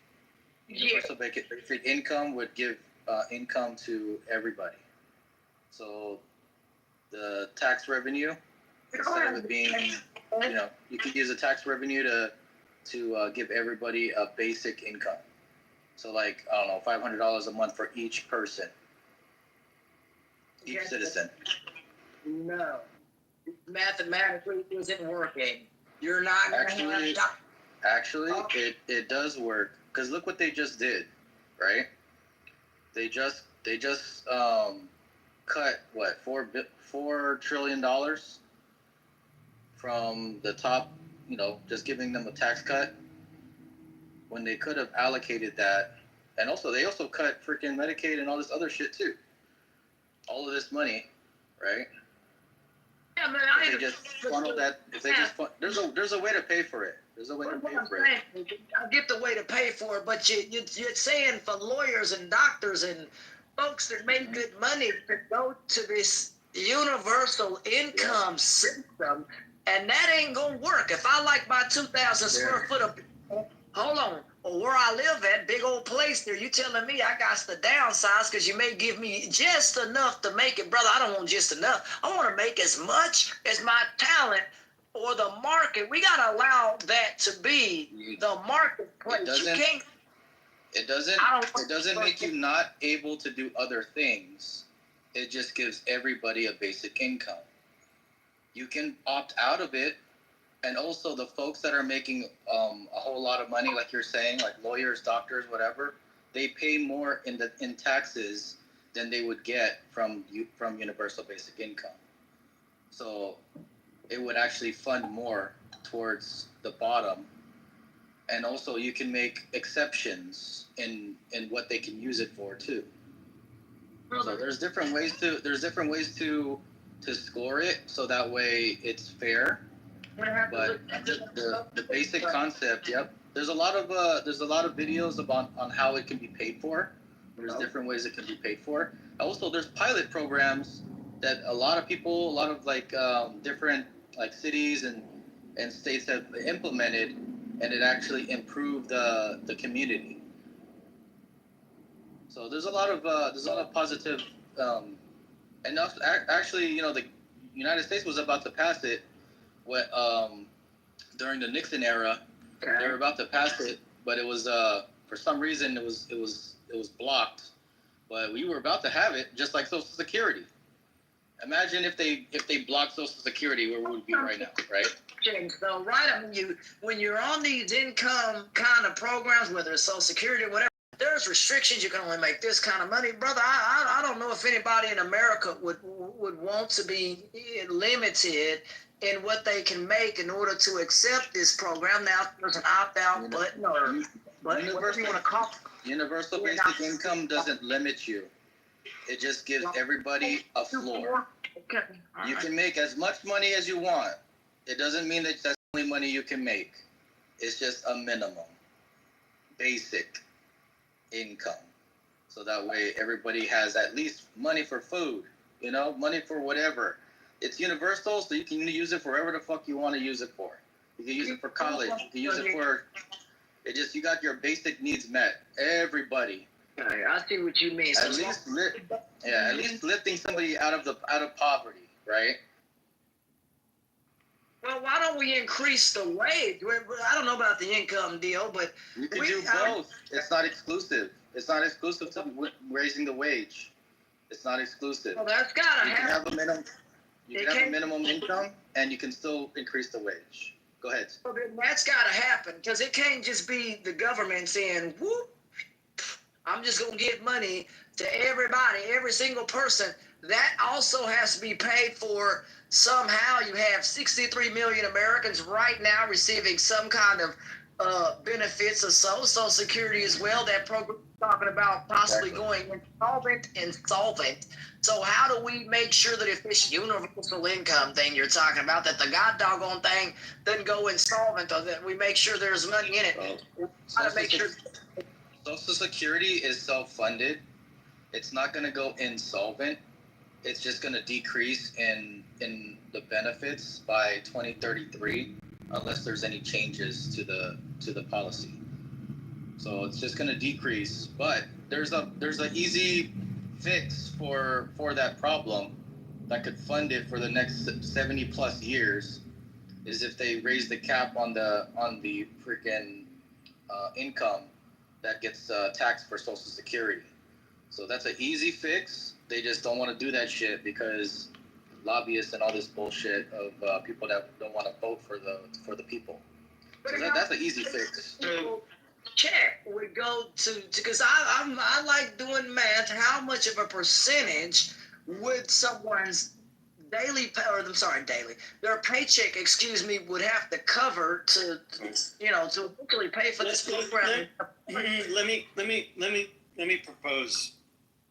Universal basic income would give income to everybody. So the tax revenue, instead of it being, you could use the tax revenue to give everybody a basic income. So, like, I don't know, $500 a month for each person, each citizen. No, mathematically it isn't working. You're not Actually, it does work, because look what they just did, right? They just cut what, $4 trillion from the top, just giving them a tax cut, when they could have allocated that. And also, they also cut freaking Medicaid and all this other shit too. All of this money, right? Yeah, man, if they just funnel that. If they just there's a way to pay for it. There's a way to pay for it. I get the way to pay for it, but you're saying for lawyers and doctors and folks that make good money to go to this universal income system, and that ain't gonna work. If I like my 2,000 square foot of, hold on, or where I live at, big old place there, you telling me I got to downsize because you may give me just enough to make it, brother. I don't want just enough. I want to make as much as my talent or the market. We got to allow that to be the marketplace. It doesn't make you not able to do other things. It just gives everybody a basic income. You can opt out of it. And also the folks that are making a whole lot of money, like you're saying, like lawyers, doctors, whatever, they pay more in taxes than they would get from universal basic income. So it would actually fund more towards the bottom. And also you can make exceptions in what they can use it for too. So there's different ways to score it, so that way it's fair. But the basic concept, there's a lot of videos on how it can be paid for. There's different ways it can be paid for. Also, there's pilot programs that a lot of different like cities and states have implemented, and it actually improved the community. So there's a lot of positive, and actually, the United States was about to pass it during the Nixon era. They were about to pass it, but it was for some reason it was blocked. But we were about to have it, just like Social Security. Imagine if they blocked Social Security, where we would be right now, right? So, right, I mean, when you're on these income kind of programs, whether it's Social Security or whatever, there's restrictions. You can only make this kind of money, brother. I don't know if anybody in America would want to be limited in what they can make in order to accept this program. Now, there's an opt-out button or whatever you want to call it. Universal basic income doesn't limit you. It just gives everybody a floor. Okay. You can make as much money as you want. It doesn't mean that that's the only money you can make. It's just a minimum, basic income. So that way everybody has at least money for food, money for whatever. It's universal, so you can use it for whatever the fuck you want to use it for. You can use it for college. You can use it for... you got your basic needs met. Everybody. Okay, I see what you mean. At least lifting somebody out of poverty, right? Well, why don't we increase the wage? I don't know about the income deal, but you can do both. It's not exclusive. It's not exclusive to raising the wage. It's not exclusive. Well, that's gotta happen. You can have a minimum income, and you can still increase the wage. Go ahead. Well, then that's gotta happen, because it can't just be the government saying, "Whoop, I'm just gonna give money to everybody, every single person." That also has to be paid for somehow. You have 63 million Americans right now receiving some kind of benefits of Social Security as well. That program is talking about possibly going insolvent. So how do we make sure that if this universal income thing you're talking about, that the god doggone thing doesn't go insolvent, or that we make sure there's money in it? Social Security is self-funded. It's not going to go insolvent. It's just going to decrease in the benefits by 2033, unless there's any changes to the policy. So it's just going to decrease. But there's an easy fix for that problem that could fund it for the next 70 plus years. Is if they raise the cap on the freaking income that gets taxed for Social Security. So that's an easy fix. They just don't want to do that shit because lobbyists and all this bullshit of people that don't want to vote for the people. So that's an easy fix. Check would go to because I like doing math. How much of a percentage would someone's their paycheck, would have to cover to eventually pay for this program? Let me propose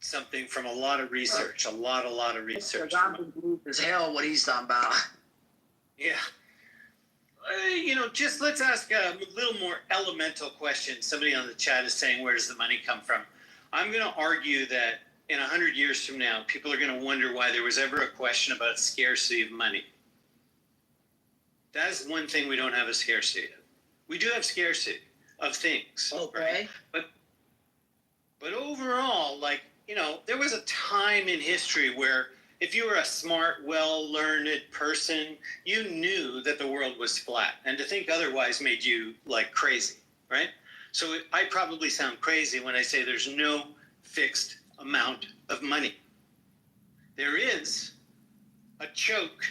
something from a lot of research, a lot of research. As hell what he's talking about. Yeah. Just let's ask a little more elemental question. Somebody on the chat is saying, where does the money come from? I'm going to argue that in 100 years from now, people are going to wonder why there was ever a question about scarcity of money. That is one thing we don't have a scarcity of. We do have scarcity of things. Okay. Right? But overall, there was a time in history where if you were a smart, well-learned person, you knew that the world was flat. And to think otherwise made you crazy, right? So I probably sound crazy when I say there's no fixed amount of money. There is a choke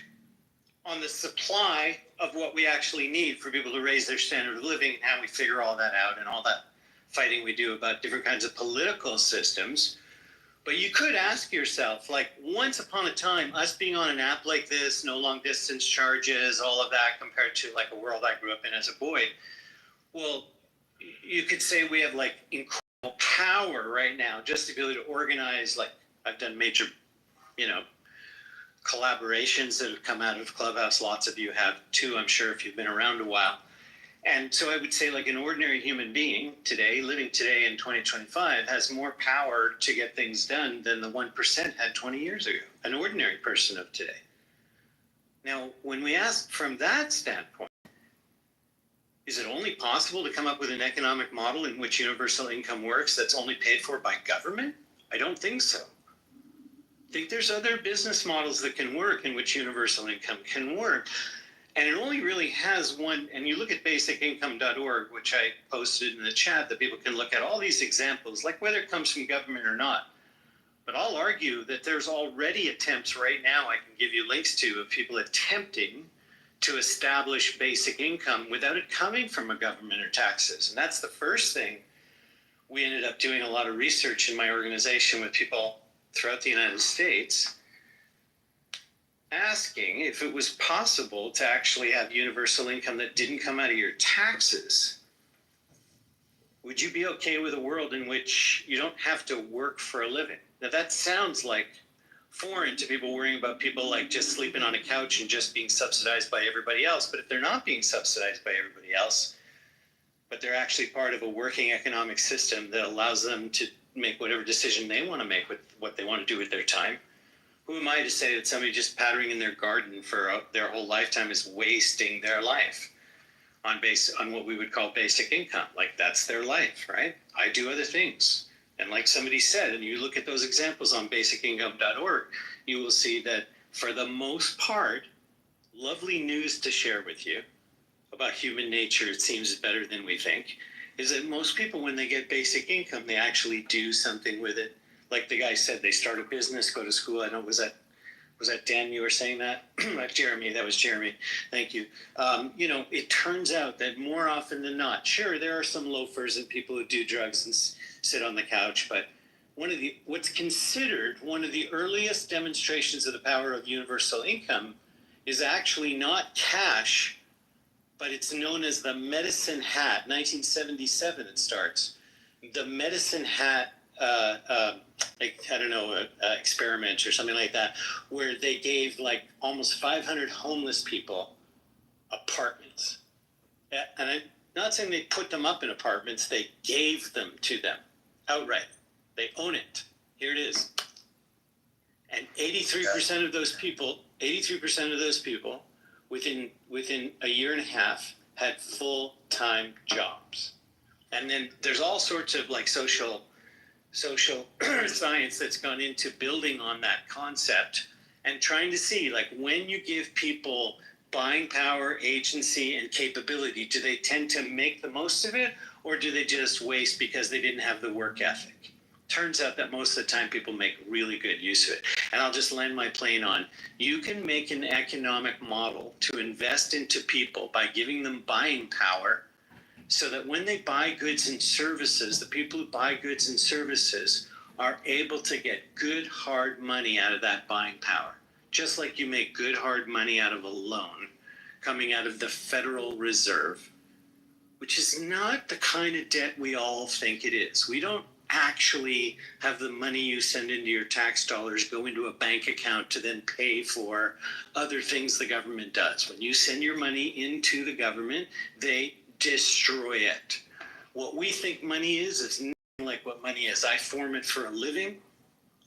on the supply of what we actually need for people to raise their standard of living, and how we figure all that out and all that fighting we do about different kinds of political systems. But you could ask yourself, once upon a time, us being on an app like this, no long distance charges, all of that compared to a world I grew up in as a boy, well, you could say we have incredible power right now just to be able to organize, I've done major, collaborations that have come out of Clubhouse. Lots of you have too, I'm sure, if you've been around a while. And so I would say an ordinary human being today, living today in 2025, has more power to get things done than the 1% had 20 years ago, an ordinary person of today. Now, when we ask from that standpoint, is it only possible to come up with an economic model in which universal income works that's only paid for by government? I don't think so. I think there's other business models that can work in which universal income can work. And it only really has one, and you look at basicincome.org, which I posted in the chat that people can look at all these examples, like whether it comes from government or not. But I'll argue that there's already attempts right now I can give you links to of people attempting to establish basic income without it coming from a government or taxes. And that's the first thing we ended up doing a lot of research in my organization with people throughout the United States, asking if it was possible to actually have universal income that didn't come out of your taxes. Would you be okay with a world in which you don't have to work for a living? Now that sounds like foreign to people worrying about people like just sleeping on a couch and just being subsidized by everybody else. But if they're not being subsidized by everybody else, but they're actually part of a working economic system that allows them to make whatever decision they want to make with what they want to do with their time, who am I to say that somebody just pattering in their garden for their whole lifetime is wasting their life on what we would call basic income? Like, that's their life, right? I do other things. And like somebody said, and you look at those examples on basicincome.org, you will see that for the most part, lovely news to share with you about human nature, it seems better than we think, is that most people, when they get basic income, they actually do something with it. Like the guy said, they start a business, go to school. I don't, was that Dan, you were saying that? Jeremy, that was Jeremy. Thank you. It turns out that more often than not, sure, there are some loafers and people who do drugs and sit on the couch, but what's considered one of the earliest demonstrations of the power of universal income is actually not cash, but it's known as the medicine hat. 1977 it starts. The medicine hat experiment or something like that, where they gave like almost 500 homeless people apartments. And I'm not saying they put them up in apartments, they gave them to them outright. They own it. Here it is. And 83% of those people, within a year and a half had full-time jobs. And then there's all sorts of like social science that's gone into building on that concept and trying to see, like, when you give people buying power, agency, and capability, do they tend to make the most of it, or do they just waste because they didn't have the work ethic? Turns out that most of the time people make really good use of it. And I'll just land my plane on, you can make an economic model to invest into people by giving them buying power, so that when they buy goods and services, the people who buy goods and services are able to get good, hard money out of that buying power. Just like you make good, hard money out of a loan coming out of the Federal Reserve, which is not the kind of debt we all think it is. We don't actually have the money you send into your tax dollars go into a bank account to then pay for other things the government does. When you send your money into the government, they destroy it. What we think money is nothing like what money is. I form it for a living.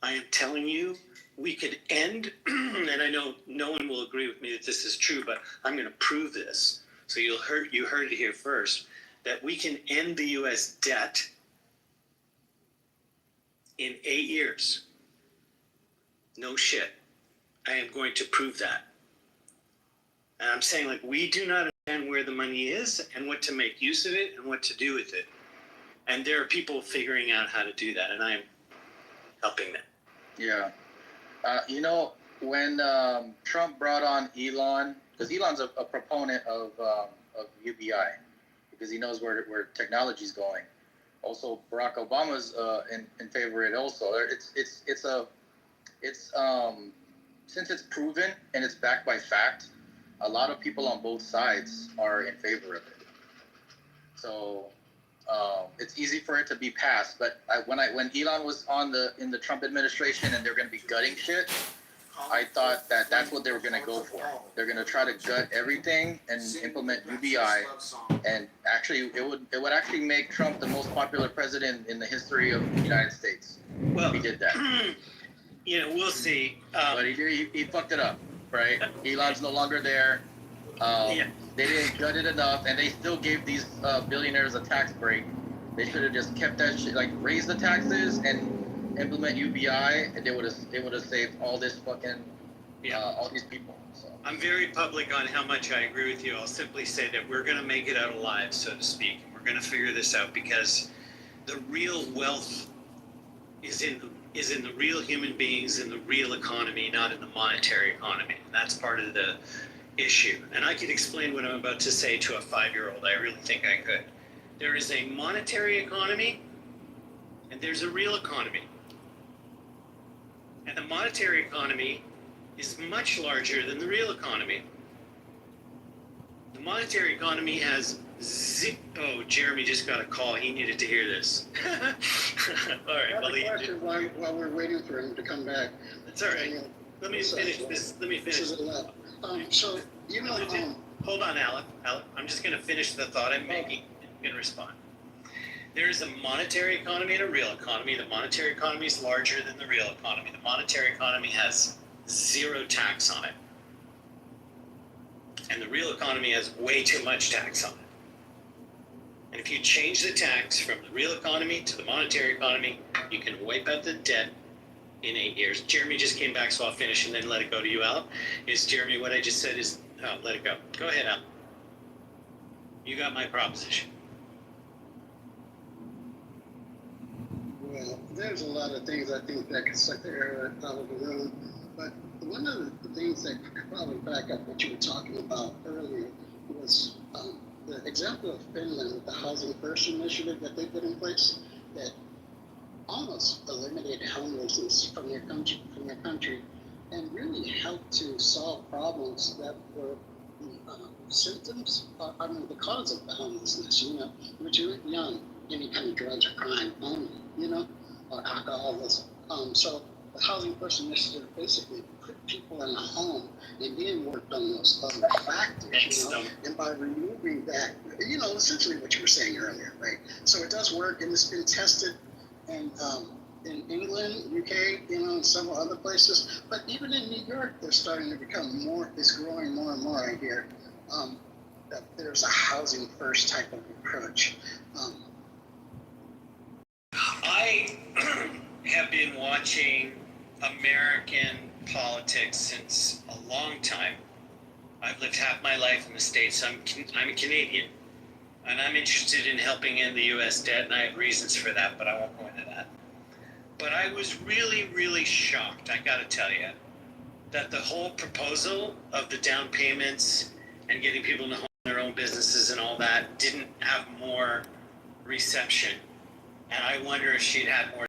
I am telling you, we could end, and I know no one will agree with me that this is true, but I'm going to prove this. So you heard it here first, that we can end the U.S. debt in 8 years. No shit. I am going to prove that. And I'm saying, like, we do not understand where the money is and what to make use of it and what to do with it. And there are people figuring out how to do that, and I am helping them. Yeah. When Trump brought on Elon, because Elon's a proponent of UBI, because he knows where technology's going. Also, Barack Obama's in favor of it. Also, since it's proven and it's backed by fact, a lot of people on both sides are in favor of it. So it's easy for it to be passed. But when Elon was in the Trump administration and they're going to be gutting shit, I thought that's what they were going to go for. They're going to try to gut everything and implement UBI, and actually it would actually make Trump the most popular president in the history of the United States. Well, he did that. We'll see. But he fucked it up, right? Elon's no longer there. They didn't gut it enough, and they still gave these billionaires a tax break. They should have just kept that shit, like raise the taxes and implement UBI, and they would have saved all this fucking all these people. I'm very public on how much I agree with you. I'll simply say that we're going to make it out alive, so to speak. We're going to figure this out because the real wealth is in the real human beings, in the real economy, not in the monetary economy. And that's part of the issue. And I could explain what I'm about to say to a 5-year-old. I really think I could. There is a monetary economy and there's a real economy. And the monetary economy is much larger than the real economy. The monetary economy has oh, Jeremy just got a call. He needed to hear this. All right. I have a question while we're waiting for him to come back. That's all right. Let me finish this. Let me finish. This is a lot. So, you know, hold on, Alec. I'm just going to finish the thought I'm making and respond. There is a monetary economy and a real economy. The monetary economy is larger than the real economy. The monetary economy has zero tax on it. And the real economy has way too much tax on it. And if you change the tax from the real economy to the monetary economy, you can wipe out the debt in 8 years. Jeremy just came back, so I'll finish and then let it go to you, Al. Jeremy, what I just said is, let it go. Go ahead, Al. You got my proposition. Well, there's a lot of things I think that could suck the air out of the room. But one of the things that could probably back up what you were talking about earlier was the example of Finland with the Housing First initiative that they put in place that almost eliminated homelessness from their country, and really helped to solve problems that were the symptoms, the cause of the homelessness, you know, which are young, any kind of drugs or crime only, you know, or alcoholism. So the Housing First initiative basically put people in a home and then worked on those other factors, you know, and by removing that, you know, essentially what you were saying earlier, right? So it does work, and it's been tested in England, UK, you know, and several other places. But even in New York, they're starting to become more, it's growing more and more, I hear, that there's a housing first type of approach. I have been watching American politics since a long time. I've lived half my life in the States. I'm a Canadian, and I'm interested in helping end the U.S. debt, and I have reasons for that, but I won't go into that. But I was really, really shocked, I gotta tell you, that the whole proposal of the down payments and getting people to own their own businesses and all that didn't have more reception. And I wonder if she'd had more